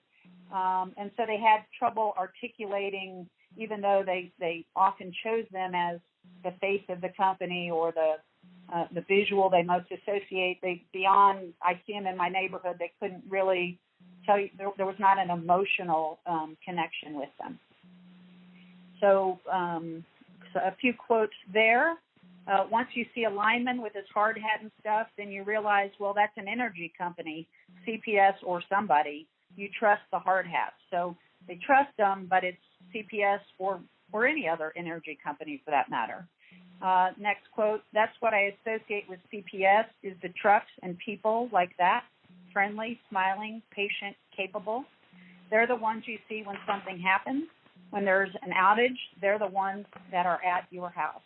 And so they had trouble articulating, even though they often chose them as the face of the company or the visual they most associate. Beyond, I see them in my neighborhood, they couldn't really tell you, there was not an emotional connection with them. So a few quotes there. Once you see a lineman with his hard hat and stuff, then you realize, well, that's an energy company, CPS or somebody. You trust the hard hats. So they trust them, but it's CPS or any other energy company for that matter. Next quote, that's what I associate with CPS is the trucks and people like that, friendly, smiling, patient, capable. They're the ones you see when something happens. When there's an outage, they're the ones that are at your house.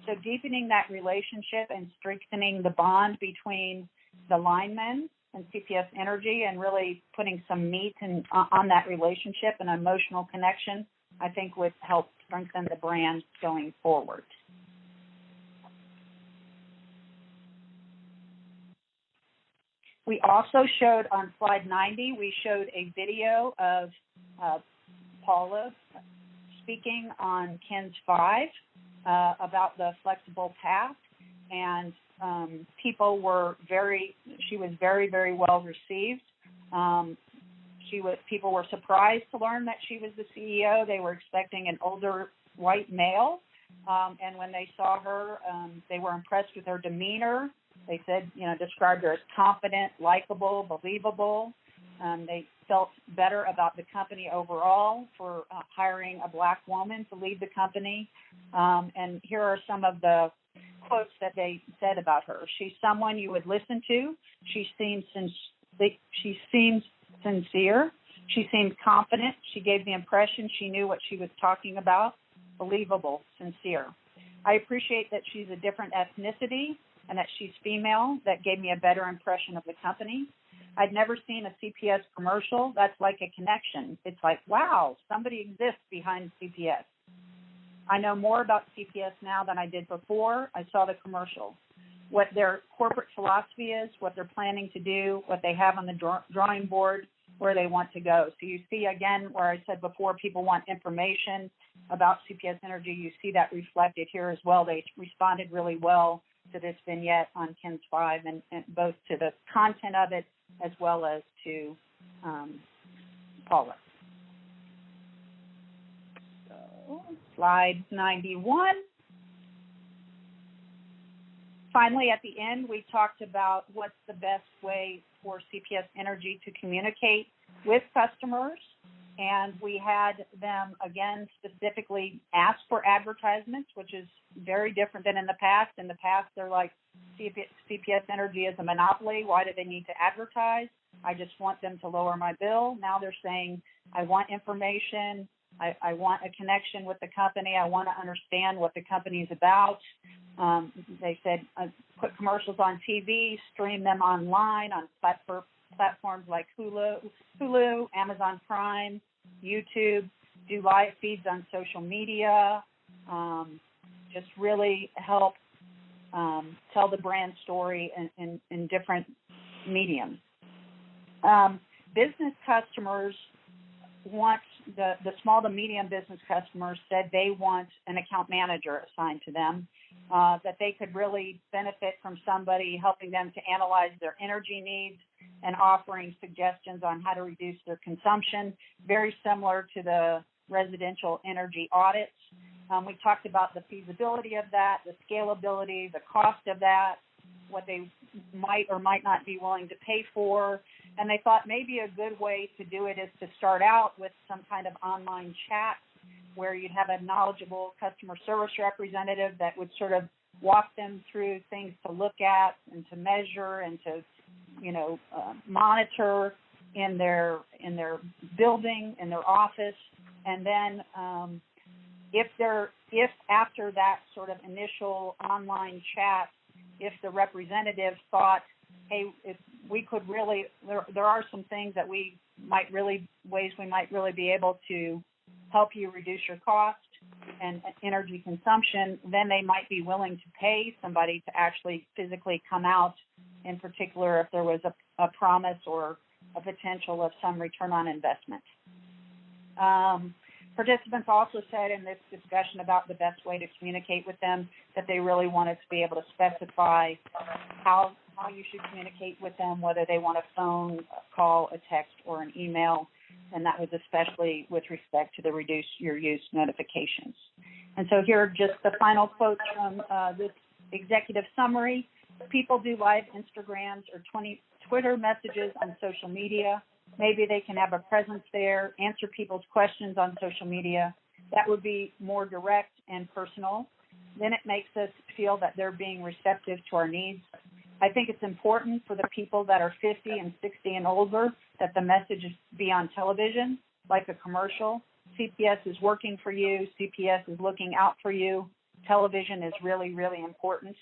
So deepening that relationship and strengthening the bond between the linemen and CPS Energy and really putting some meat on that relationship and emotional connection, I think would help strengthen the brand going forward. We also showed on slide 90, we showed a video of Paula speaking on KENS 5 about the flexible path, and people were she was very, very well received. People were surprised to learn that she was the CEO. They were expecting an older white male, and when they saw her, they were impressed with her demeanor. They said, described her as confident, likable, believable. They felt better about the company overall for hiring a Black woman to lead the company. And here are some of the quotes that they said about her. She's someone you would listen to. She seems sincere. She seemed confident. She gave the impression she knew what she was talking about. Believable, sincere. I appreciate that she's a different ethnicity and that she's female. That gave me a better impression of the company. I'd never seen a CPS commercial. That's like a connection. It's like, wow, somebody exists behind CPS. I know more about CPS now than I did before I saw the commercial. What their corporate philosophy is, what they're planning to do, what they have on the drawing board, where they want to go. So you see, again, where I said before, people want information about CPS Energy. You see that reflected here as well. They responded really well to this vignette on KINS 5, and both to the content of it as well as to Paula. So, slide 91. Finally, at the end, we talked about what's the best way for CPS Energy to communicate with customers. And we had them, again, specifically ask for advertisements, which is very different than in the past. In the past, they're like, CPS Energy is a monopoly. Why do they need to advertise? I just want them to lower my bill. Now they're saying, I want information. I want a connection with the company. I want to understand what the company is about. They said, put commercials on TV, stream them online on platforms like Hulu, Amazon Prime, YouTube, do live feeds on social media, just really help tell the brand story in different mediums. Business customers want, the small to medium business customers said they want an account manager assigned to them, that they could really benefit from somebody helping them to analyze their energy needs and offering suggestions on how to reduce their consumption, very similar to the residential energy audits. We talked about the feasibility of that, the scalability, the cost of that, what they might or might not be willing to pay for. And they thought maybe a good way to do it is to start out with some kind of online chat where you'd have a knowledgeable customer service representative that would sort of walk them through things to look at and to measure and to, monitor in their building, in their office. And then if after that sort of initial online chat, if the representative thought, hey, if we could really, there are some things that ways we might really be able to help you reduce your cost and energy consumption, then they might be willing to pay somebody to actually physically come out, in particular if there was a promise or a potential of some return on investment. Participants also said in this discussion about the best way to communicate with them that they really wanted to be able to specify how you should communicate with them, whether they want a phone call, a text, or an email, and that was especially with respect to the reduce your use notifications. And so here are just the final quotes from this executive summary. People do live Instagrams or Twitter messages on social media. Maybe they can have a presence there, answer people's questions on social media. That would be more direct and personal. Then it makes us feel that they're being receptive to our needs. I think it's important for the people that are 50 and 60 and older that the message be on television, like a commercial. CPS is working for you. CPS is looking out for you. Television is really, really important.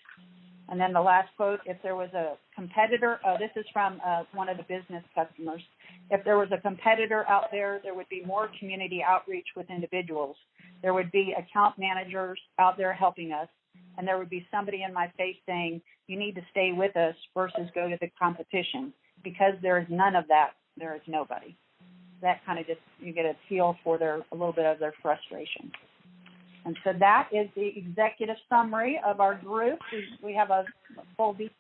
And then the last quote, if there was a competitor, this is from one of the business customers. If there was a competitor out there, there would be more community outreach with individuals. There would be account managers out there helping us. And there would be somebody in my face saying, you need to stay with us versus go to the competition. Because there is none of that, there is nobody. That kind of just, you get a feel for a little bit of their frustration. And so that is the executive summary of our group. We have a full detail.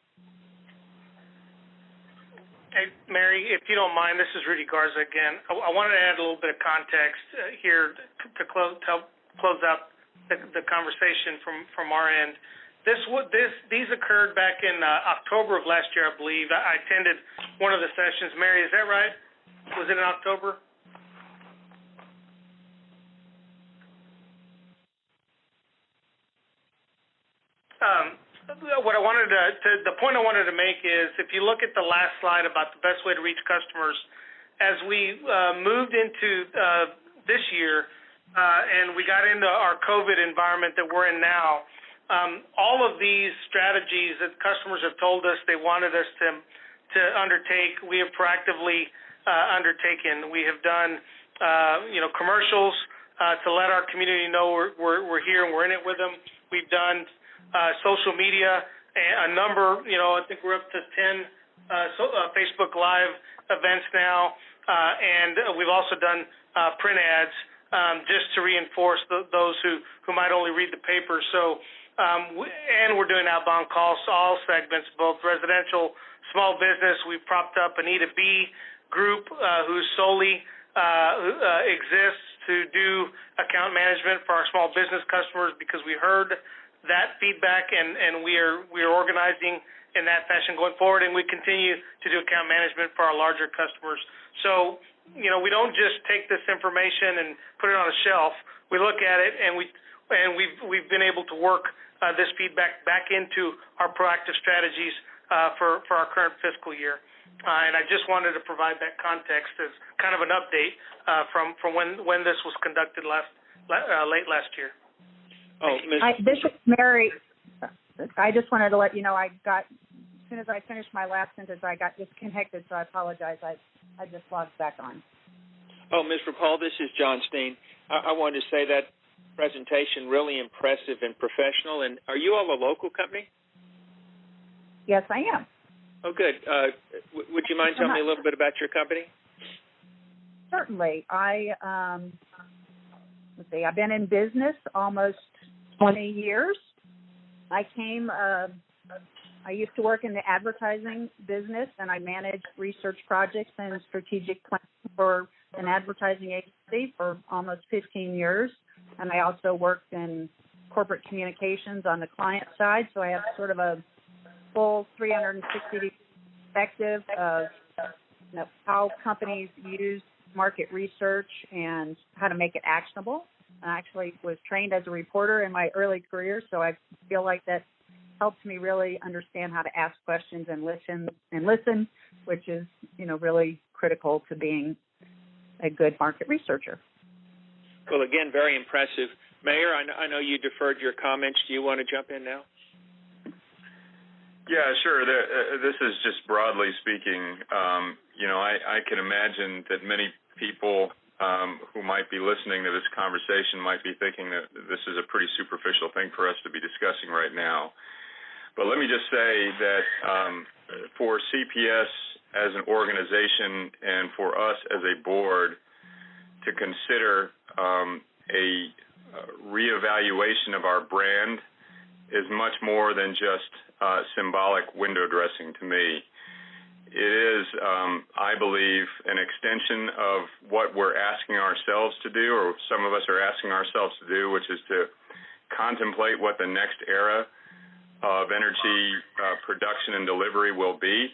Hey, Mary, if you don't mind, this is Rudy Garza again. I wanted to add a little bit of context here to help close out the conversation from our end. These occurred back in October of last year, I believe. I attended one of the sessions. Mary, is that right? Was it in October? The point I wanted to make is, if you look at the last slide about the best way to reach customers, as we moved into this year and we got into our COVID environment that we're in now, all of these strategies that customers have told us they wanted us to undertake, we have proactively undertaken. We have done, commercials to let our community know we're here and we're in it with them. We've done social media, a number, I think we're up to 10 Facebook Live events now, and we've also done print ads just to reinforce those who might only read the paper. So, and we're doing outbound calls to all segments, both residential, small business. We've propped up an E2B group who solely exists to do account management for our small business customers because we heard that feedback, and we are organizing in that fashion going forward, and we continue to do account management for our larger customers. So, we don't just take this information and put it on a shelf. We look at it, and we've been able to work this feedback back into our proactive strategies for our current fiscal year. And I just wanted to provide that context as kind of an update from when this was conducted late last year. Oh, This is Mary. I just wanted to let you know as soon as I finished my last sentence, I got disconnected, so I apologize. I just logged back on. Oh, Ms. Rapal, this is John Steen. I wanted to say that presentation really impressive and professional. And are you all a local company? Yes, I am. Oh, good. Would you mind telling me a little bit about your company? Certainly. Let's see, I've been in business almost 20 years. I used to work in the advertising business, and I managed research projects and strategic planning for an advertising agency for almost 15 years. And I also worked in corporate communications on the client side, so I have sort of a full 360-degree perspective of how companies use market research and how to make it actionable. I actually was trained as a reporter in my early career, so I feel like that helps me really understand how to ask questions and listen, which is, really critical to being a good market researcher. Well, again, very impressive. Mayor, I know you deferred your comments. Do you want to jump in now? Yeah, sure. This is just broadly speaking. I can imagine that many people who might be listening to this conversation might be thinking that this is a pretty superficial thing for us to be discussing right now. But let me just say that for CPS as an organization and for us as a board to consider a reevaluation of our brand is much more than just symbolic window dressing to me. It is, I believe, an extension of what we're asking ourselves to do, or some of us are asking ourselves to do, which is to contemplate what the next era of energy production and delivery will be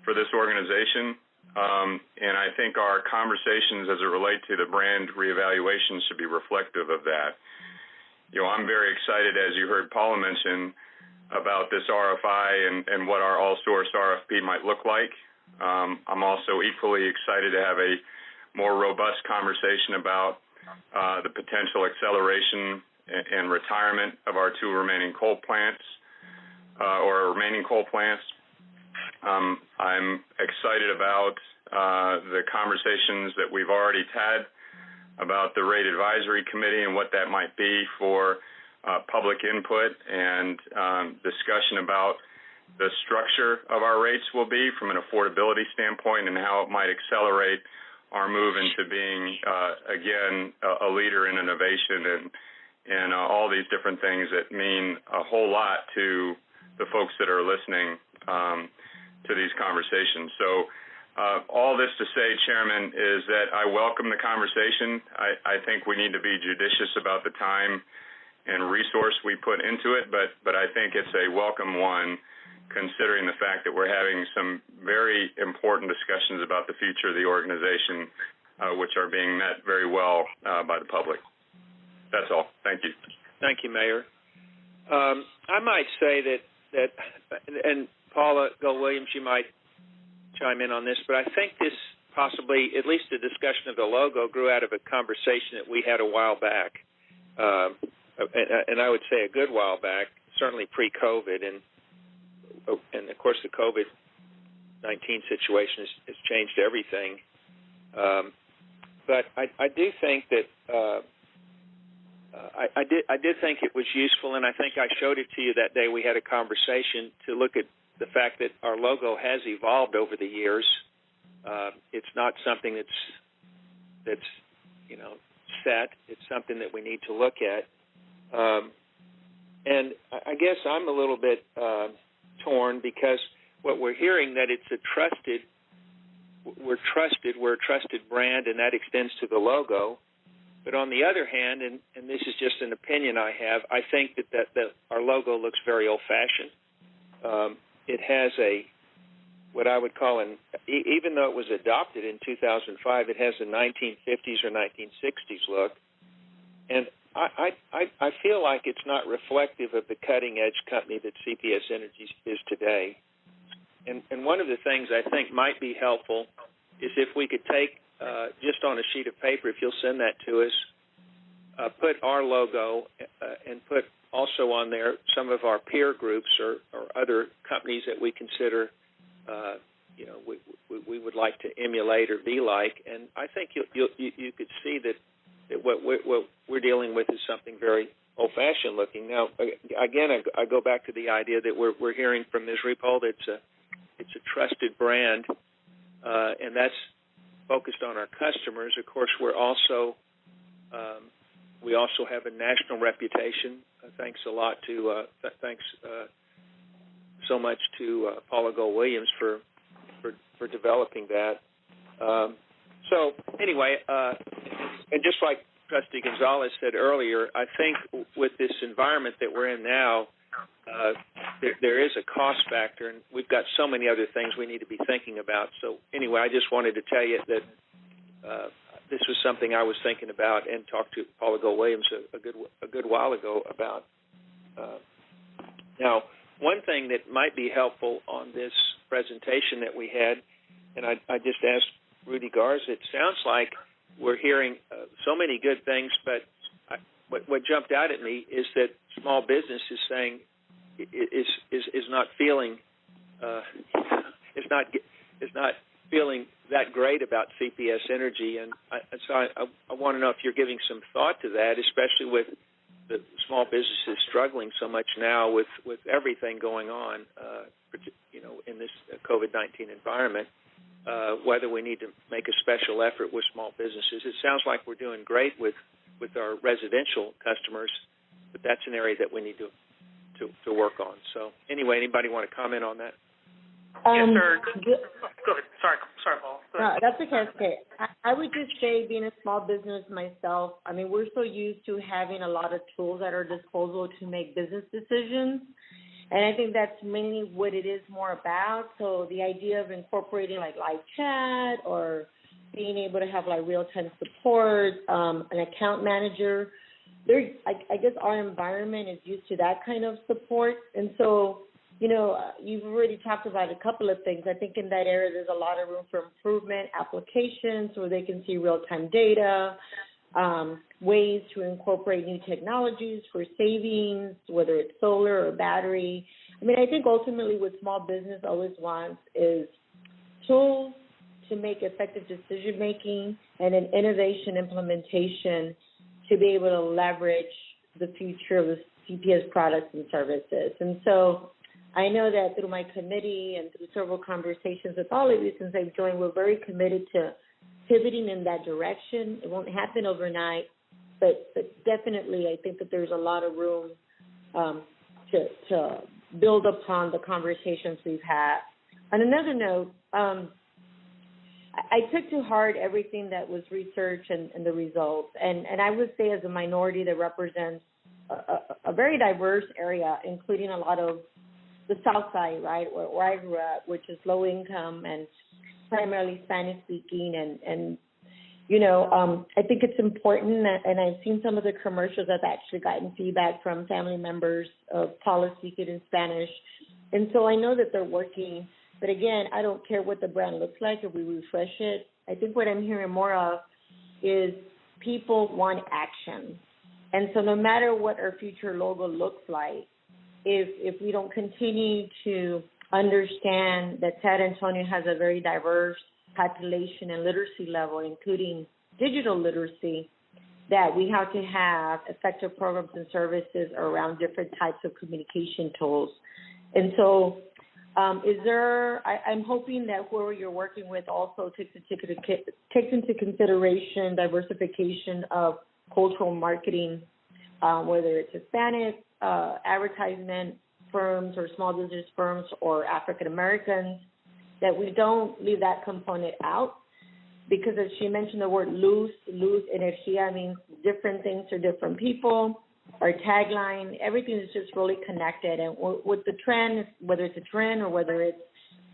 for this organization. And I think our conversations as it relates to the brand reevaluation should be reflective of that. I'm very excited, as you heard Paula mention, about this RFI and what our all-source RFP might look like. I'm also equally excited to have a more robust conversation about the potential acceleration and retirement of our two remaining coal plants, I'm excited about the conversations that we've already had about the rate advisory committee and what that might be for public input and discussion about the structure of our rates will be from an affordability standpoint and how it might accelerate our move into being, again, a leader in innovation and all these different things that mean a whole lot to the folks that are listening to these conversations. So all this to say, Chairman, is that I welcome the conversation. I think we need to be judicious about the time and resource we put into it, but I think it's a welcome one, considering the fact that we're having some very important discussions about the future of the organization, which are being met very well by the public. That's all. Thank you. Thank you, Mayor. I might say that and Paula Gold-Williams, you might chime in on this, but I think this possibly, at least the discussion of the logo, grew out of a conversation that we had a while back, and I would say a good while back, certainly pre-COVID, and of course the COVID-19 situation has changed everything. But I do think that I did think it was useful, and I think I showed it to you that day we had a conversation to look at the fact that our logo has evolved over the years. It's not something that's set. It's something that we need to look at. And I guess I'm a little bit torn because what we're hearing that it's we're a trusted brand, and that extends to the logo. But on the other hand, and this is just an opinion I have, I think that our logo looks very old-fashioned. It has what I would call even though it was adopted in 2005, it has a 1950s or 1960s look. And I feel like it's not reflective of the cutting-edge company that CPS Energy is today. And one of the things I think might be helpful is if we could take, just on a sheet of paper, if you'll send that to us, put our logo and put also on there some of our peer groups or other companies that we consider, we would like to emulate or be like. And I think you could see that what we're dealing with is something very old-fashioned looking. Now, again, I go back to the idea that we're hearing from Ms. Repold it's a trusted brand, and that's focused on our customers. Of course, we also have a national reputation. Thanks a lot to so much to Paula Gold-Williams for developing that. So anyway, and just like Trustee Gonzalez said earlier, I think with this environment that we're in now, there is a cost factor, and we've got so many other things we need to be thinking about. So anyway, I just wanted to tell you that this was something I was thinking about and talked to Paula Gold-Williams a good while ago about. Now, one thing that might be helpful on this presentation that we had, and I just asked Rudy Garza, it sounds like we're hearing so many good things, but what jumped out at me is that small business is saying is not feeling is not feeling that great about CPS Energy, and so I want to know if you're giving some thought to that, especially with the small businesses struggling so much now with everything going on, in this COVID-19 environment. Whether we need to make a special effort with small businesses. It sounds like we're doing great with our residential customers, but that's an area that we need to work on. So anyway, anybody want to comment on that? Yes, sir. Go ahead. Sorry, Paul. That's okay. I would just say, being a small business myself, I mean, we're so used to having a lot of tools at our disposal to make business decisions. And I think that's mainly what it is more about. So the idea of incorporating like live chat or being able to have like real-time support, an account manager, I guess our environment is used to that kind of support. And so, you've already talked about a couple of things. I think in that area there's a lot of room for improvement, applications where they can see real-time data, ways to incorporate new technologies for savings, whether it's solar or battery. I mean, I think ultimately what small business always wants is tools to make effective decision-making and an innovation implementation to be able to leverage the future of the CPS products and services. And so I know that through my committee and through several conversations with all of you since I've joined, we're very committed to pivoting in that direction. It won't happen overnight, but definitely I think that there's a lot of room to build upon the conversations we've had. On another note, I took to heart everything that was researched and the results, and I would say as a minority that represents a very diverse area, including a lot of the South Side, right, where I grew up, which is low income and primarily Spanish speaking, and I think it's important, and I've seen some of the commercials. I've actually gotten feedback from family members of Paula speaking in Spanish, and so I know that they're working. But again, I don't care what the brand looks like if we refresh it. I think what I'm hearing more of is people want action, and so no matter what our future logo looks like, if we don't continue to understand that San Antonio has a very diverse population and literacy level, including digital literacy, that we have to have effective programs and services around different types of communication tools. And so I'm hoping that whoever you're working with also takes into consideration diversification of cultural marketing, whether it's Hispanic advertisement firms or small business firms or African Americans, that we don't leave that component out. Because as she mentioned the word luz energía means different things to different people. Our tagline, everything is just really connected. And with the trend, whether it's a trend or whether it's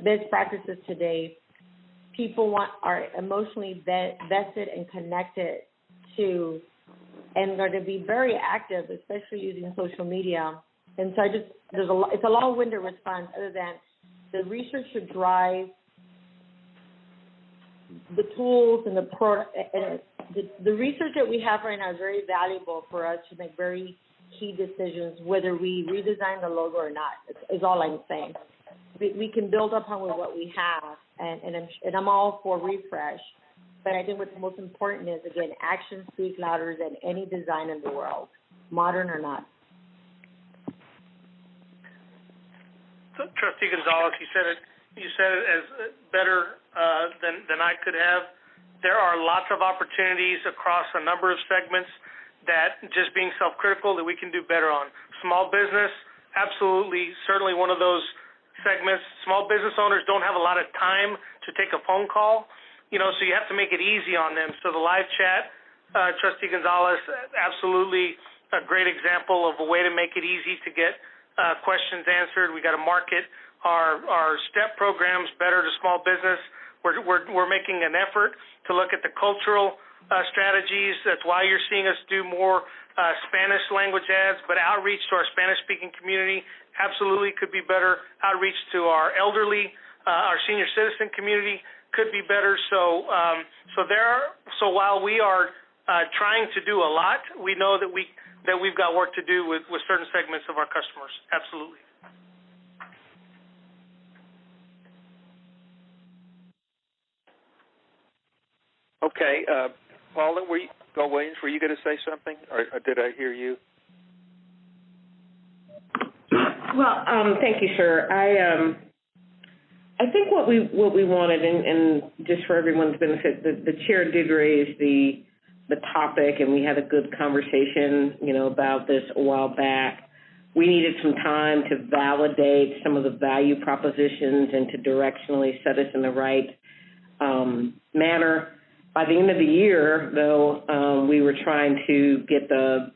best practices today, people are emotionally vested and connected to, and are to be very active, especially using social media. And so it's a long-winded response other than the research should drive the tools and the research that we have right now is very valuable for us to make very key decisions, whether we redesign the logo or not, is all I'm saying. We can build upon what we have, and I'm all for refresh. But I think what's most important is, again, actions speak louder than any design in the world, modern or not. So, Trustee Gonzalez, you said it as better than I could have. There are lots of opportunities across a number of segments that just being self-critical that we can do better on. Small business, absolutely, certainly one of those segments. Small business owners don't have a lot of time to take a phone call, so you have to make it easy on them. So the live chat, Trustee Gonzalez, absolutely a great example of a way to make it easy to get questions answered. We got to market our STEP programs better to small business. We're making an effort to look at the cultural strategies. That's why you're seeing us do more Spanish language ads, but outreach to our Spanish-speaking community absolutely could be better. Outreach to our elderly, our senior citizen community could be better. So while we are trying to do a lot, we know that we've got work to do with certain segments of our customers. Absolutely. Okay, Paula, Williams, were you going to say something, or did I hear you? Well, thank you, sir. I think what we wanted, and just for everyone's benefit, the chair did raise the topic, and we had a good conversation, about this a while back. We needed some time to validate some of the value propositions and to directionally set us in the right manner. By the end of the year, though, we were trying to get the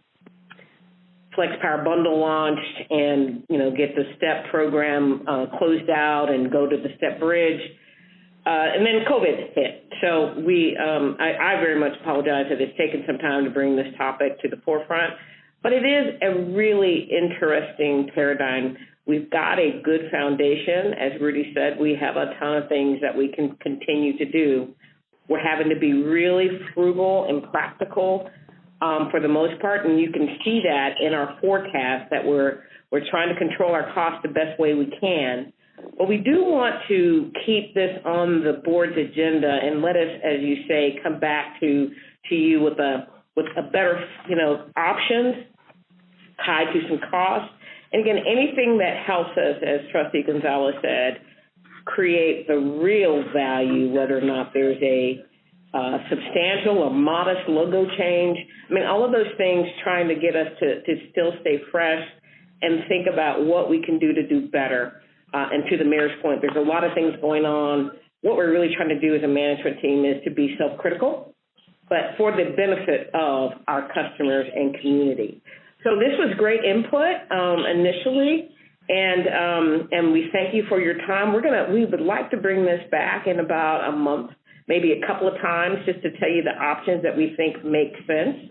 Flex Power Bundle launched and, get the STEP program closed out and go to the STEP Bridge. And then COVID hit. So I very much apologize that it's taken some time to bring this topic to the forefront. But it is a really interesting paradigm. We've got a good foundation. As Rudy said, we have a ton of things that we can continue to do. We're having to be really frugal and practical for the most part, and you can see that in our forecast that we're trying to control our costs the best way we can. But we do want to keep this on the board's agenda and let us, as you say, come back to you with a better, options tied to some costs. And again, anything that helps us, as Trustee Gonzalez said, create the real value, whether or not there's a substantial or modest logo change. I mean, all of those things trying to get us to still stay fresh and think about what we can do to do better. And to the mayor's point, there's a lot of things going on. What we're really trying to do as a management team is to be self-critical, but for the benefit of our customers and community. So this was great input initially. And we thank you for your time. We would like to bring this back in about a month, maybe a couple of times, just to tell you the options that we think make sense,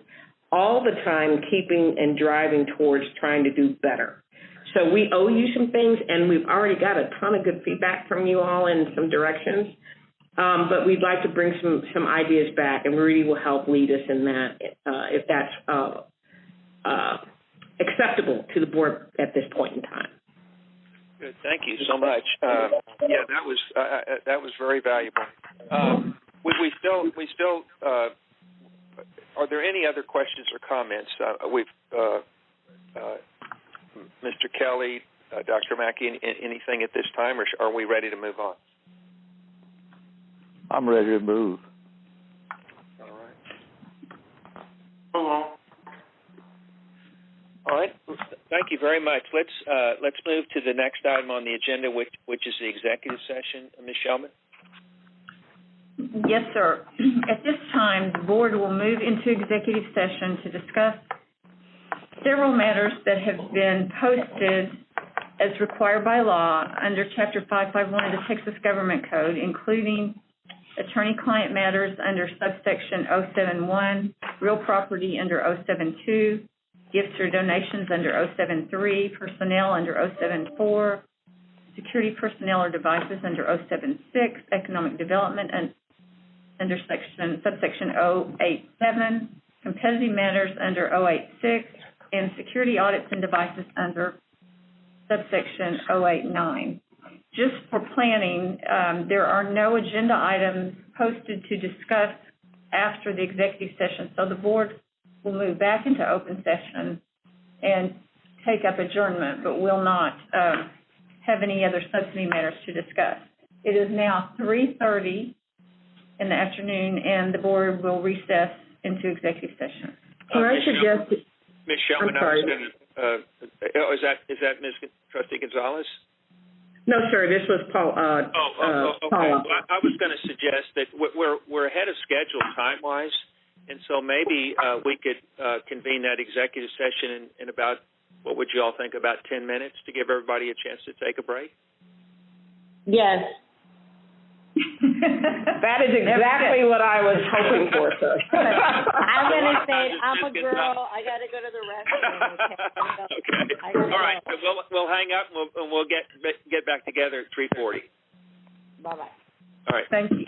all the time keeping and driving towards trying to do better. So we owe you some things, and we've already got a ton of good feedback from you all in some directions, but we'd like to bring some ideas back, and Rudy will help lead us in that if that's acceptable to the board at this point in time. Good. Thank you so much. Yeah, that was very valuable. We still are there any other questions or comments? Mr. Kelly, Dr. Mackey, anything at this time, or are we ready to move on? I'm ready to move. All right. Move on. All right. Thank you very much. Let's move to the next item on the agenda, which is the executive session. Ms. Shellman? Yes, sir. At this time, the board will move into executive session to discuss several matters that have been posted as required by law under Chapter 551 of the Texas Government Code, including attorney-client matters under subsection 071, real property under 072, gifts or donations under 073, personnel under 074, security personnel or devices under 076, economic development under subsection 087, competitive matters under 086, and security audits and devices under subsection 089. Just for planning, there are no agenda items posted to discuss after the executive session, so the board will move back into open session and take up adjournment, but will not have any other substantive matters to discuss. It is now 3:30 in the afternoon, and the board will recess into executive session. Can I suggest? Ms. Shellman, I'm sorry. Is that Ms. Trustee Gonzalez? No, sir. This was Paul. Okay. Paula. Well, I was going to suggest that we're ahead of schedule time-wise, and so maybe we could convene that executive session in about, what would you all think, about 10 minutes to give everybody a chance to take a break? Yes. That is exactly what I was hoping for, sir. I'm going to say, I'm a girl. I got to go to the restroom. Okay. All right. So we'll hang up and we'll get back together at 3:40. Bye-bye. All right. Thank you.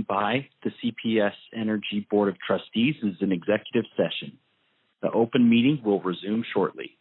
by the CPS Energy Board of Trustees is an executive session. The open meeting will resume shortly.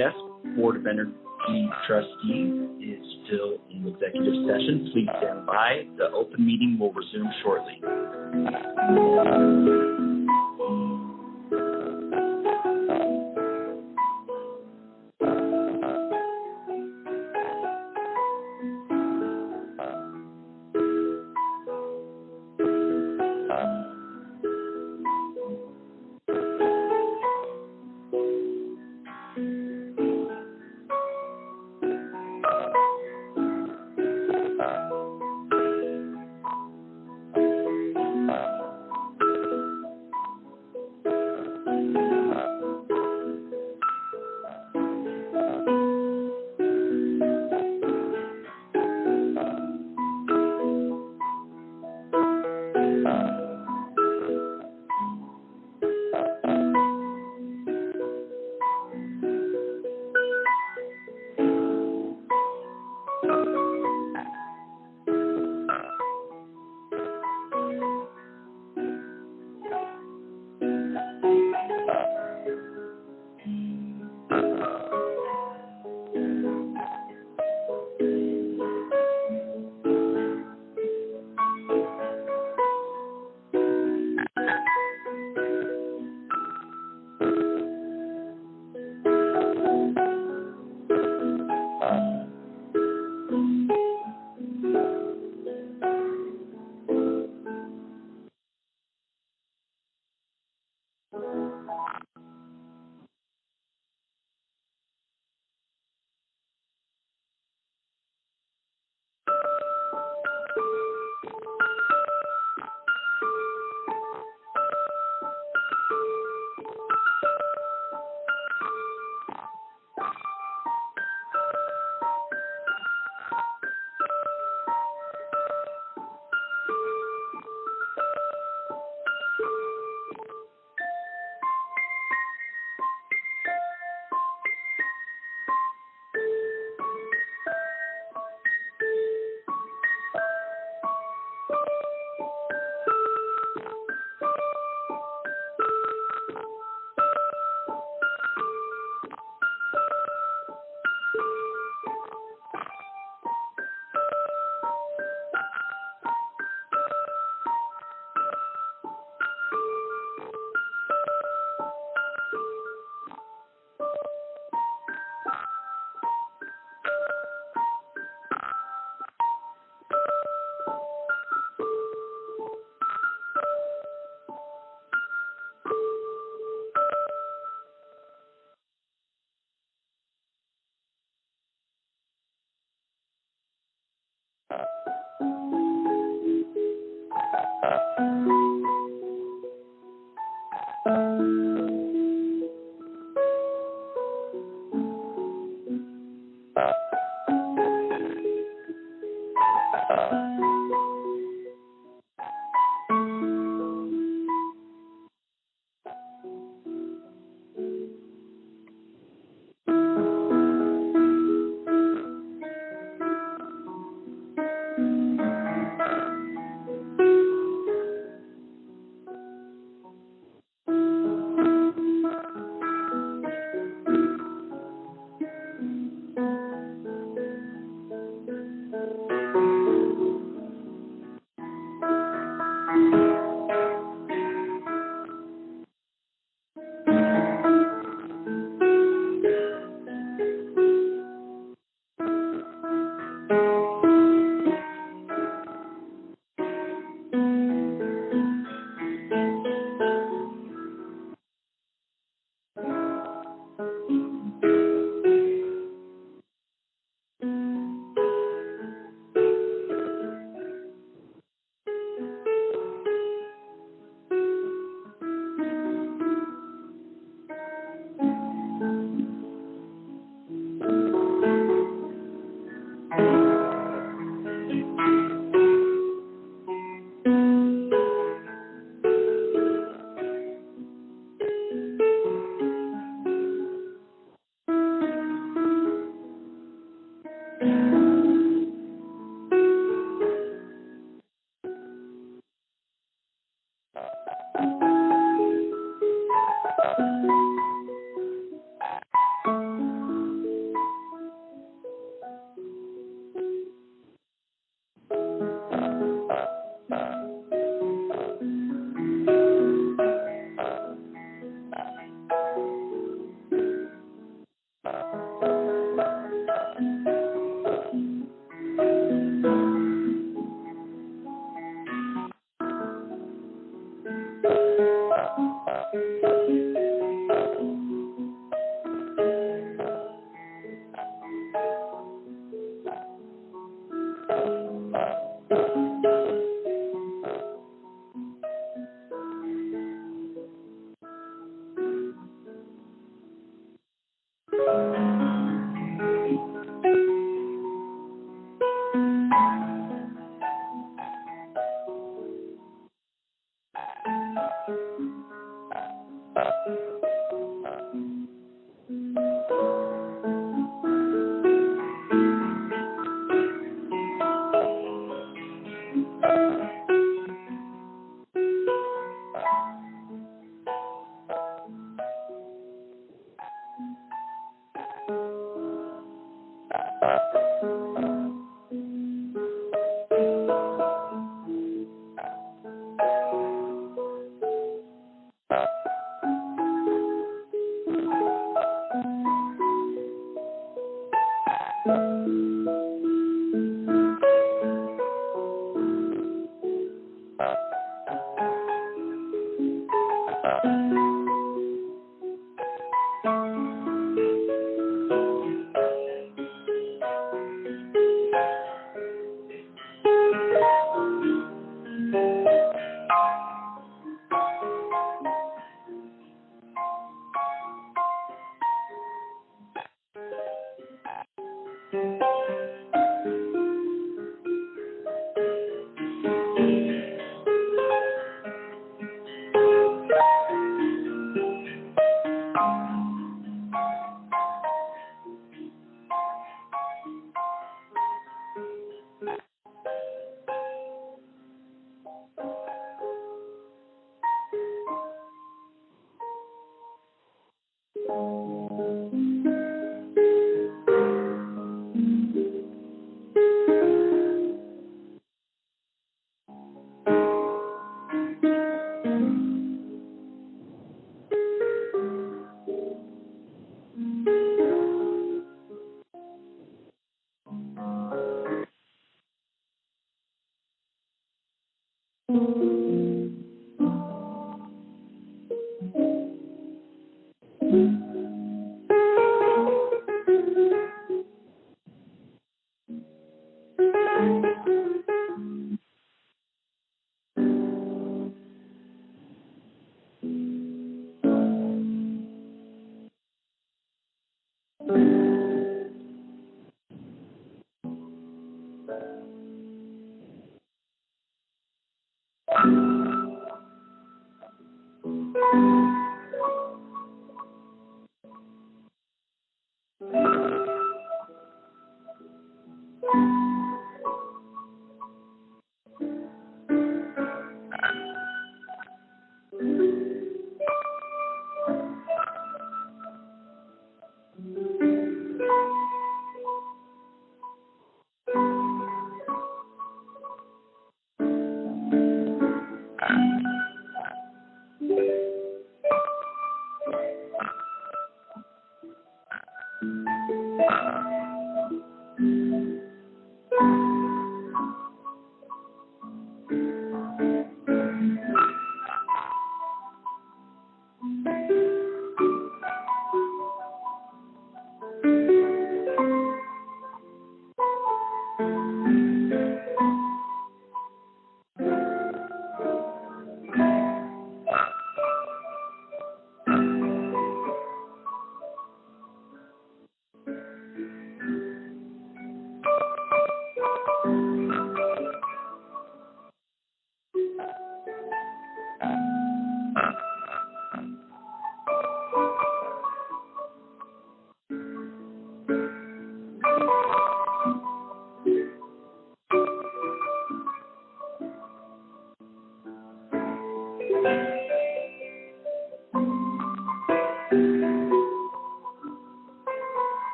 CPS Board of Energy Trustees is still in executive session. Please stand by. The open meeting will resume shortly.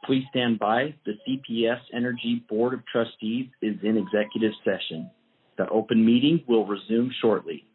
Please stand by. The CPS Energy Board of Trustees is in executive session. The open meeting will resume shortly.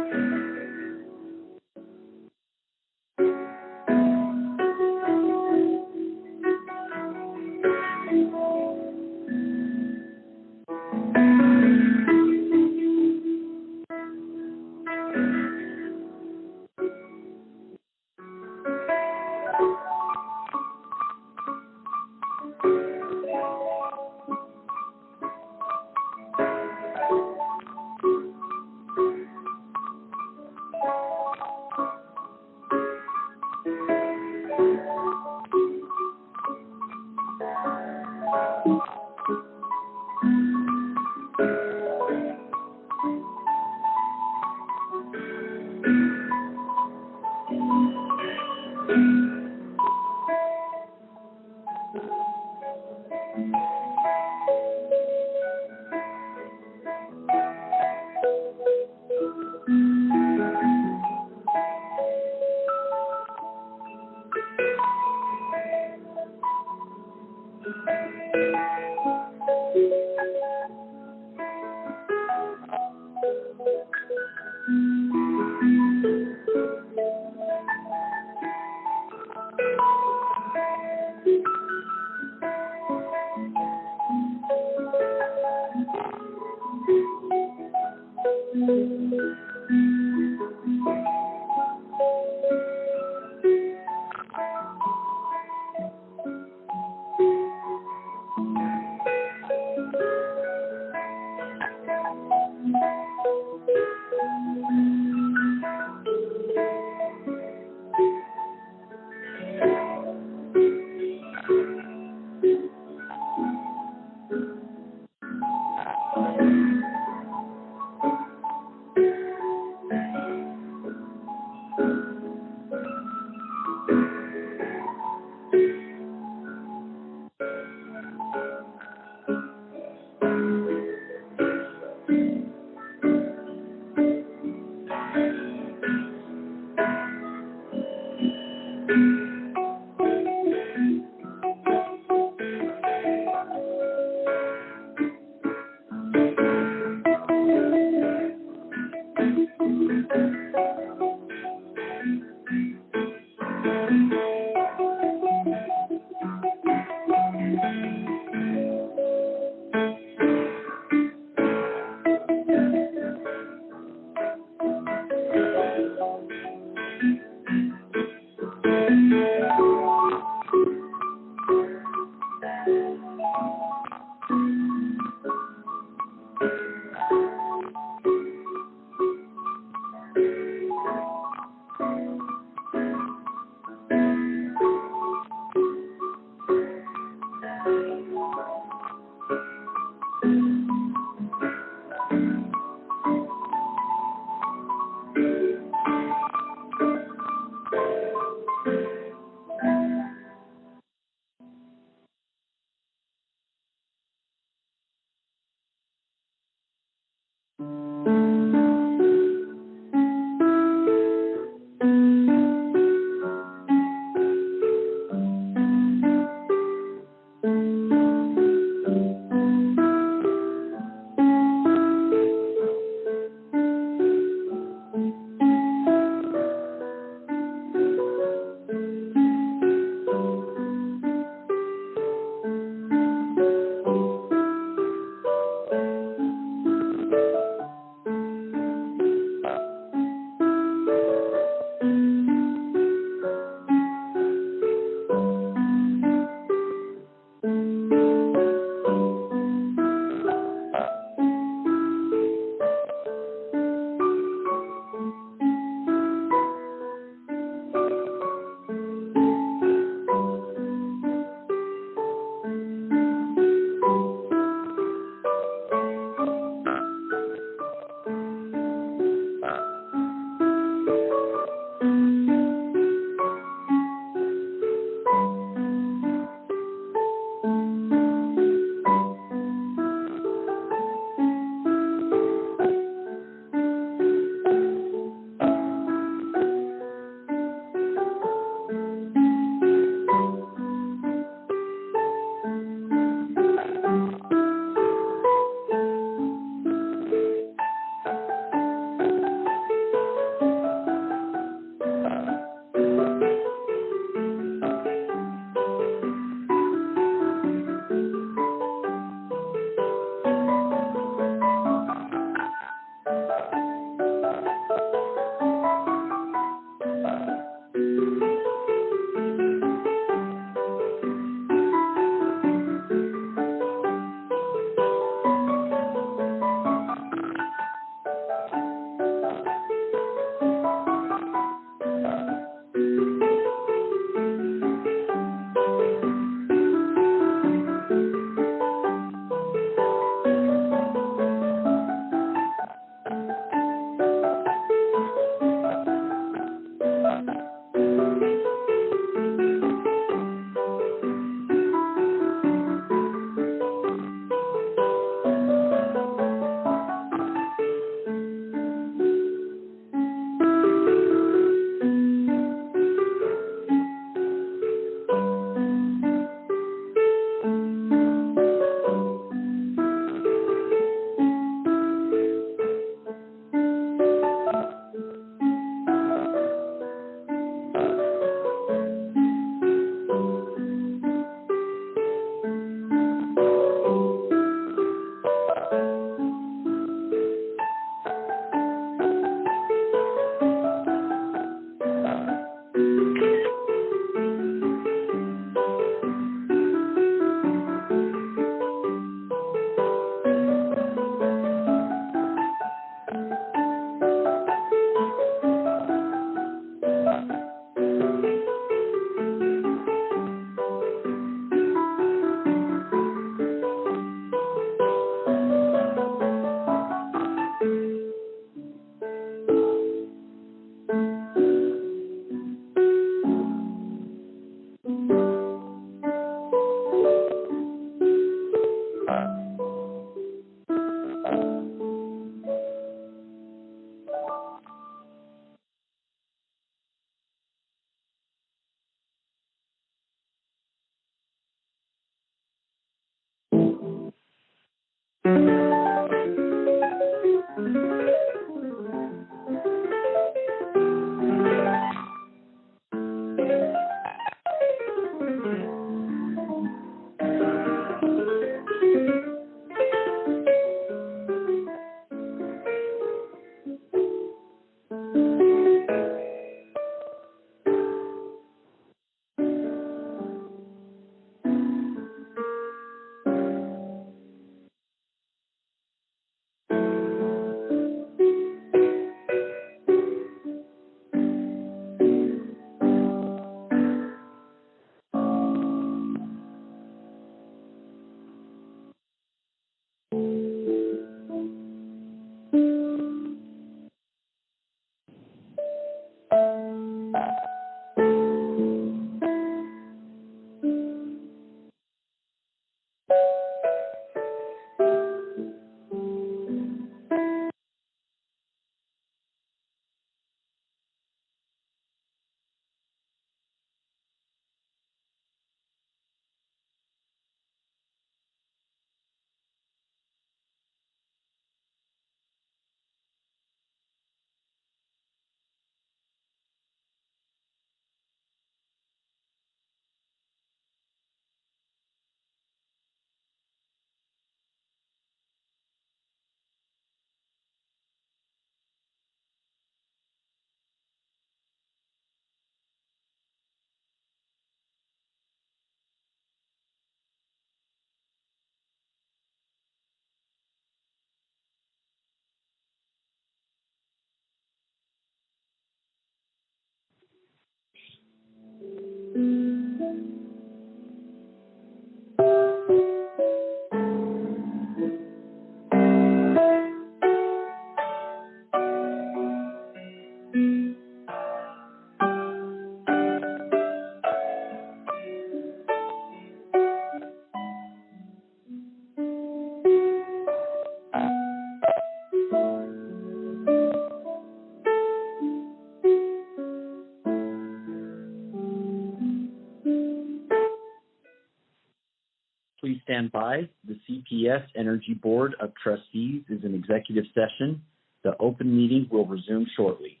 Please stand by. The CPS Energy Board of Trustees is in executive session. The open meeting will resume shortly.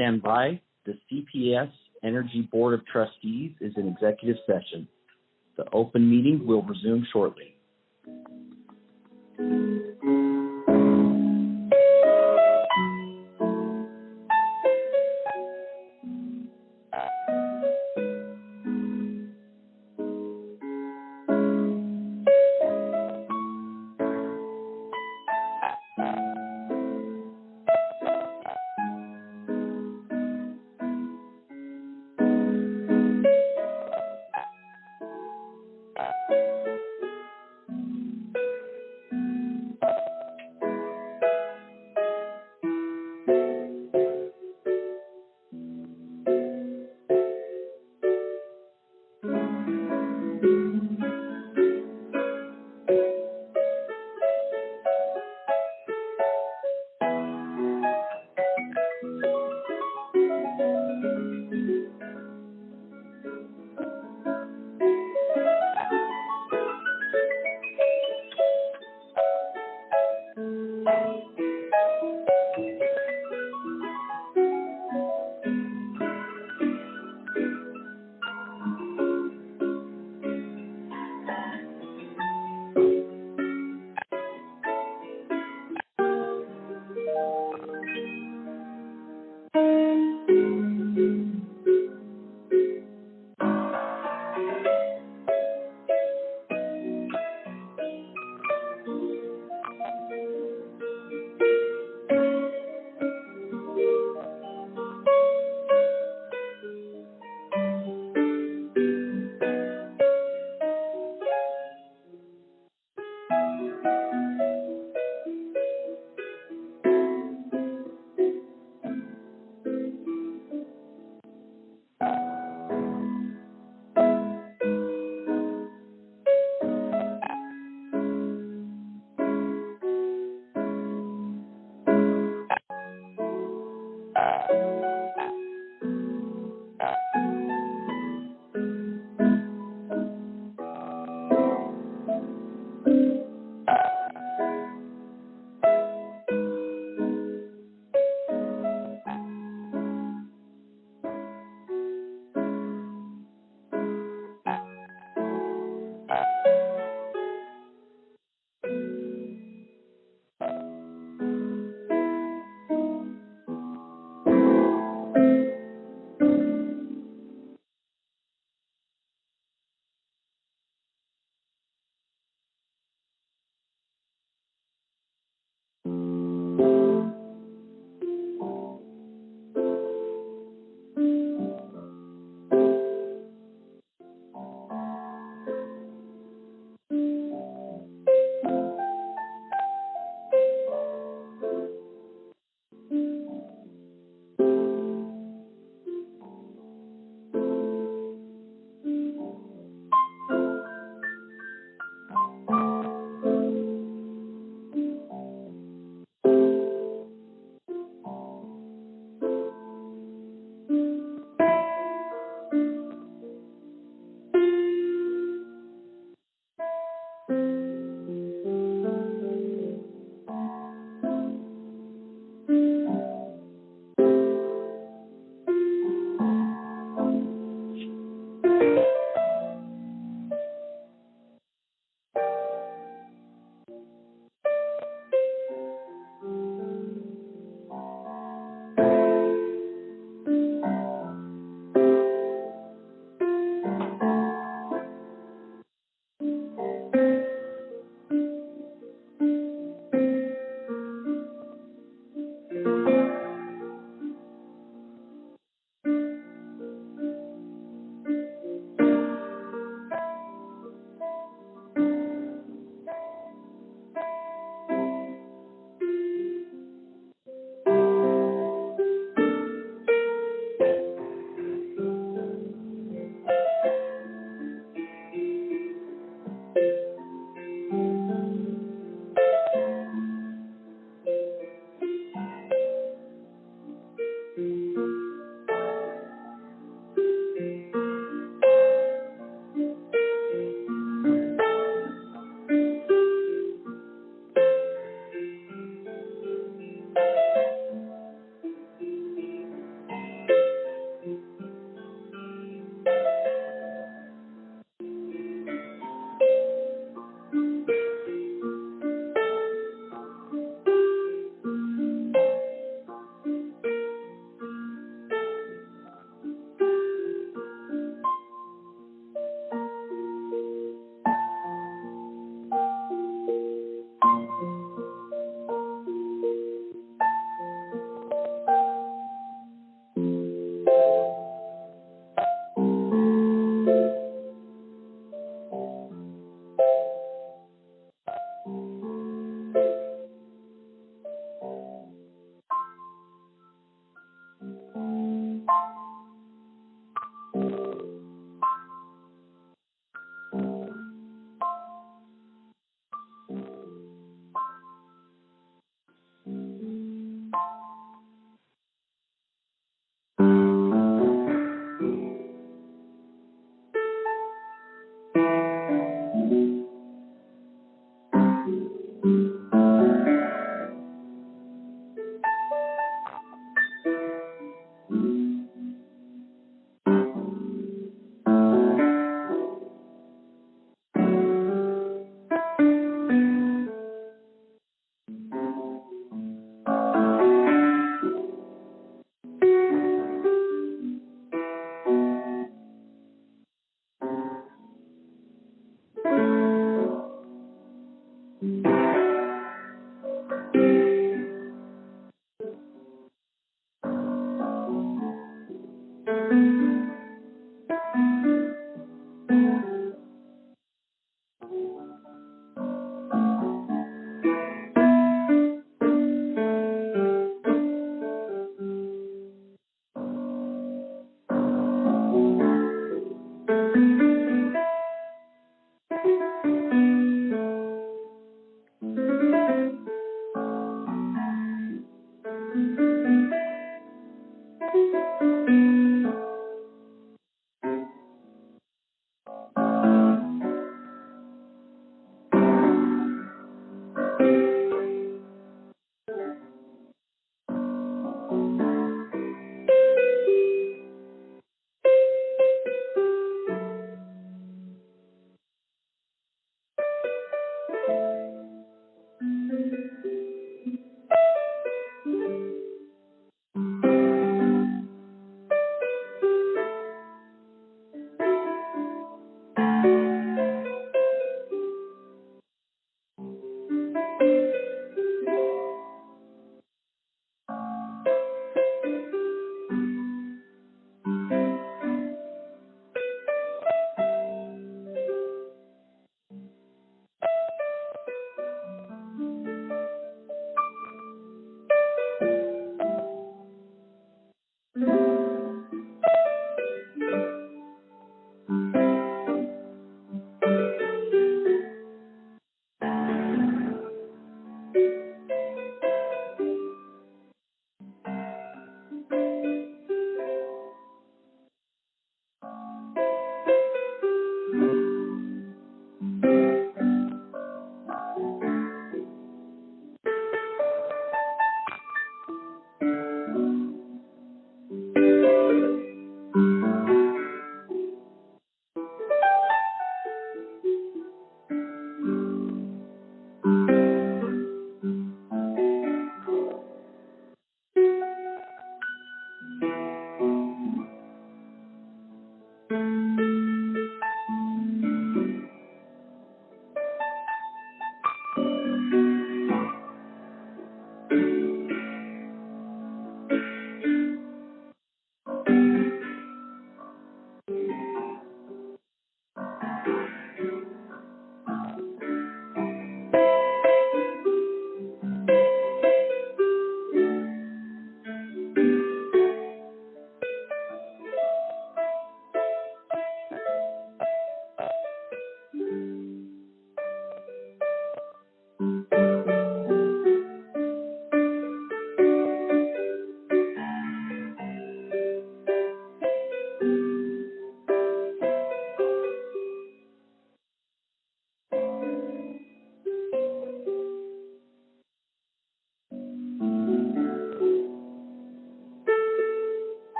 stand by. The CPS Energy Board of Trustees is in executive session. The open meeting will resume shortly.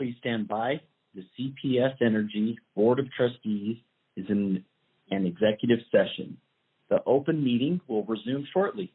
Please stand by. The CPS Energy Board of Trustees is in an executive session. The open meeting will resume shortly.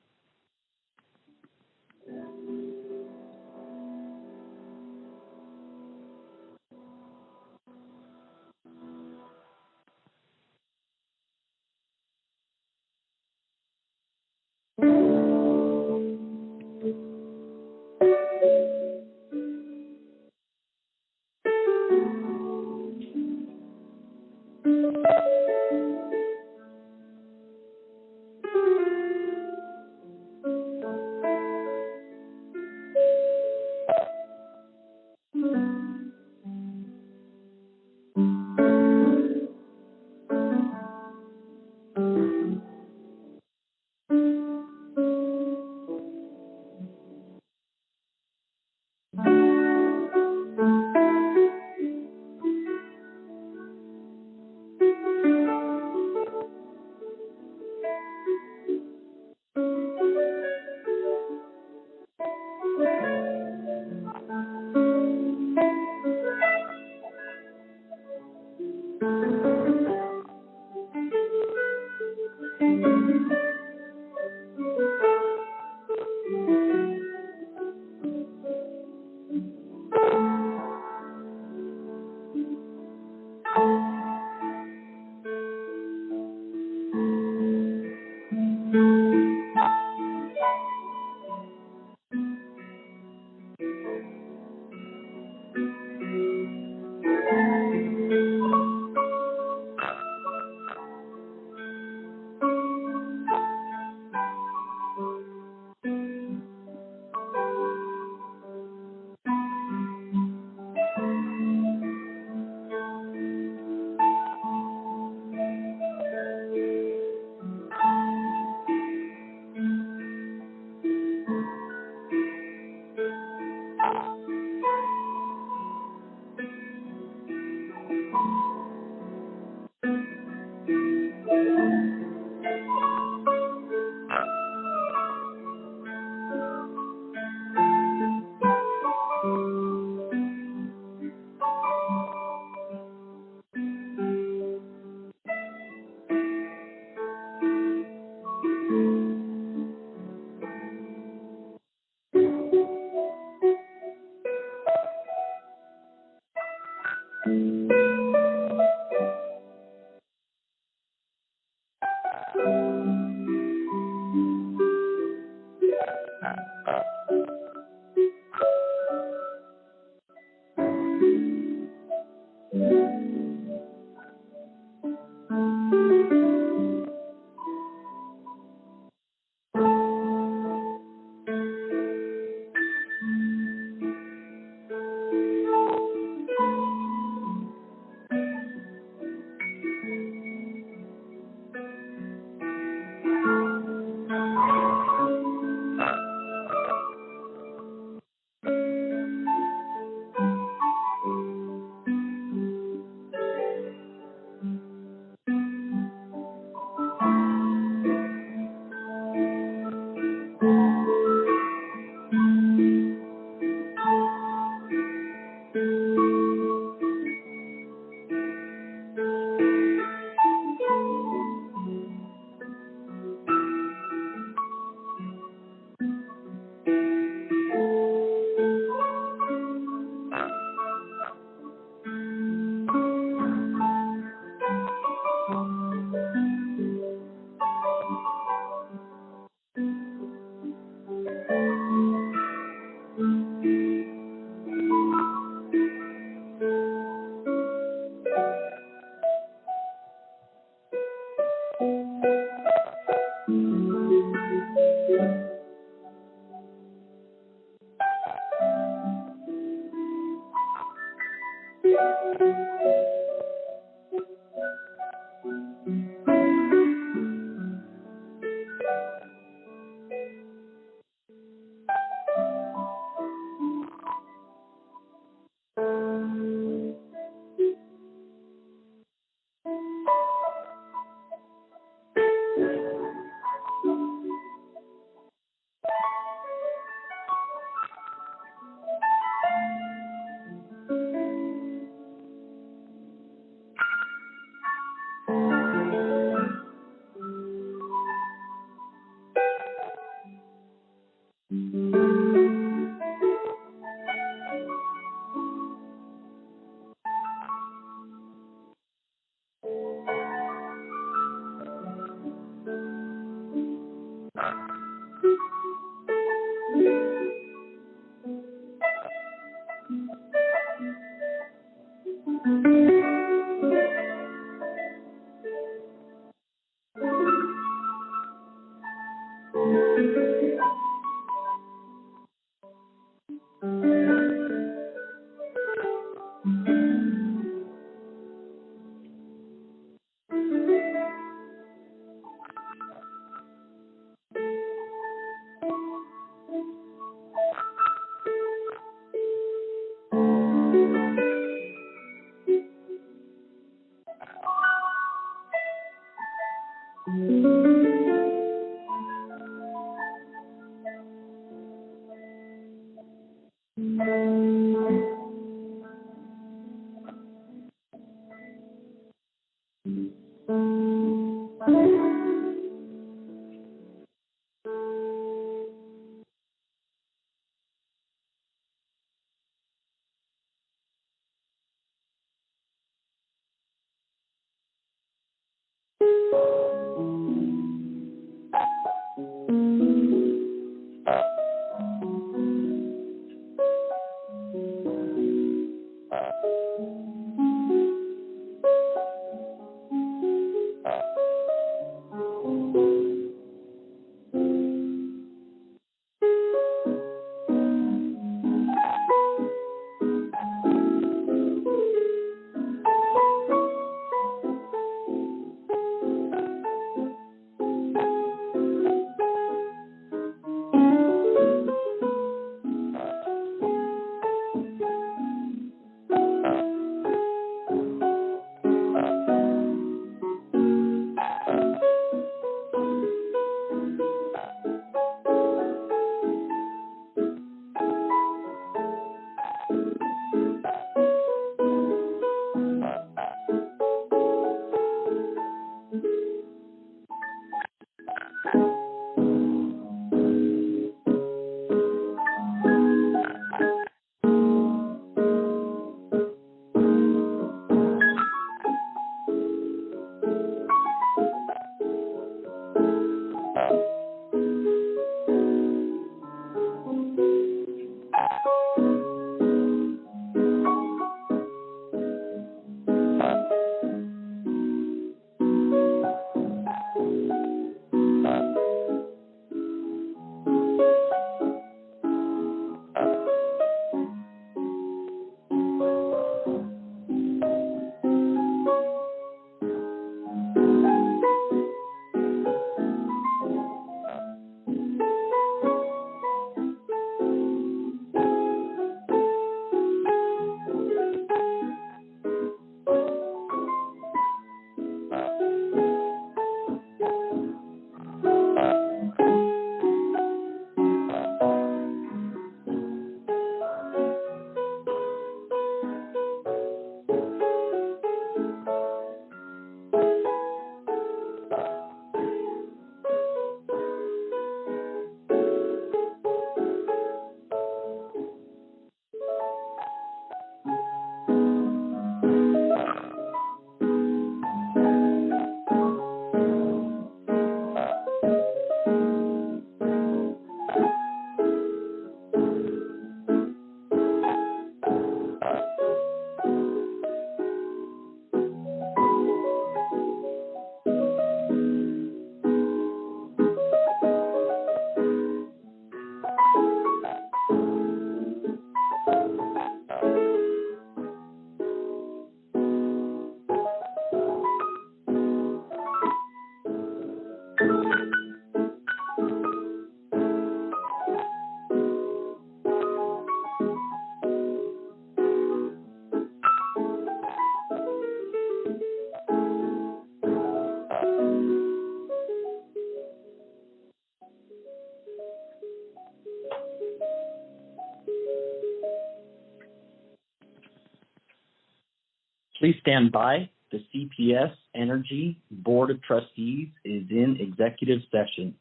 Please stand by. The CPS Energy Board of Trustees is in executive session.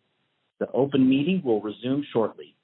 The open meeting will resume shortly.